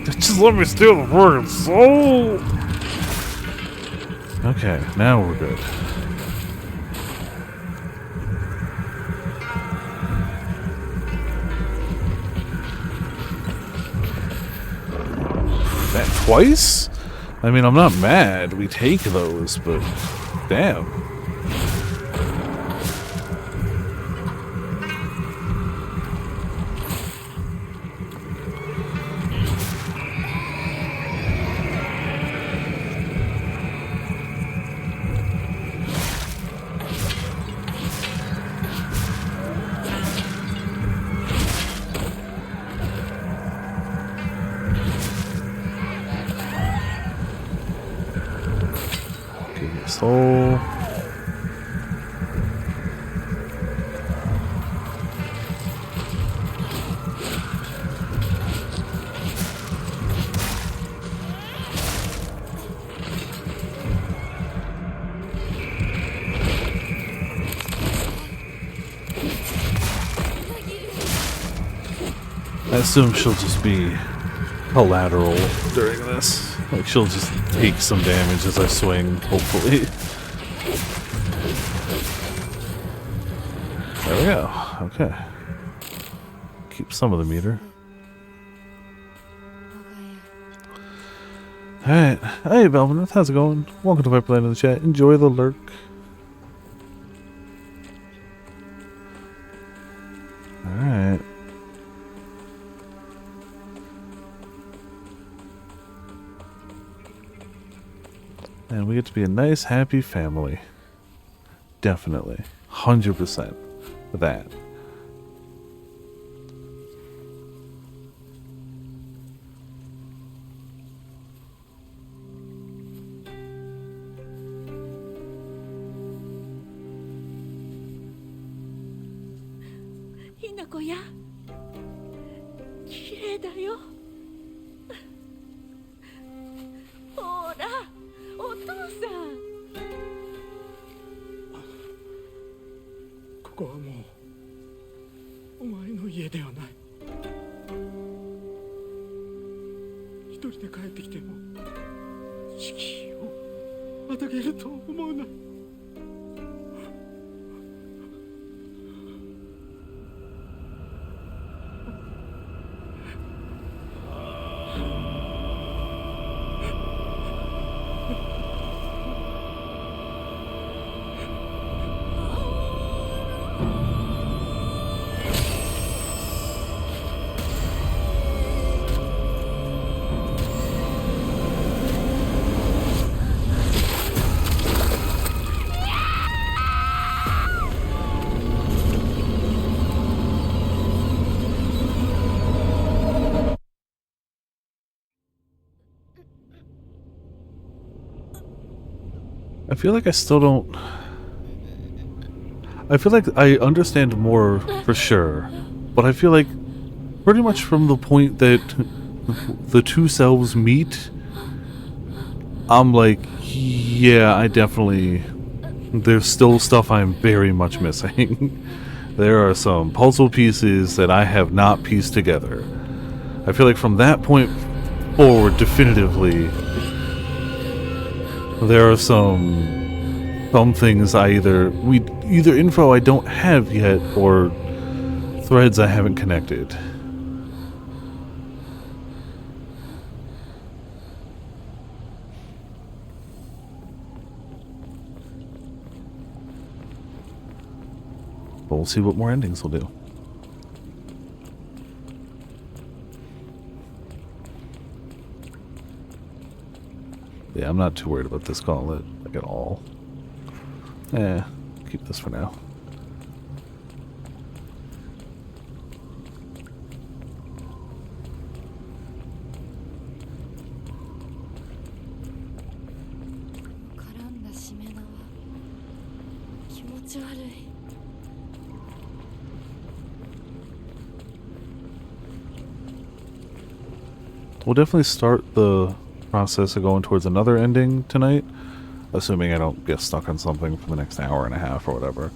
Just let me steal the fucking soul! Okay, now we're good. twice? I mean, I'm not mad. We take those, but damn. Soul. I assume she'll just be collateral during this. Like, she'll just take some damage as I swing, hopefully. There we go. Okay. Keep some of the meter. Alright. Hey, Belvineth, how's it going? Welcome to Viperland in the chat. Enjoy the lurk. Alright. And we get to be a nice, happy family. Definitely. 100% of that. Hinakoや、綺麗だよ。ほら、お父さん。ここはもうお前の家ではない。一人で帰ってきても敷居をまたげると思うな。I feel like I still don't... I feel like I understand more for sure, but I feel like pretty much from the point that the two selves meet, I'm like, yeah, I definitely... There's still stuff I'm very much missing. There are some puzzle pieces that I have not pieced together. I feel like from that point forward, definitively, there are some things I either info I don't have yet or threads I haven't connected. But we'll see what more endings will do. Yeah, I'm not too worried about this gauntlet, like, at all. Keep this for now. We'll definitely start the process of going towards another ending tonight, assuming I don't get stuck on something for the next hour and a half or whatever,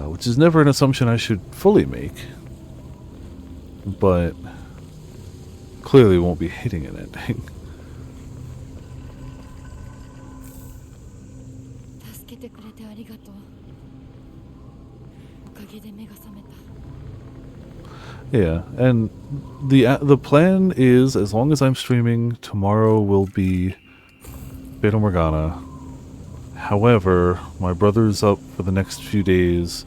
which is never an assumption I should fully make, but clearly won't be hitting an ending. Yeah, and the plan is, as long as I'm streaming, tomorrow will be Fata Morgana. However, my brother's up for the next few days,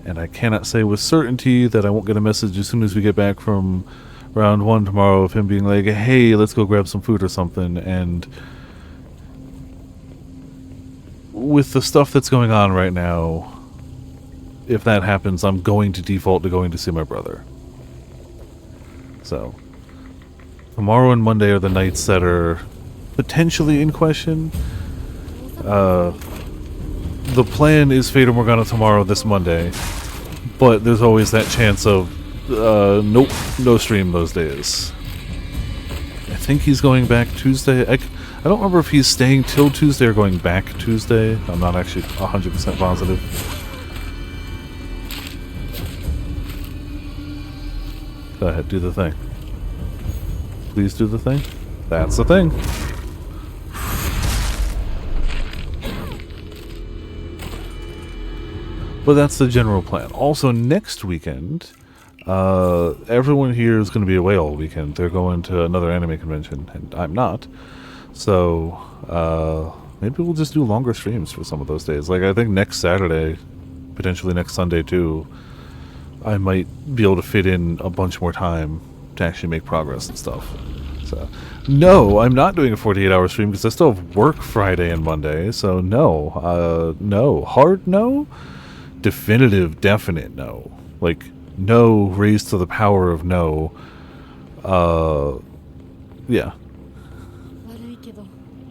and I cannot say with certainty that I won't get a message as soon as we get back from round 1 tomorrow of him being like, hey, let's go grab some food or something. And with the stuff that's going on right now, if that happens, I'm going to default to going to see my brother. So, tomorrow and Monday are the nights that are potentially in question. The plan is Fata Morgana tomorrow, this Monday, but there's always that chance of, nope, no stream those days. I think he's going back Tuesday. I don't remember if he's staying till Tuesday or going back Tuesday. I'm not actually 100% positive. Go ahead, do the thing. Please do the thing. That's the thing. But that's the general plan. Also, next weekend, everyone here is going to be away all weekend. They're going to another anime convention, and I'm not. So, maybe we'll just do longer streams for some of those days. Like, I think next Saturday, potentially next Sunday too, I might be able to fit in a bunch more time to actually make progress and stuff. So, no, I'm not doing a 48-hour stream because I still have work Friday and Monday. So, no. No. Hard no? Definitive, definite no. Like, no raised to the power of no. Yeah.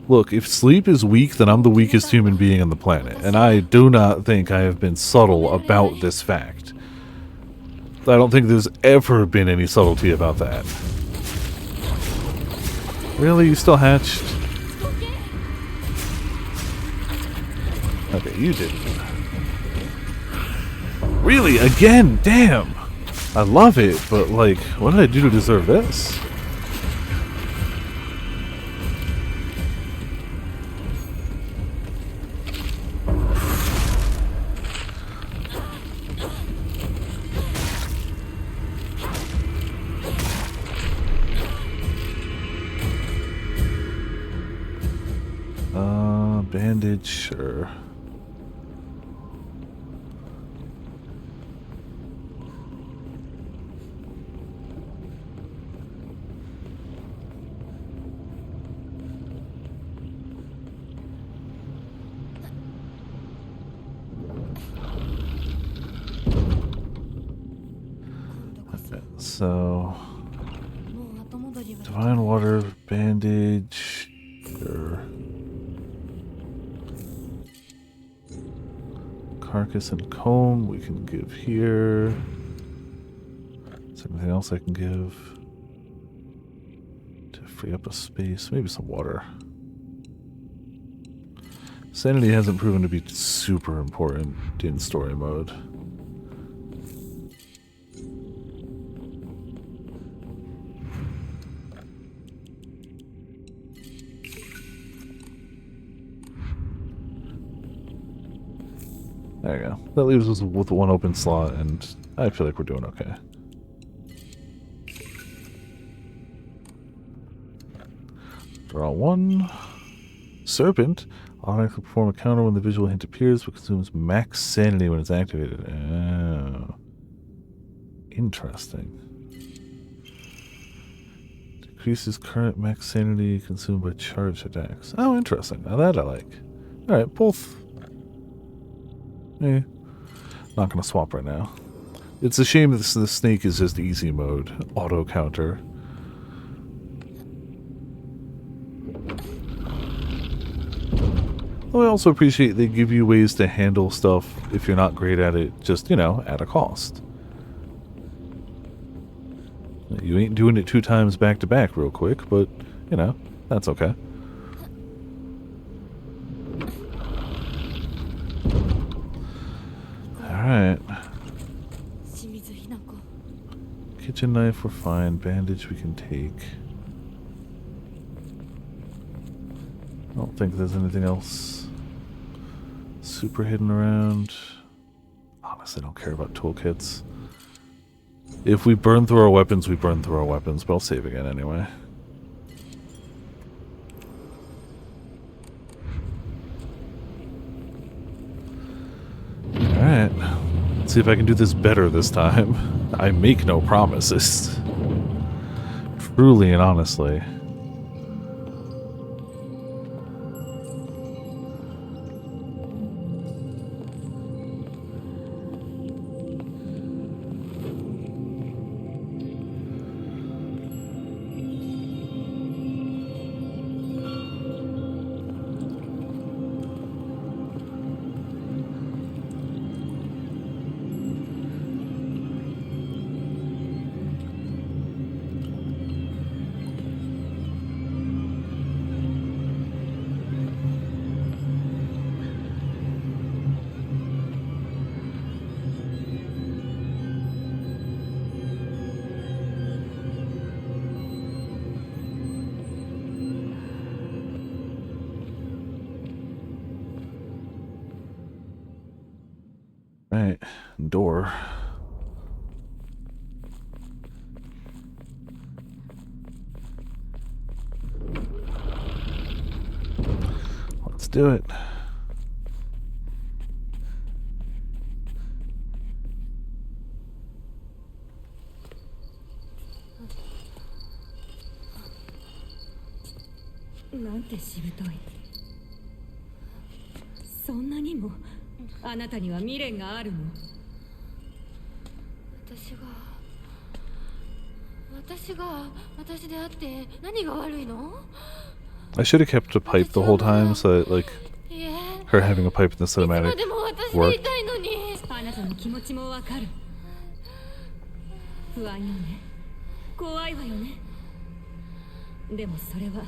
Look, if sleep is weak, then I'm the weakest human being on the planet. And I do not think I have been subtle about this fact. I don't think there's ever been any subtlety about that. Really? You still hatched? Okay, you didn't. Really? Again? Damn! I love it, but like, what did I do to deserve this? Bandage, sure. Okay, so divine water, bandage, sure. Carcass and comb we can give here. Is there anything else I can give to free up a space? Maybe some water. Sanity hasn't proven to be super important in story mode. There you go. That leaves us with one open slot, and I feel like we're doing okay. Draw one. Serpent. Automatically perform a counter when the visual hint appears, but consumes max sanity when it's activated. Oh. Interesting. Decreases current max sanity consumed by charged attacks. Oh, interesting. Now that I like. Alright, both. Not gonna swap right now. It's a shame that the snake is just easy mode, auto counter. Though I also appreciate they give you ways to handle stuff if you're not great at it, just, you know, at a cost. You ain't doing it 2 times back to back real quick, but, you know, that's okay. Alright. Kitchen knife, we're fine. Bandage we can take. I don't think there's anything else super hidden around. Honestly, I don't care about toolkits. If we burn through our weapons, we burn through our weapons, but I'll save again anyway. Alright. Let's see if I can do this better this time. I make no promises. Truly and honestly. Right, door. Let's do it.なんてしぶとい。そんなにもあなたには未練があるの？私であって何が悪いの？ I should have kept a pipe the whole time so that, like, いえ、 her having a pipe in the いつま cinematic でも私で worked. いたいのに。あなたの気持ちもわかる。不安よね。怖いわよね。でもそれは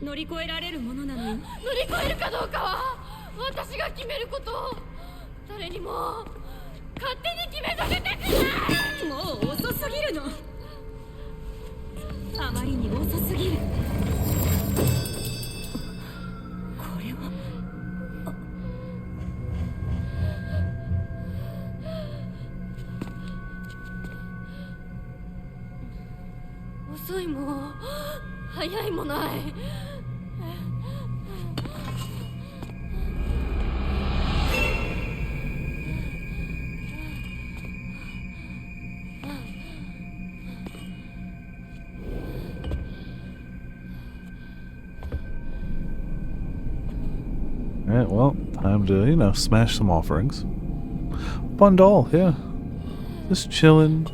乗り越えられるものなのよ。乗り越えるかどうかは私が決めること。誰にも勝手に決めさせたくない。もう遅すぎるの。あまりに遅すぎる。これは遅いも早いもない。Alright, well, time to, you know, smash some offerings. Fun doll, yeah. Just chilling.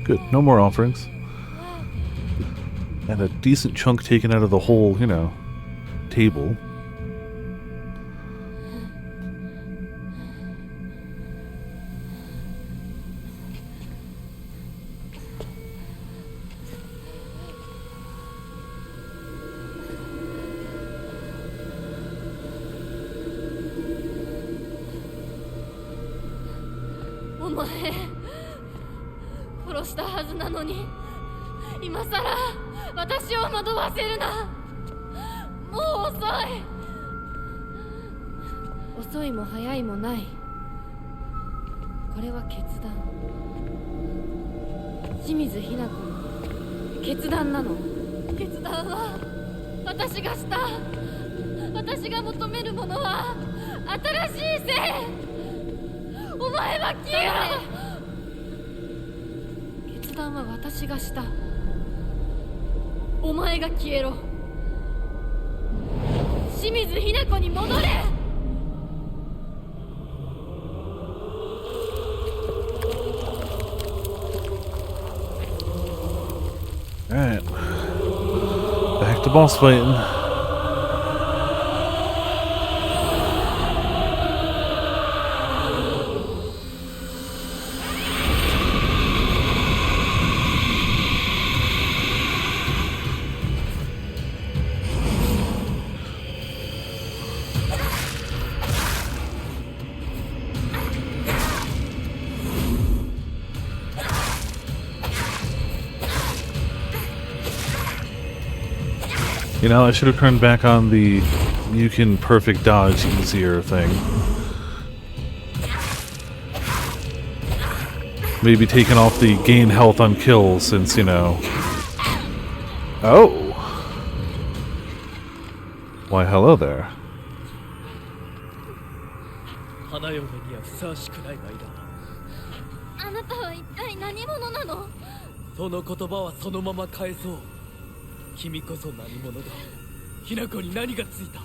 Good, no more offerings. And a decent chunk taken out of the whole, you know, table. Alright. Back to boss fighting. You know, I should have turned back on the you can perfect dodge easier thing. Maybe taking off the gain health on kills since, you know... Oh! Why, hello there. 花嫁にはふさわしくない間だ。あなたは一体何者なの？その言葉はそのまま返そう。君こそ何者だ。ひな子に何がついた。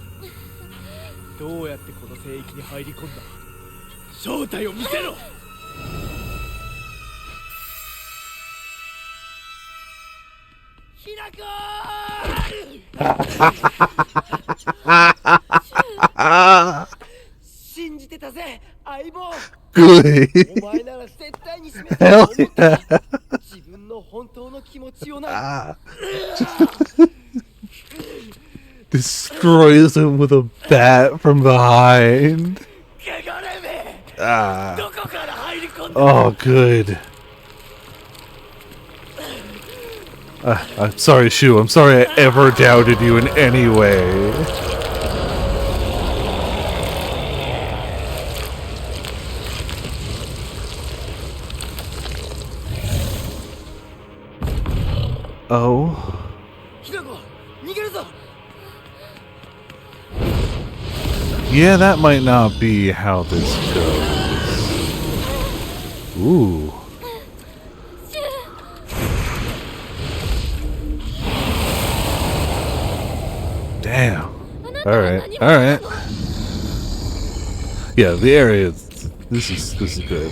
どうやってこの聖域に入り込んだ。正体を見せろ。ひな子信じてたぜ、相棒。Good. お前なら絶対に示すと思った自分の本当の気持ちをな。Destroys him with a bat from behind. 汚れめ。Ah. どこから入り込んだ。 Oh, good. I'm sorry, Shu. I'm sorry I ever doubted you in any way. Oh. ひな子、逃げるぞ。 Yeah, that might not be how this goes. Ooh. Damn. Alright, alright. Yeah, the area is, this is good.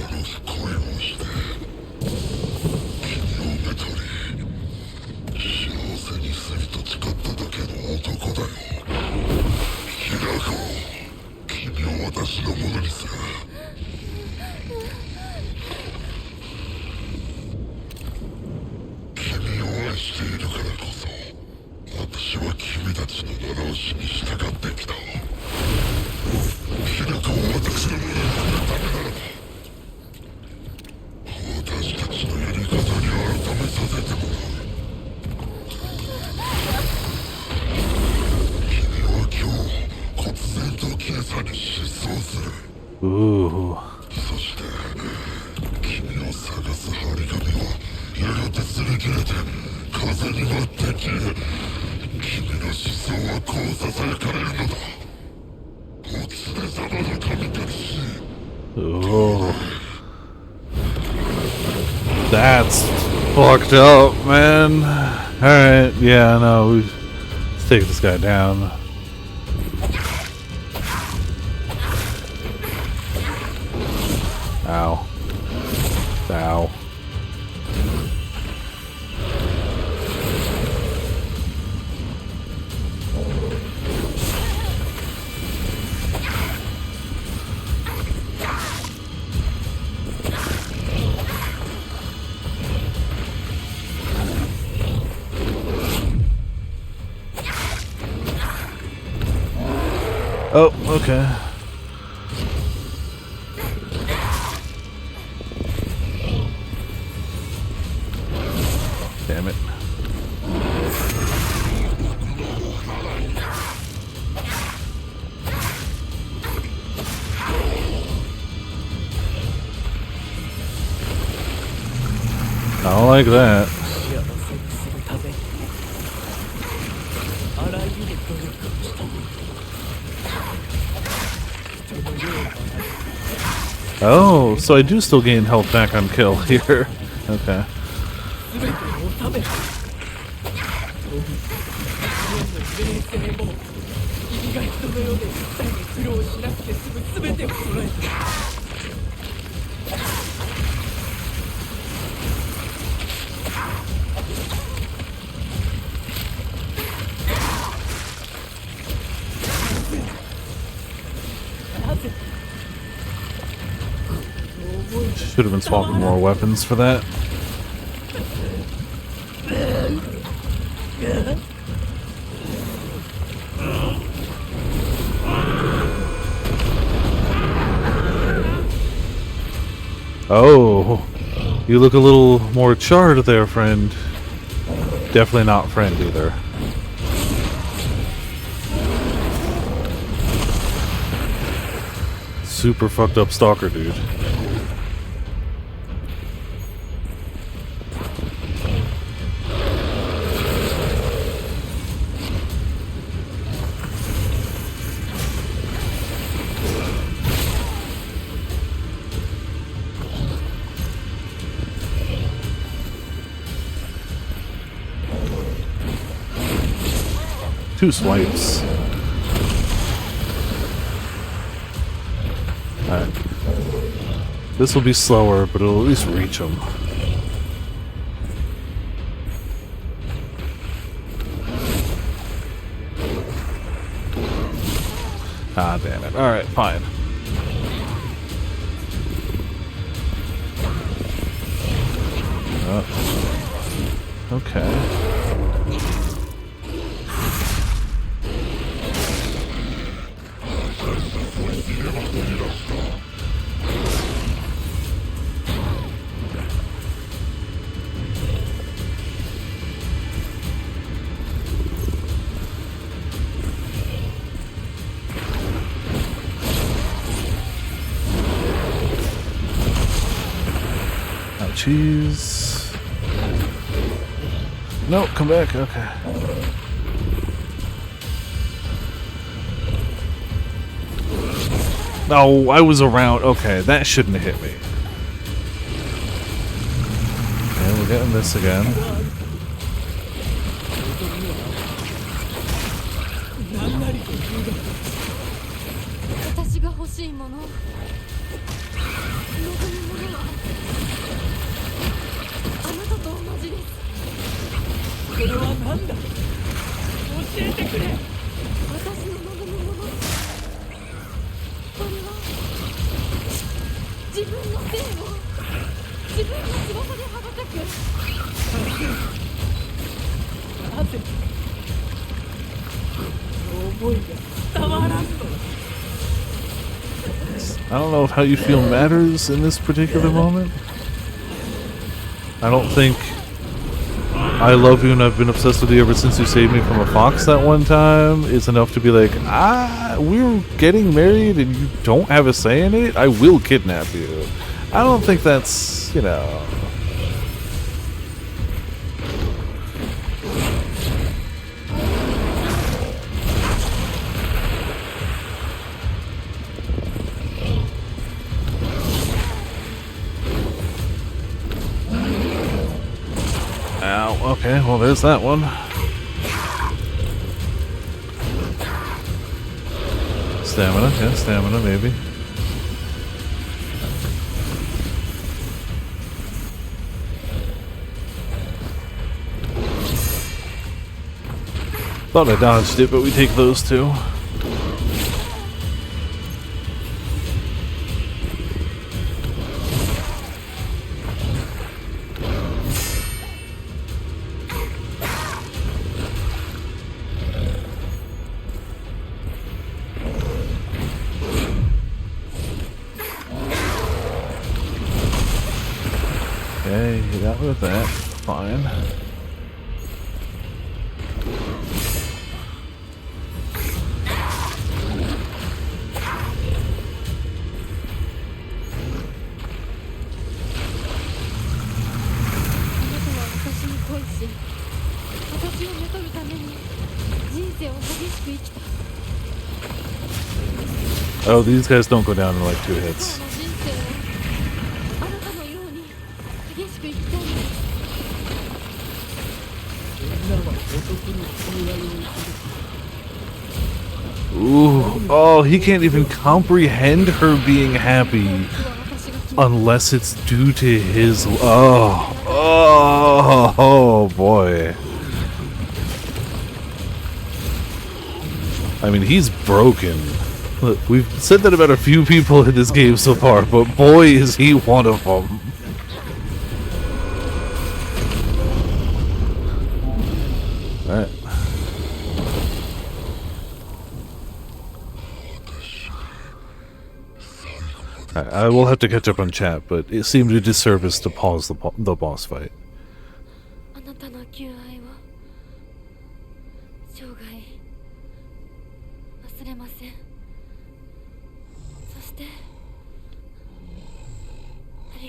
Ooh. そして君を探す張り紙はやがて擦り切れて風に舞って消え、君の思想はこうささやかれるのだ。お連れ様の神たち。 Ooh. That's fucked up, man. Alright, yeah, no, let's take this guy down. Ow. Ow. Oh, okay. Damn it. I don't like that. 視野の設置するためにあらゆる努力をした。人のような Oh, so I do still gain health back on kill here. Okay. 全てを収めた。人の霊性も君が人のようで一切に苦労しなくて済む全てを揃えた。 Should have been swapping more weapons for that. Oh, you look a little more charred there, friend. Definitely not friend either. super fucked up stalker dude. Two swipes. Alright. This will be slower, but it'll at least reach him. Ah, damn it. Alright, fine. Okay. Cheese. No, come back. Okay. No, I was around. Okay, that shouldn't have hit me. Okay, we're getting this again. I don't know if how you feel matters in this particular moment. I don't think I love you and I've been obsessed with you ever since you saved me from a fox that one time is enough to be like, we're getting married and you don't have a say in it? I will kidnap you. I don't think that's, you know... Ow, okay, well there's that one. Stamina, yeah, stamina maybe. Thought I dodged it, but we take those two. Okay, you got with that. Fine. Oh, these guys don't go down in like 2 hits. Ooh, oh, he can't even comprehend her being happy unless it's due to his... Oh boy. I mean, he's broken. Look, we've said that about a few people in this game so far, but boy is he one of them. Alright. I will have to catch up on chat, but it seemed a disservice to pause the boss fight.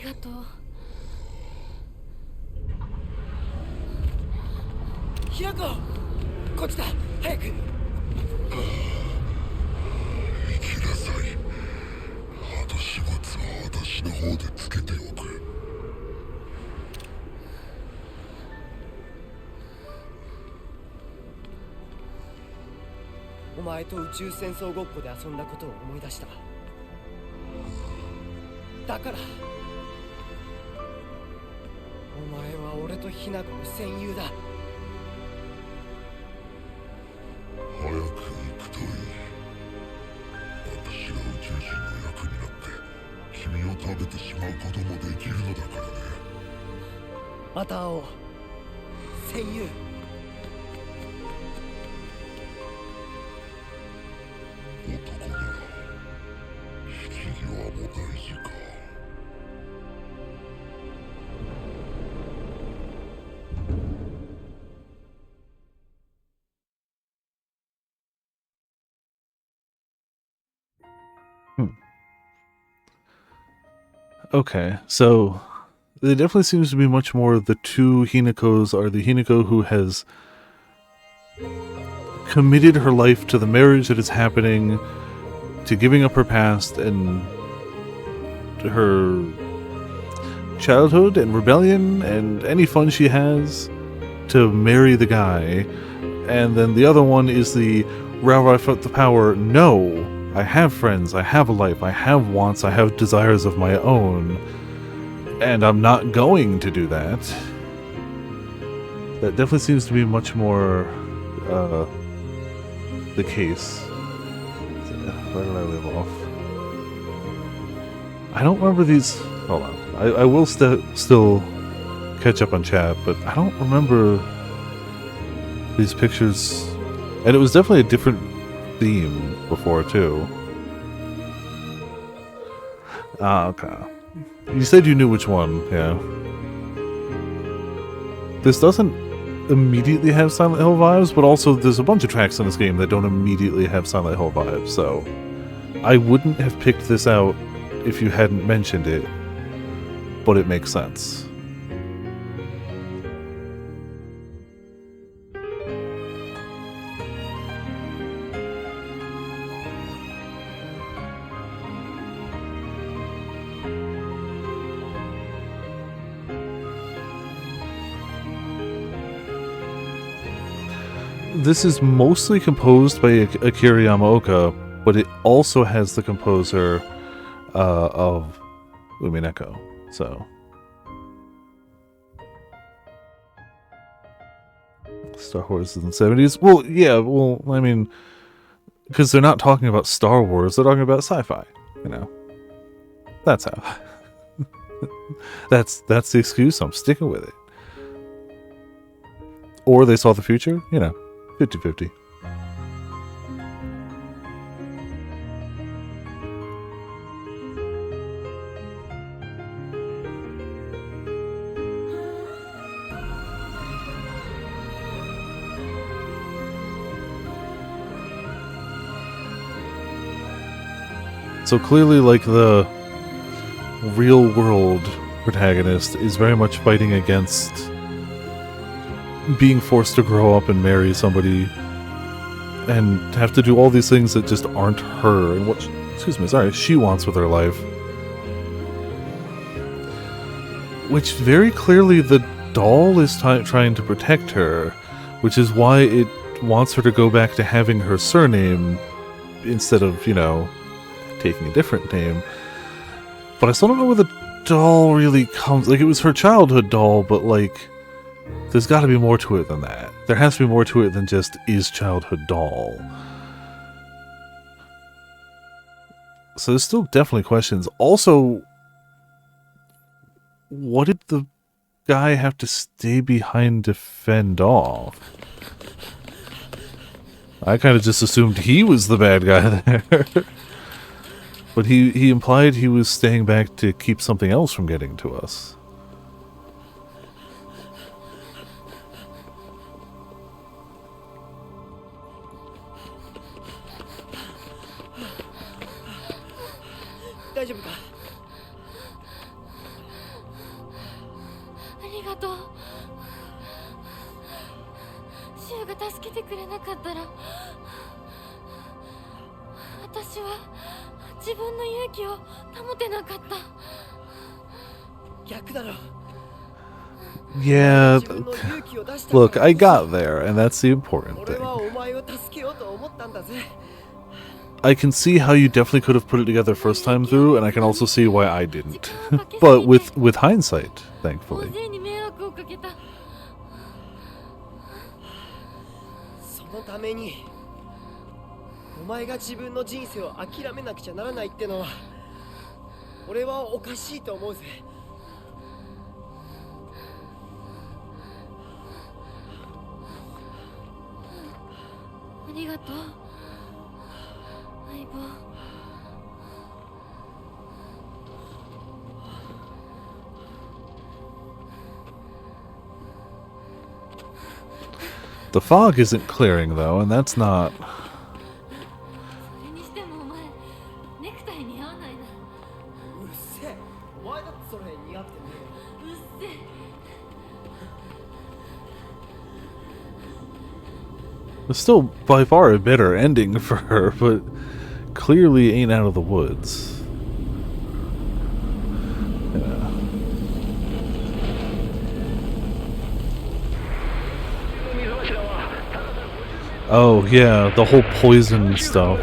りがとう。ひなこ、こっちだ、早く。行きなさい。後始末は私の方でつけておく。お前と宇宙戦争ごっこで遊んだことを思い出した。だからお前は俺とひなこの戦友だ。早く行くといい。私が宇宙人の役になって君を食べてしまうこともできるのだからね。また会おう、戦友。男なら引き際も大事か。Okay, so there definitely seems to be much more. The two Hinakos are the Hinako who has committed her life to the marriage that is happening, to giving up her past and her childhood and rebellion and any fun she has to marry the guy. And then the other one is the Rao I felt the power. No, I have friends, I have a life, I have wants, I have desires of my own, and I'm not going to do that. That definitely seems to be much more the case. Where did I leave off? I don't remember these. Hold on. I will still catch up on chat, but I don't remember these pictures. And it was definitely a different theme before, too. Ah, okay. You said you knew which one, yeah. This doesn't immediately have Silent Hill vibes, but also there's a bunch of tracks in this game that don't immediately have Silent Hill vibes, so I wouldn't have picked this out if you hadn't mentioned it, but it makes sense. This is mostly composed by Akira Yamaoka, but it also has the composer of Umineko, so. Star Wars in the 70s? Well, yeah, well, I mean, because they're not talking about Star Wars, they're talking about sci-fi, you know. That's how. That's the excuse, I'm sticking with it. Or they saw the future, you know. 50-50. So clearly, like, the real world protagonist is very much fighting against being forced to grow up and marry somebody and have to do all these things that just aren't her and what she wants with her life, which very clearly the doll is trying to protect her, which is why it wants her to go back to having her surname instead of, you know, taking a different name. But I still don't know where the doll really comes. Like, it was her childhood doll, but like, there's got to be more to it than that. There has to be more to it than just is childhood doll. So there's still definitely questions. Also, what did the guy have to stay behind to fend off? I kind of just assumed he was the bad guy there. But he implied he was staying back to keep something else from getting to us. 宙が助けてくれなかったら私は自分の勇気を保てなかった。逆だろ。 Yeah, 自分の勇気を出した look, I got there, and that's the important 俺 thing. はお前を助けようと思ったんだぜ。 I can see how you definitely could have put it together first time through, and I can also see why I didn't. But with hindsight, 大 thankfully. 勢に迷惑をかけた。そのためにお前が自分の人生を諦めなくちゃならないってのは俺はおかしいと思うぜ。ありがとう相棒。 The fog isn't clearing though, and that's not. それにしてもお前ネクタイ似合わないな。うるせえ。お前だってそれ似合ってねうっせえ。 It's still by far a better ending for her, but clearly ain't out of the woods. Yeah. Oh yeah, the whole poison stuff.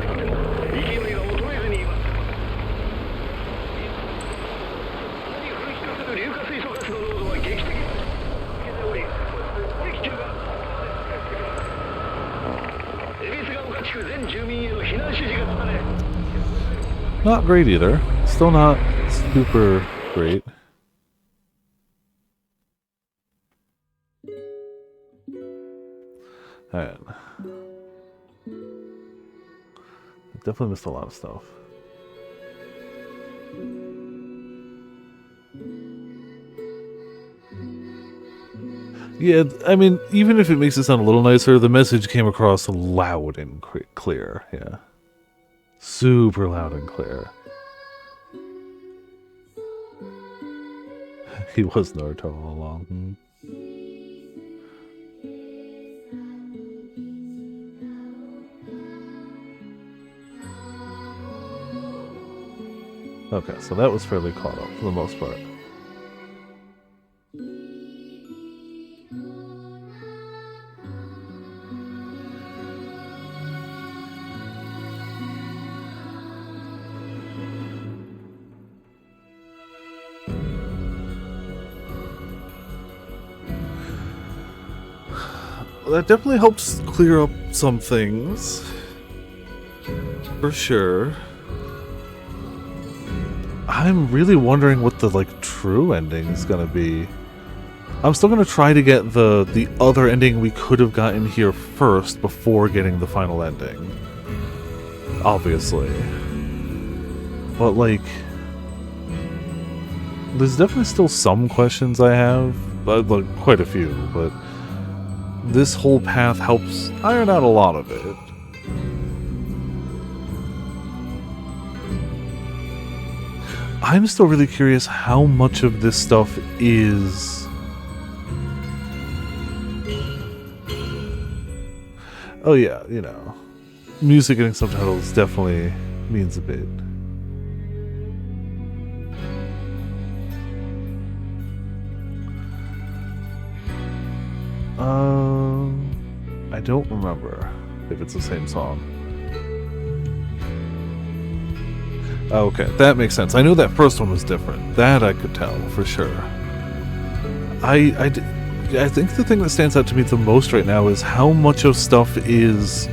Not great either. Still not super great. Alright. Definitely missed a lot of stuff. Yeah, I mean, even if it makes it sound a little nicer, the message came across loud and clear, yeah. Super loud and clear. He was Naruto all along. Okay, so that was fairly caught up for the most part. That definitely helps clear up some things. For sure. I'm really wondering what the, like, true ending is gonna be. I'm still gonna try to get the other ending we could have gotten here first before getting the final ending. Obviously. But, like... there's definitely still some questions I have. Like, quite a few, but... this whole path helps iron out a lot of it. I'm still really curious how much of this stuff is... oh yeah, you know. Music getting subtitles definitely means a bit. I don't remember if it's the same song. Okay, that makes sense. I knew that first one was different. That I could tell, for sure. I think the thing that stands out to me the most right now is how much of stuff is...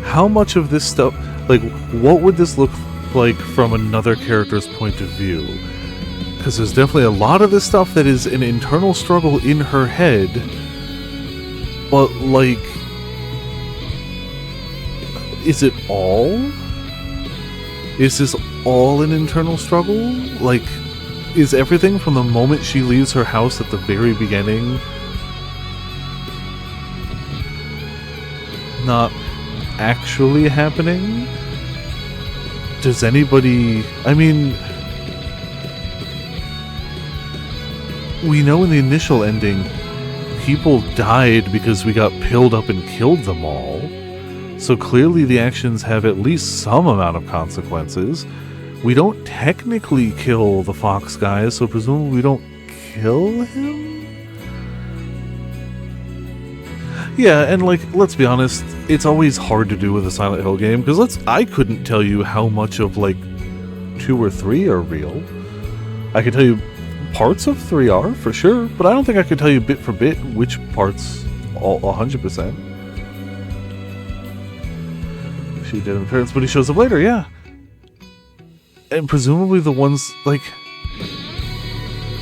how much of this stuff... like, what would this look like from another character's point of view? Because there's definitely a lot of this stuff that is an internal struggle in her head, but, like... is it all? Is this all an internal struggle? Like, is everything from the moment she leaves her house at the very beginning not actually happening? Does anybody... I mean... we know in the initial ending people died because we got pilled up and killed them all. So clearly the actions have at least some amount of consequences. We don't technically kill the fox guy, so presumably we don't kill him? Yeah, and like, let's be honest, it's always hard to do with a Silent Hill game, because I couldn't tell you how much of like 2 or 3 are real. I can tell you parts of 3 are, for sure, but I don't think I can tell you bit for bit which parts all 100%. She did in parents, but he shows up later, yeah. And presumably the ones, like,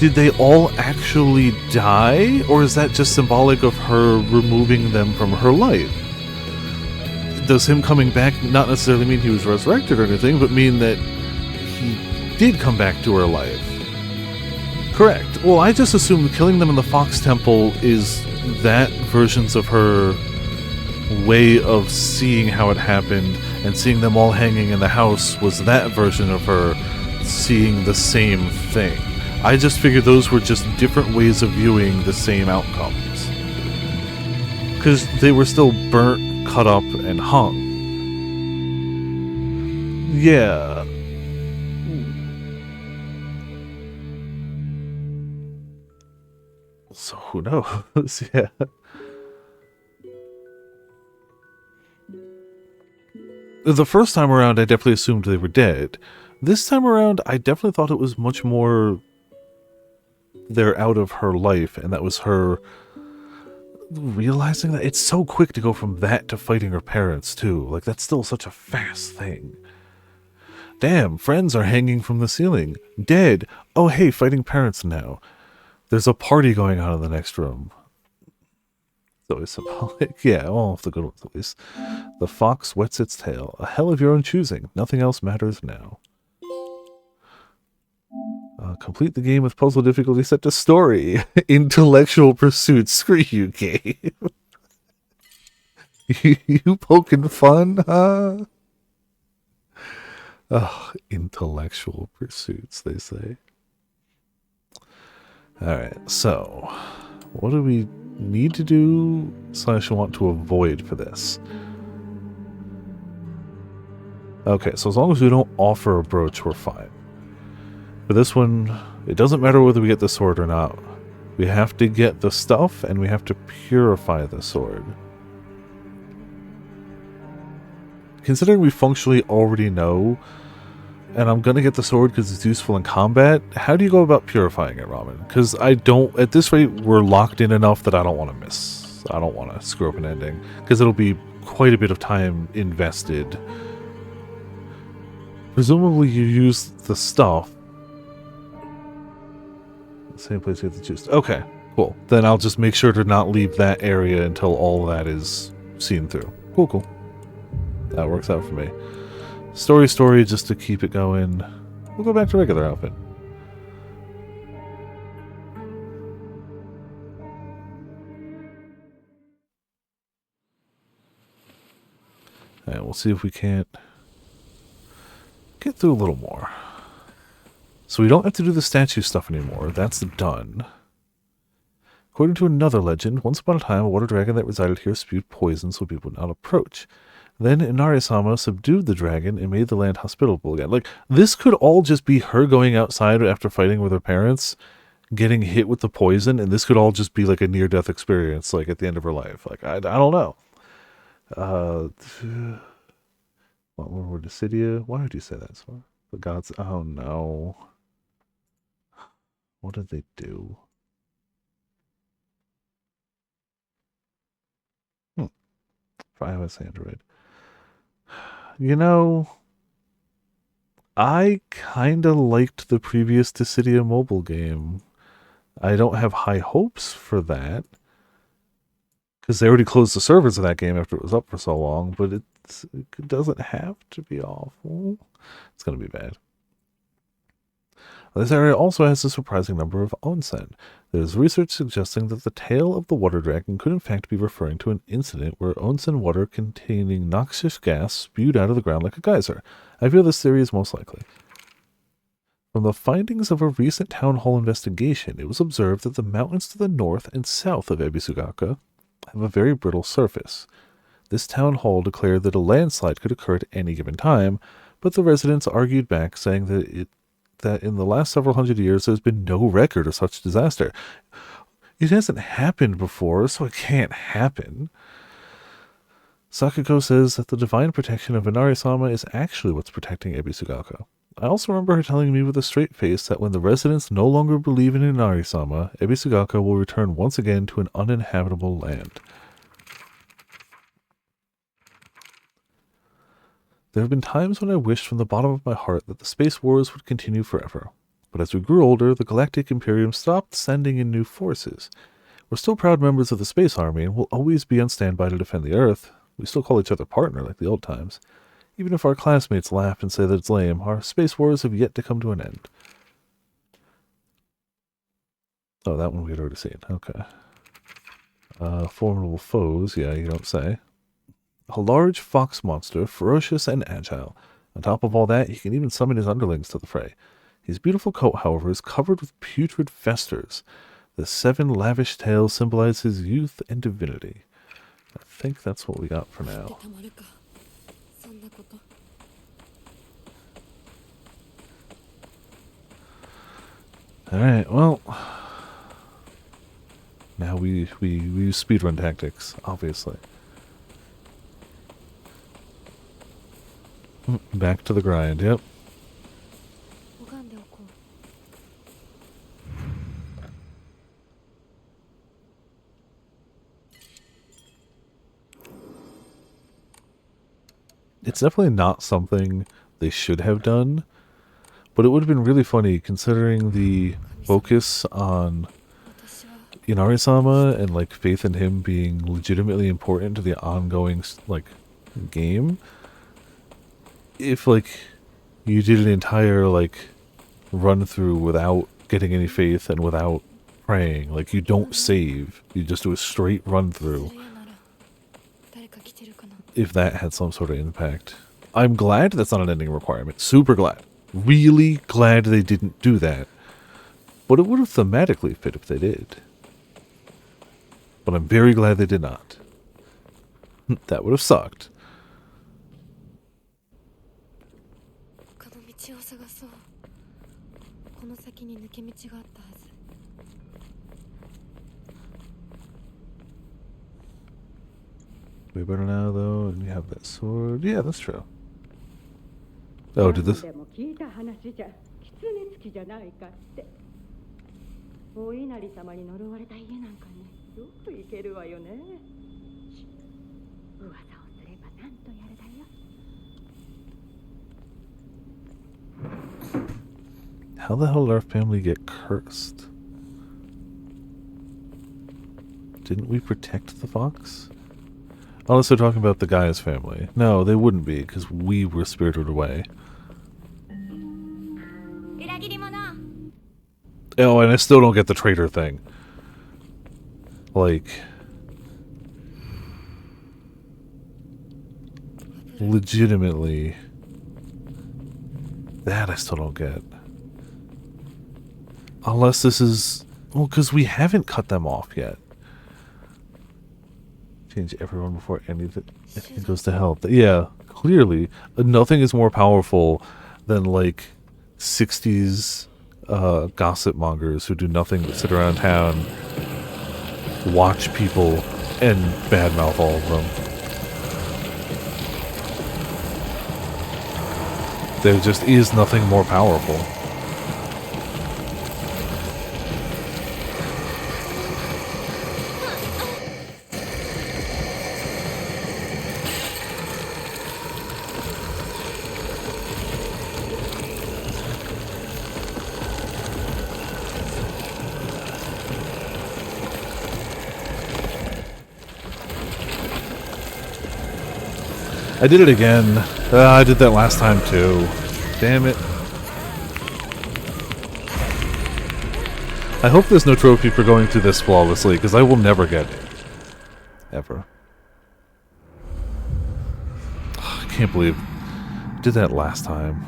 did they all actually die? Or is that just symbolic of her removing them from her life? Does him coming back not necessarily mean he was resurrected or anything, but mean that he did come back to her life? Correct. Well, I just assumed killing them in the Fox Temple is that versions of her way of seeing how it happened, and seeing them all hanging in the house was that version of her seeing the same thing. I just figured those were just different ways of viewing the same outcomes. Because they were still burnt, cut up, and hung. Yeah. So who knows? Yeah. The first time around, I definitely assumed they were dead. This time around, I definitely thought it was much more they're out of her life, and that was her realizing that. It's so quick to go from that to fighting her parents, too. Like, that's still such a fast thing. Damn, friends are hanging from the ceiling. Dead. Oh, hey, fighting parents now. There's a party going on in the next room. It's always symbolic. Yeah, all of the good ones at least. The fox wets its tail. A hell of your own choosing. Nothing else matters now. Complete the game with puzzle difficulty set to story. Intellectual pursuit. Screw you, game. You poking fun, huh? Oh, intellectual pursuits, they say. Alright, so what do we need to do / want to avoid for this? Okay, so as long as we don't offer a brooch, we're fine. For this one, it doesn't matter whether we get the sword or not. We have to get the stuff, and we have to purify the sword. Considering we functionally already know, and I'm gonna get the sword because it's useful in combat, how do you go about purifying it, Ramen? Because I don't, at this rate, we're locked in enough that I don't want to miss. I don't want to screw up an ending, because it'll be quite a bit of time invested. Presumably you use the stuff. Same place you have the juice. Okay, cool. Then I'll just make sure to not leave that area until all that is seen through. Cool. That works out for me. Story, just to keep it going. We'll go back to regular outfit. Alright, we'll see if we can't get through a little more. So we don't have to do the statue stuff anymore. That's done. According to another legend, once upon a time, a water dragon that resided here spewed poison so people would not approach. Then Inari-sama subdued the dragon and made the land hospitable again. Like, this could all just be her going outside after fighting with her parents, getting hit with the poison, and this could all just be like a near-death experience, like at the end of her life. Like, I don't know. What were Dissidia? Why did you say that? The gods. Oh no. What did they do? For iOS Android. You know, I kinda liked the previous Dissidia mobile game. I don't have high hopes for that, because they already closed the servers of that game after it was up for so long, but it doesn't have to be awful. It's going to be bad. This area also has a surprising number of onsen. There is research suggesting that the tail of the water dragon could in fact be referring to an incident where onsen water containing noxious gas spewed out of the ground like a geyser. I feel this theory is most likely. From the findings of a recent town hall investigation, it was observed that the mountains to the north and south of Ebisugaoka have a very brittle surface. This town hall declared that a landslide could occur at any given time, but the residents argued back, saying that in the last several hundred years there's been no record of such disaster. It hasn't happened before, so it can't happen. Sakako says that the divine protection of Inari-sama is actually what's protecting Ebisugaoka. I also remember her telling me with a straight face that when the residents no longer believe in Inari-sama, Ebisugaoka will return once again to an uninhabitable land. There have been times when I wished from the bottom of my heart that the space wars would continue forever. But as we grew older, the Galactic Imperium stopped sending in new forces. We're still proud members of the Space Army and will always be on standby to defend the Earth. We still call each other partner like the old times. Even if our classmates laugh and say that it's lame, our space wars have yet to come to an end. Oh, that one we had already seen. Okay. Formidable foes. Yeah, you don't say. A large fox monster, ferocious and agile. On top of all that, he can even summon his underlings to the fray. His beautiful coat, however, is covered with putrid festers. The 7 lavish tails symbolize his youth and divinity. I think that's what we got for now. Alright, well, now we use speedrun tactics, obviously. Back to the grind, yep. It's definitely not something they should have done, but it would have been really funny considering the focus on Inari-sama and like faith in him being legitimately important to the ongoing like game. If like you did an entire like run through without getting any faith and without praying, like you don't save, you just do a straight run through. If that had some sort of impact. I'm glad that's not an ending requirement. Super glad. Really glad they didn't do that. But it would have thematically fit if they did. But I'm very glad they did not. That would have sucked. Way better now, though, and you have that sword. Yeah, that's true. Oh, did this? お稲荷様に呪われた家なんかね、よく行けるわよね。噂をすればなんとやるだよ。How the hell did our family get cursed? Didn't we protect the fox? Unless they're talking about the guy's family. No, they wouldn't be, because we were spirited away. Oh, and I still don't get the traitor thing. Like... legitimately... that I still don't get. Unless this is... well, because we haven't cut them off yet. Change everyone before anything goes to hell. Yeah, clearly, nothing is more powerful than, like, 60s... gossip mongers who do nothing but sit around town, watch people, and badmouth all of them. There just is nothing more powerful. I did it again. I did that last time too. Damn it. I hope there's no trophy for going through this flawlessly, because I will never get it. Ever. I can't believe I did that last time.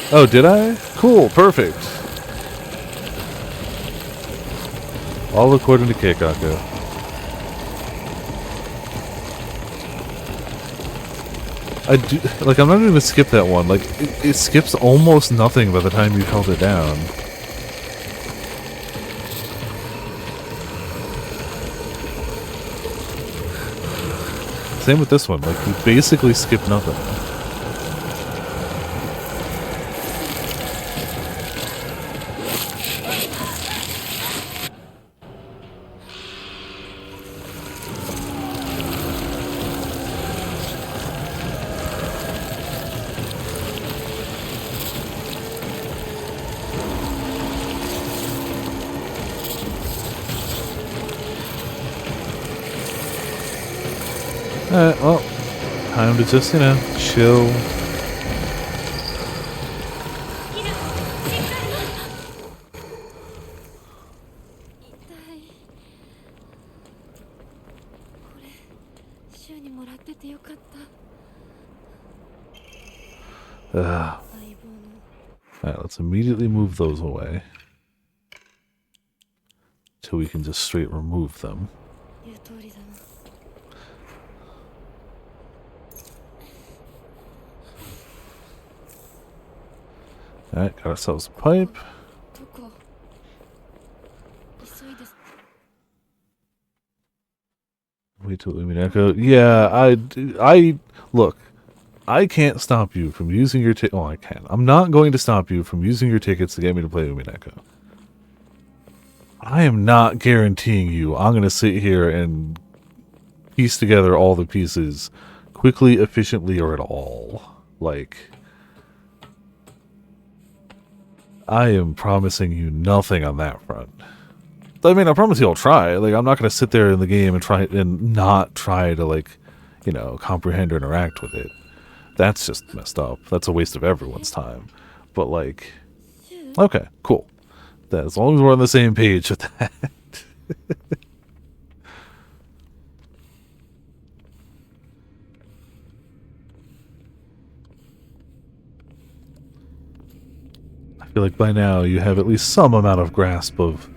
Oh, did I? Cool, perfect. All according to Keikaku. I do, like, I'm not going to skip that one. Like, it skips almost nothing by the time you've held it down. Same with this one. Like, you basically skip nothing. Alright, well, time to just, you know, chill. Alright, let's immediately move those away. Till we can just straight remove them. Alright, got ourselves a pipe. Wait till Umineko. Yeah, I look. I can't stop you from using your ticket. Oh, I can. I'm not going to stop you from using your tickets to get me to play Umineko. I am not guaranteeing you I'm going to sit here and piece together all the pieces quickly, efficiently, or at all. Like, I am promising you nothing on that front. I mean, I promise you I'll try. Like, I'm not going to sit there in the game and try and not try to, like, you know, comprehend or interact with it. That's just messed up. That's a waste of everyone's time. But, like, okay, cool. That, as long as we're on the same page with that. I feel like by now you have at least some amount of grasp of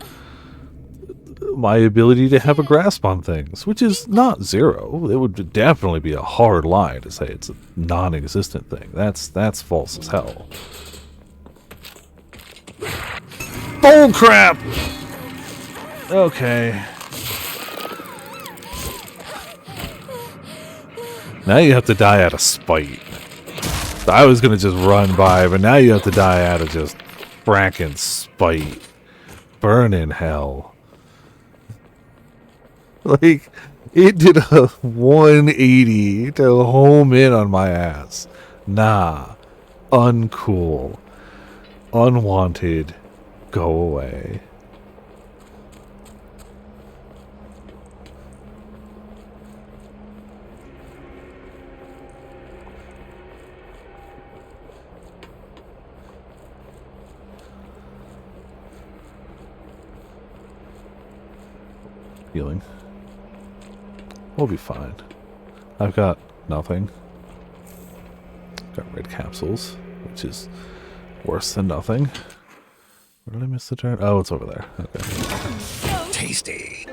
my ability to have a grasp on things, which is not zero. It would definitely be a hard lie to say it's a non-existent thing. That's false as hell. Bull crap! Okay. Now you have to die out of spite. I was gonna just run by, but now you have to die out of just frackin' spite. Burn in hell. Like, it did a 180 to home in on my ass. Nah. Uncool. Unwanted. Go away. Healing. We'll be fine. I've got nothing. Got red capsules, which is worse than nothing. Where did I miss the turn? Oh, it's over there. Okay. Tasty.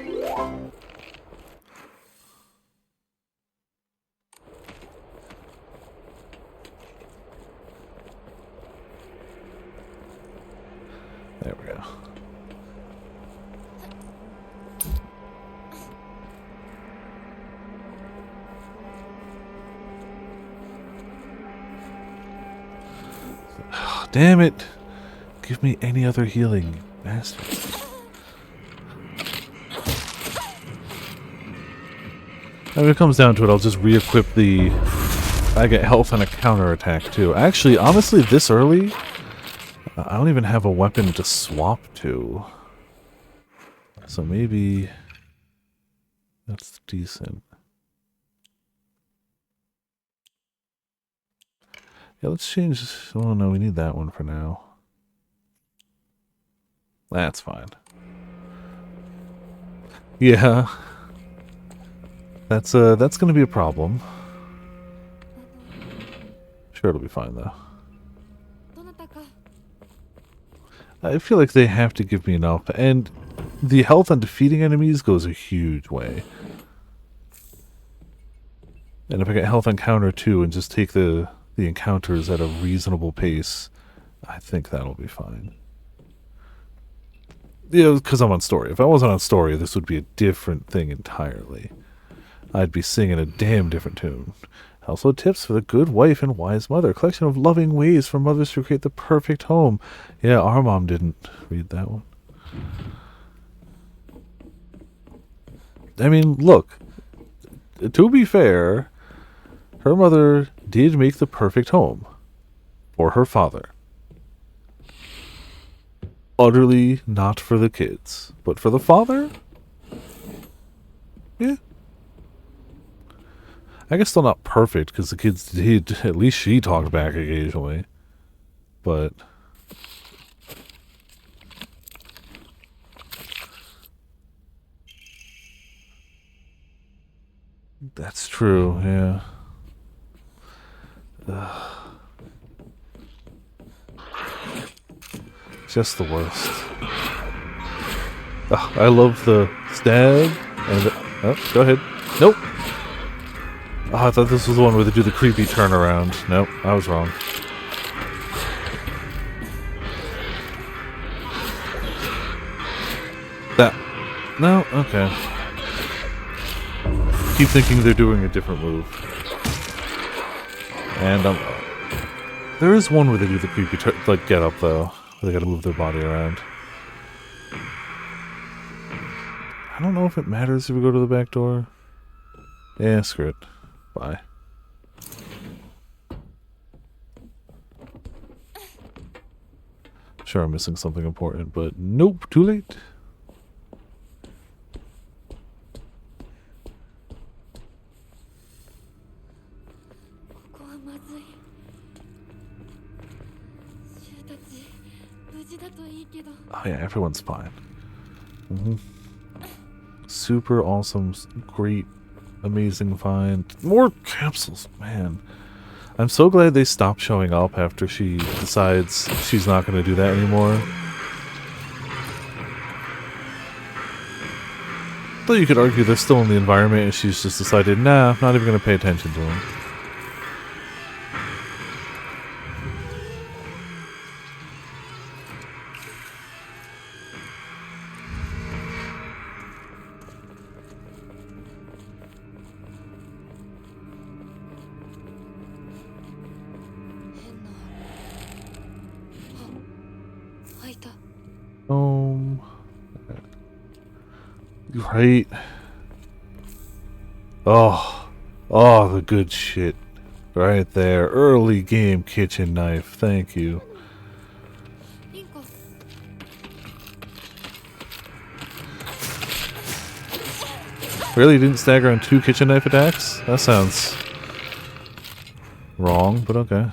There we go. Oh, damn it. Give me any other healing, bastard. And when it comes down to it, I'll just re-equip the... I get health and a counter-attack, too. Actually, honestly, this early, I don't even have a weapon to swap to. So maybe... that's decent. Yeah, let's change... oh no, we need that one for now. That's fine. Yeah. That's gonna be a problem. Sure, it'll be fine though. I feel like they have to give me enough, and the health on defeating enemies goes a huge way. And if I get health on counter too and just take the encounters at a reasonable pace, I think that'll be fine. Yeah, because I'm on story. If I wasn't on story, this would be a different thing entirely. I'd be singing a damn different tune. Household tips for the good wife and wise mother. A collection of loving ways for mothers to create the perfect home. Yeah, our mom didn't read that one. I mean, look. To be fair, her mother did make the perfect home for her father. Utterly not for the kids, but for the father? Yeah. I guess still not perfect, because the kids did, at least she talked back occasionally. But... that's true, yeah. Ugh. Just the worst. Ugh, I love the stab and the, oh, go ahead. Nope. Oh, I thought this was the one where they do the creepy turnaround. Nope, I was wrong. That. No? Okay. Keep thinking they're doing a different move. And there is one where they do the creepy get up though. Where they gotta move their body around. I don't know if it matters if we go to the back door. Yeah, screw it. Bye. Sure, I'm missing something important, but nope, too late. Oh yeah, everyone's fine. Super awesome, great, amazing find. More capsules, man. I'm so glad they stopped showing up after she decides she's not going to do that anymore. Though you could argue they're still in the environment and she's just decided, nah, I'm not even going to pay attention to them. Right? Oh, the good shit. Right there. Early game kitchen knife. Thank you. Really? You didn't stagger on 2 kitchen knife attacks? That sounds wrong, but okay.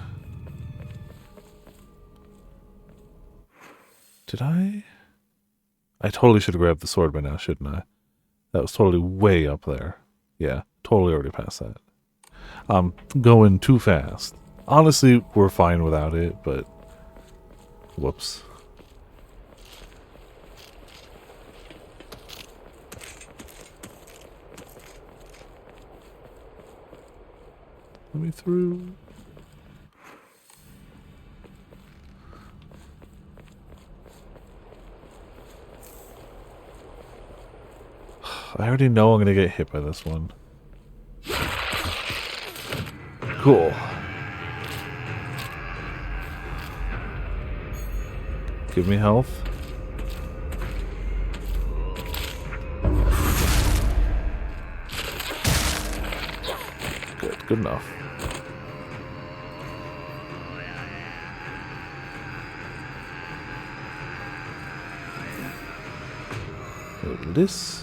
Did I? I totally should have grabbed the sword by now, shouldn't I? That was totally way up there. Yeah, totally already past that. I'm going too fast. Honestly, we're fine without it, but... whoops. Let me through. I already know I'm gonna get hit by this one. Cool. Give me health. Good enough. This.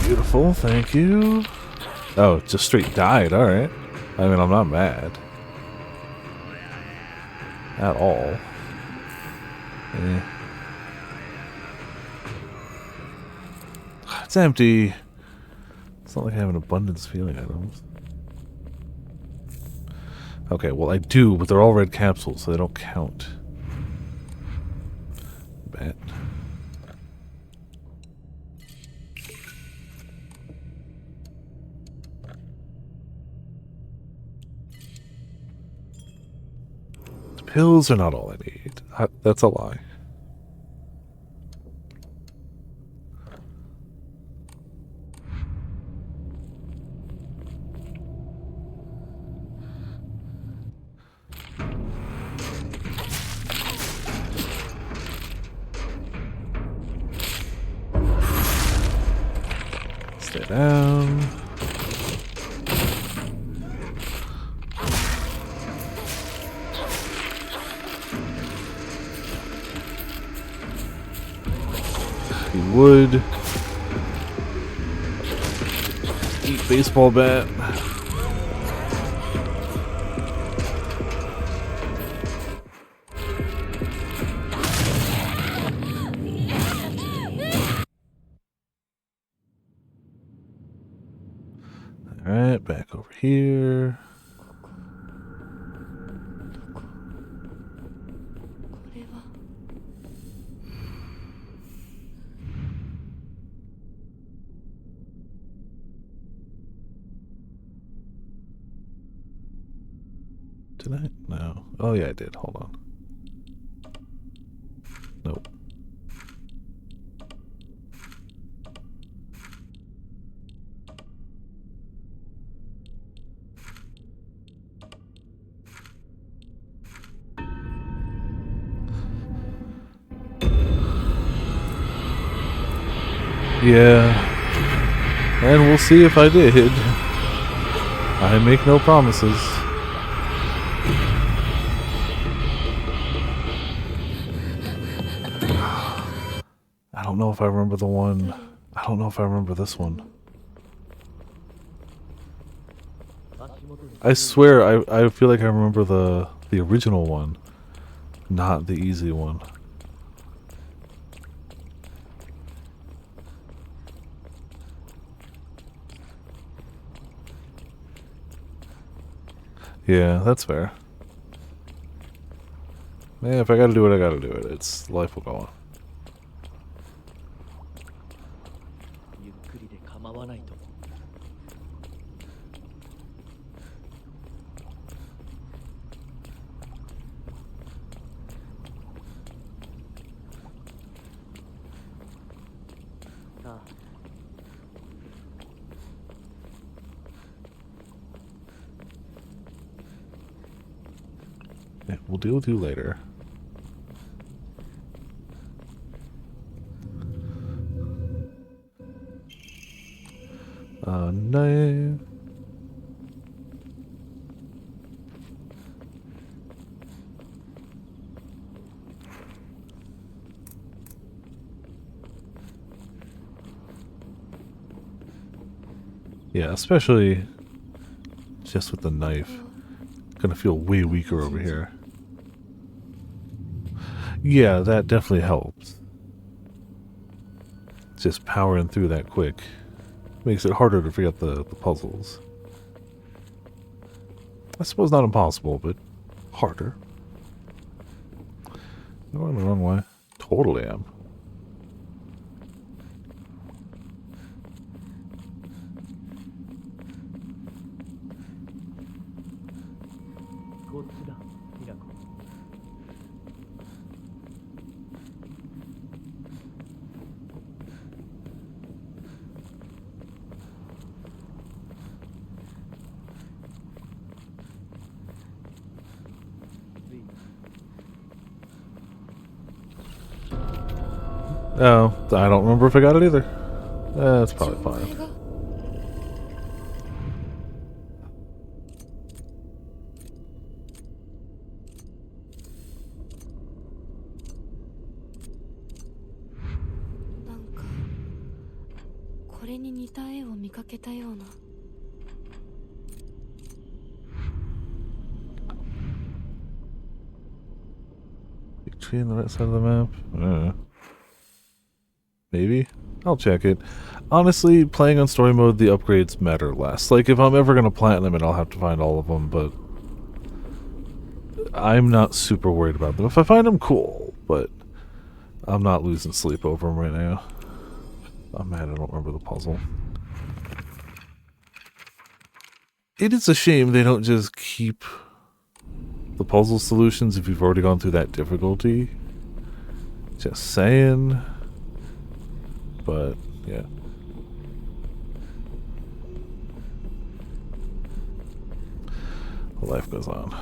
Beautiful, thank you. Oh, just straight died, alright. I mean, I'm not mad. at all. Eh. It's empty. It's not like I have an abundance feeling items. Okay, well I do, but they're all red capsules, so they don't count. Bet. The pills are not all I need. That's a lie. Stay down. He would eat baseball bat. Alright, back over here. これは Did I? No. Oh yeah, I did. Hold on. Nope. Yeah. And we'll see if I did. I make no promises. I don't know if I remember the one. I don't know if I remember this one. I swear, I feel like I remember the original one, not the easy one. Yeah, that's fair. Yeah, if I gotta do it, I gotta do it. It's life will go on. ゆっくりで構わないと。さあ。 Yeah, we'll deal with you later. Knife. Yeah, especially just with the knife. Gonna feel way weaker over here. Yeah, that definitely helps. Just powering through that quick makes it harder to forget the puzzles. I suppose not impossible, but harder. I'm going the wrong way. Totally am. Oh, I don't remember if I got it either. That's probably fine. これに似た絵を見かけたような。tree on the right side of the map? I don't know. Maybe? I'll check it. Honestly, playing on story mode, the upgrades matter less. Like, if I'm ever gonna platinum it, I'll have to find all of them, but I'm not super worried about them. If I find them, cool, but I'm not losing sleep over them right now. I'm mad I don't remember the puzzle. It is a shame they don't just keep the puzzle solutions if you've already gone through that difficulty. Just saying. But, yeah. Life goes on.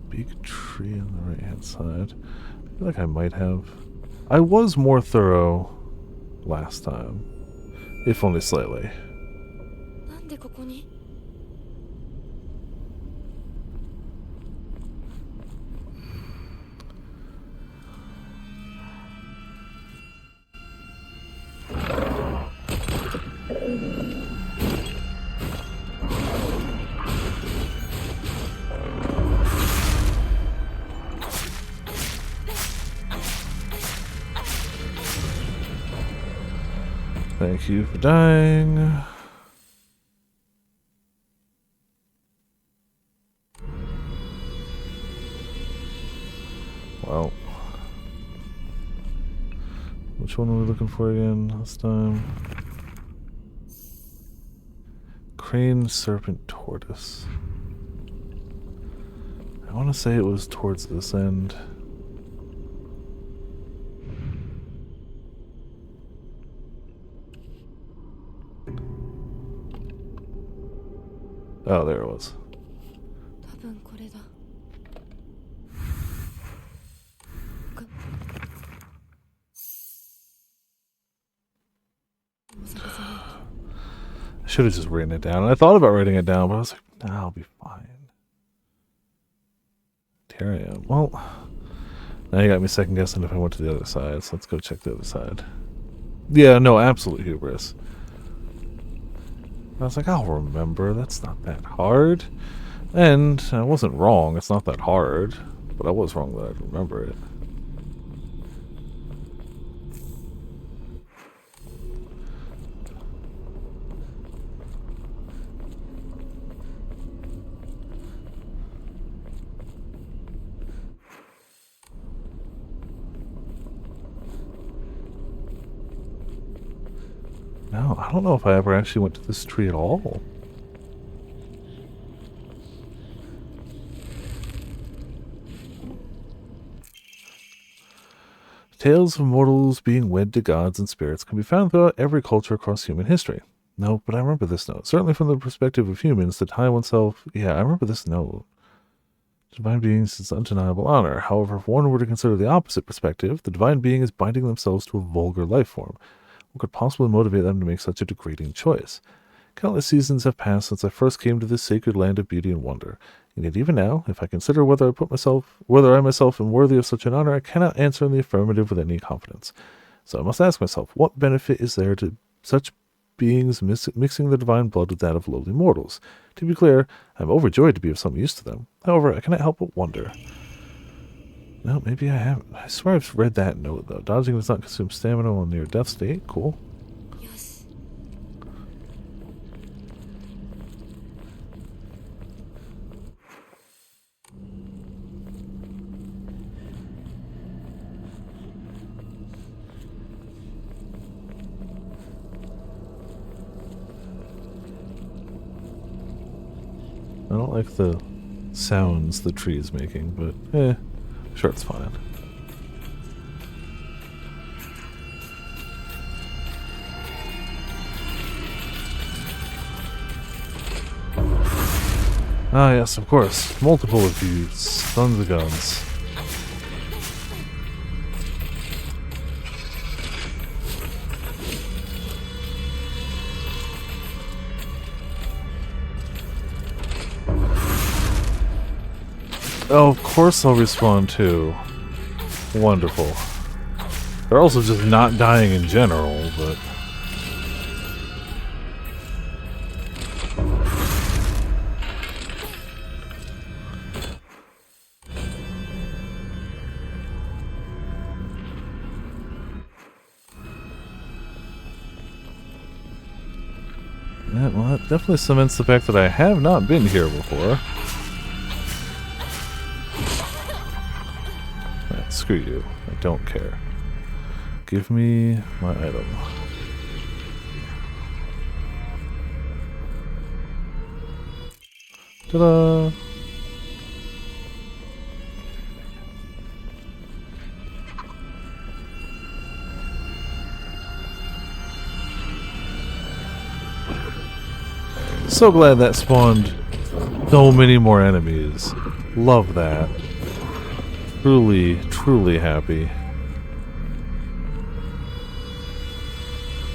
Big tree on the right hand side. I feel like I might have. I was more thorough last time. If only slightly. なんでここに? Thank you for dying. Well. Which one were we looking for again last time? Crane, serpent, tortoise. I want to say it was towards this end. Oh, there it was. 多分これだ。I should have just written it down. I thought about writing it down, but I was like, nah, I'll be fine. Terrarium. Well, now you got me second guessing if I went to the other side, so let's go check the other side. Yeah, no, absolute hubris. I was like, I'll remember. That's not that hard. And I wasn't wrong. It's not that hard. But I was wrong that I'd remember it. No, I don't know if I ever actually went to this tree at all. Tales of mortals being wed to gods and spirits can be found throughout every culture across human history. No, but I remember this note. Certainly from the perspective of humans, to tie oneself... Yeah, I remember this note. Divine beings is undeniable honor. However, if one were to consider the opposite perspective, the divine being is binding themselves to a vulgar life form. What could possibly motivate them to make such a degrading choice? Countless seasons have passed since I first came to this sacred land of beauty and wonder. And yet even now, if I consider whether I myself am worthy of such an honor, I cannot answer in the affirmative with any confidence. So I must ask myself, what benefit is there to such beings mixing the divine blood with that of lowly mortals? To be clear, I am overjoyed to be of some use to them. However, I cannot help but wonder. No, maybe I haven't. I swear I've read that note, though. Dodging does not consume stamina while near death state. Cool. Yes. I don't like the sounds the tree is making, but I'm sure it's fine. Ah yes, of course. Multiple of you sons of guns. Oh, of course I'll respawn too. Wonderful. They're also just not dying in general, but... definitely cements the fact that I have not been here before. Screw you. I don't care. Give me my item. Ta-da! So glad that spawned so many more enemies. Love that. Truly, truly happy.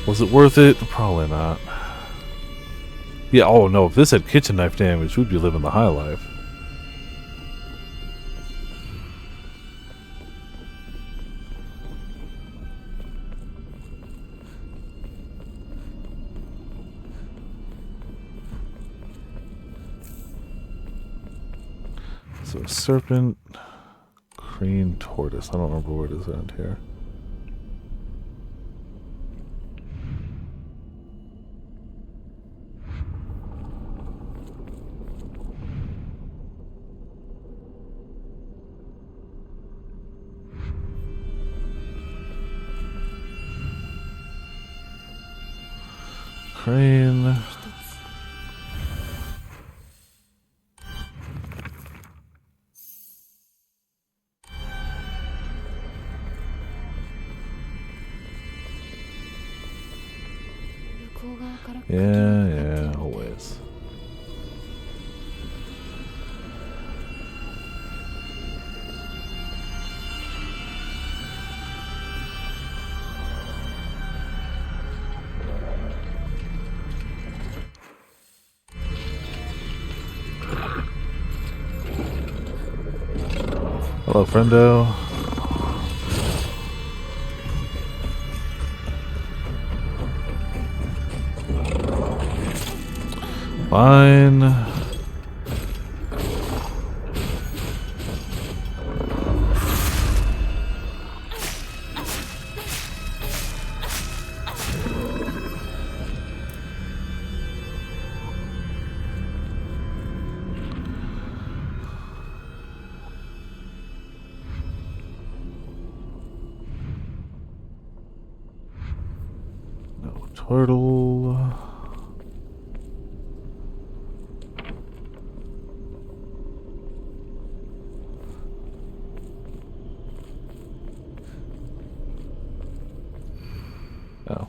Was it worth it? Probably not. Yeah, oh no, if this had kitchen knife damage, we'd be living the high life. So, serpent, crane, tortoise. I don't remember where it is around here. Crane. Yeah, always. Hello, friendo. Fine. No turtle. Oh.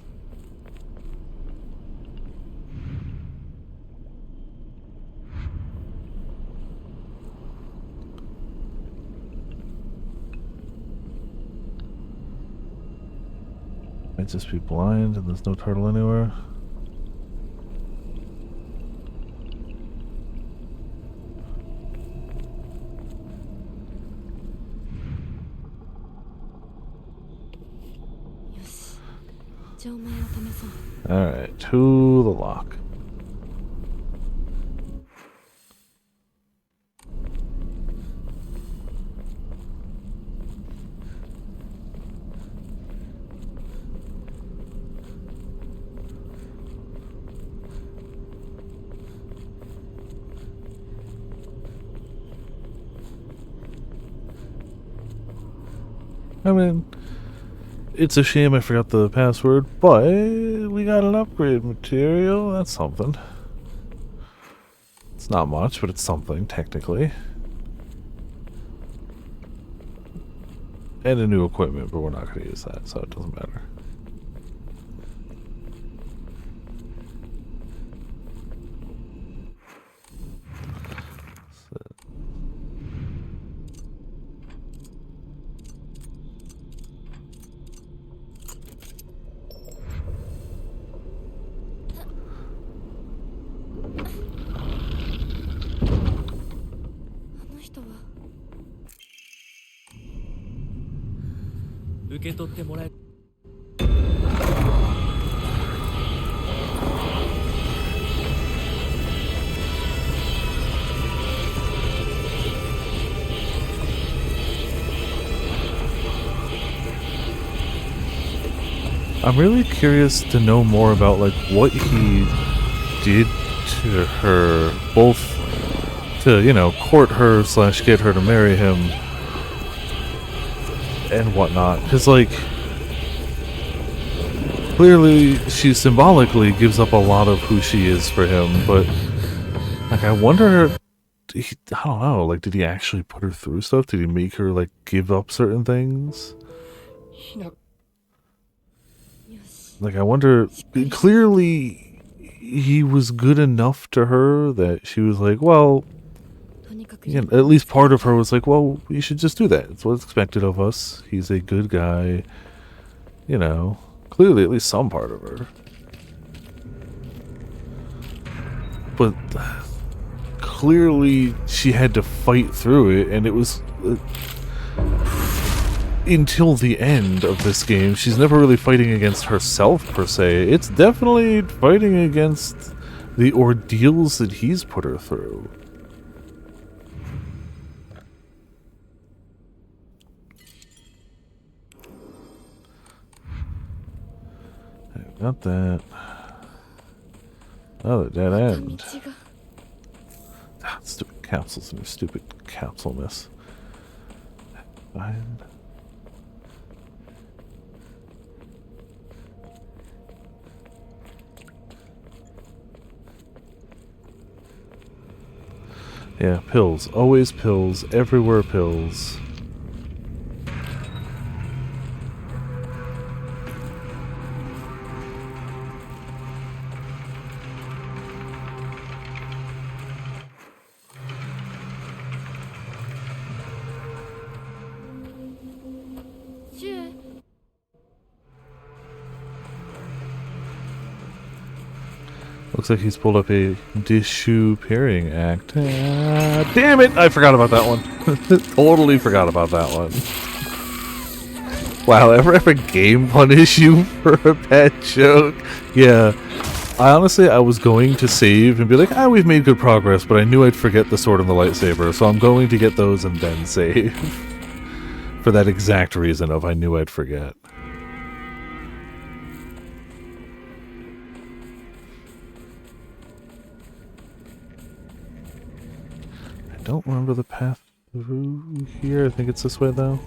Might just be blind and there's no turtle anywhere. Alright, to the lock. I mean, it's a shame I forgot the password, but we got an upgrade material. That's something. It's not much, but it's something, technically. And a new equipment, but we're not going to use that, so it doesn't matter. I'm really curious to know more about like what he did to her, both to, you know, court her / get her to marry him and whatnot. Because, like, clearly she symbolically gives up a lot of who she is for him, but, like, I wonder, I don't know, like, did he actually put her through stuff? Did he make her, like, give up certain things? Like, I wonder, clearly he was good enough to her that she was like, well, you know, at least part of her was like, well, you should just do that. It's what's expected of us. He's a good guy. You know, clearly at least some part of her. But clearly she had to fight through it, and it was... until the end of this game, she's never really fighting against herself, per se. It's definitely fighting against the ordeals that he's put her through. Got that. Oh, the dead end. Ah, stupid capsules and your stupid capsule miss. Fine. Yeah, pills. Always pills. Everywhere pills. Looks like he's pulled up a Dishu pairing act. Ah, damn it! I forgot about that one. Totally forgot about that one. Wow, ever game punish you for a bad joke? Yeah. I was going to save and be like, ah, we've made good progress, but I knew I'd forget the sword and the lightsaber, so I'm going to get those and then save. For that exact reason of I knew I'd forget. I don't remember the path through here. I think it's this way, though.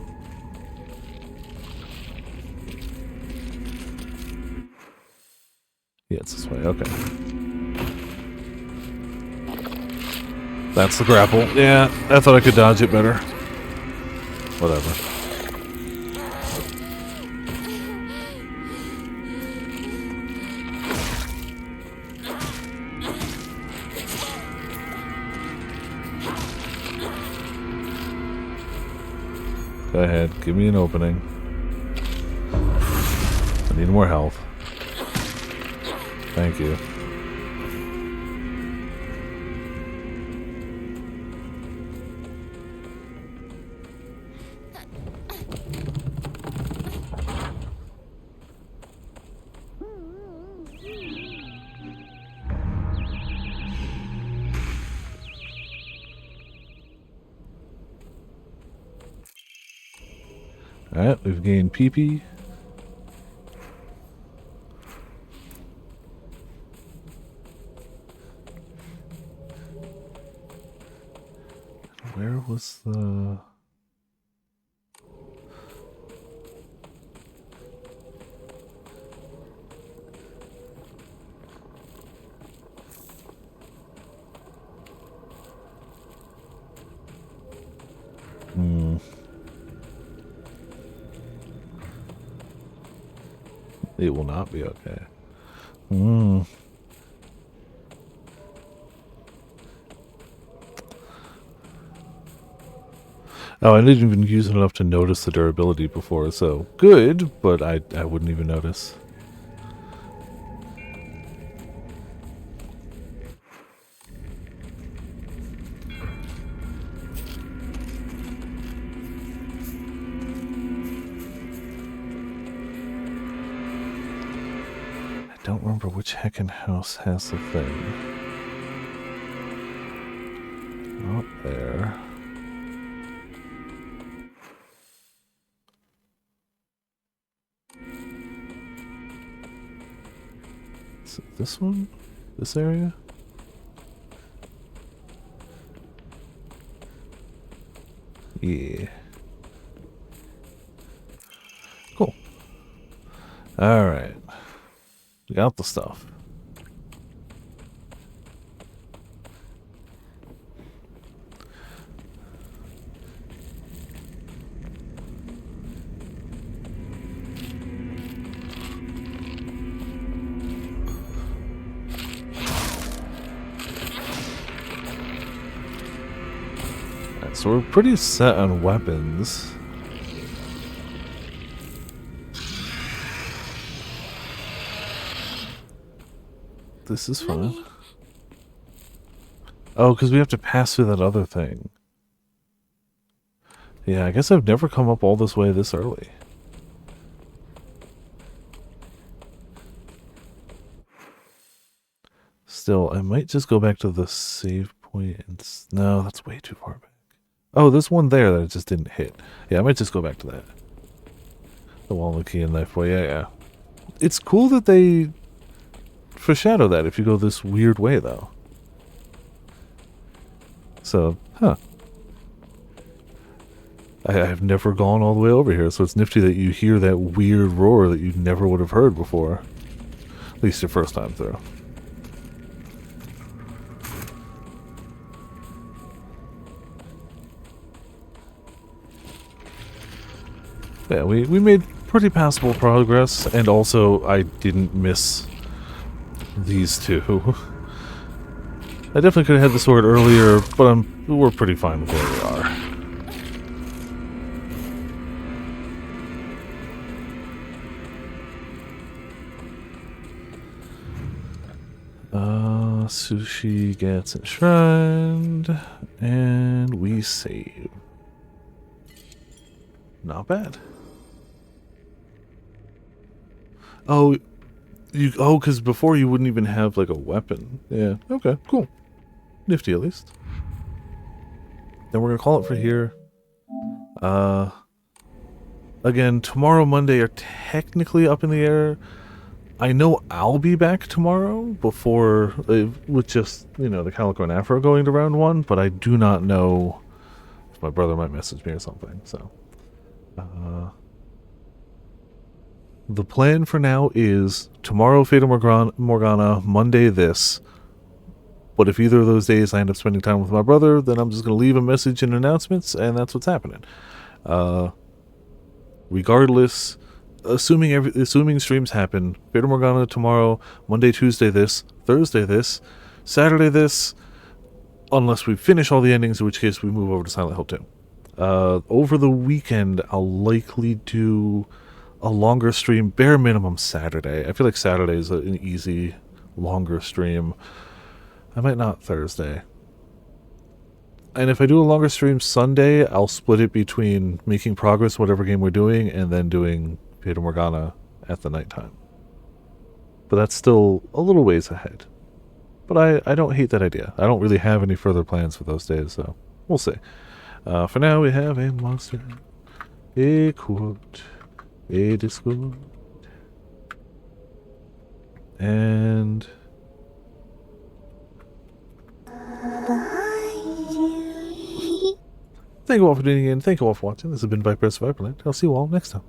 Yeah, it's this way. Okay. That's the grapple. Yeah, I thought I could dodge it better. Whatever. Go ahead, give me an opening. I need more health. Thank you. Alright, we've gained PP. Where was the... It will not be okay. Oh, I didn't even use it enough to notice the durability before, so good, but I wouldn't even notice. I don't remember which heckin' house has the thing. Not there. Is it this one? This area? Yeah. Cool. Alright. We got the stuff. So we're pretty set on weapons. This is fine. Oh, because we have to pass through that other thing. Yeah, I guess I've never come up all this way this early. Still, I might just go back to the save point and... No, that's way too far back. Oh, there's one there that I just didn't hit. Yeah, I might just go back to that. The Wallachia knife boy, yeah. It's cool that they foreshadow that if you go this weird way, though. So, huh. I've never gone all the way over here, so it's nifty that you hear that weird roar that you never would have heard before. At least your first time through. Yeah, we made pretty passable progress, and also I didn't miss these two. I definitely could have had the sword earlier, but we're pretty fine with where we are. Sushi gets enshrined, and we save. Not bad. Oh, because before you wouldn't even have like a weapon. Yeah, okay, cool. Nifty at least. Then we're gonna call it for here. Again, tomorrow, Monday are technically up in the air. I know I'll be back tomorrow before, with just, you know, the Calico and Afro going to round 1, but I do not know if my brother might message me or something, so. The plan for now is tomorrow Fata Morgana, Monday this. But if either of those days I end up spending time with my brother, then I'm just going to leave a message and announcements, and that's what's happening. Regardless, assuming streams happen, Fata Morgana tomorrow, Monday, Tuesday this, Thursday this, Saturday this, unless we finish all the endings, in which case we move over to Silent Hill 2. Over the weekend, I'll likely do a longer stream, bare minimum Saturday. I feel like Saturday is an easy, longer stream. I might not Thursday. And if I do a longer stream Sunday, I'll split it between making progress, whatever game we're doing, and then doing Fata Morgana at the nighttime. But that's still a little ways ahead. But I don't hate that idea. I don't really have any further plans for those days, so we'll see. For now, we have a monster, a quote, a Discord, and thank you all for tuning in. Thank you all for watching. This has been Viper's Viperland. I'll see you all next time.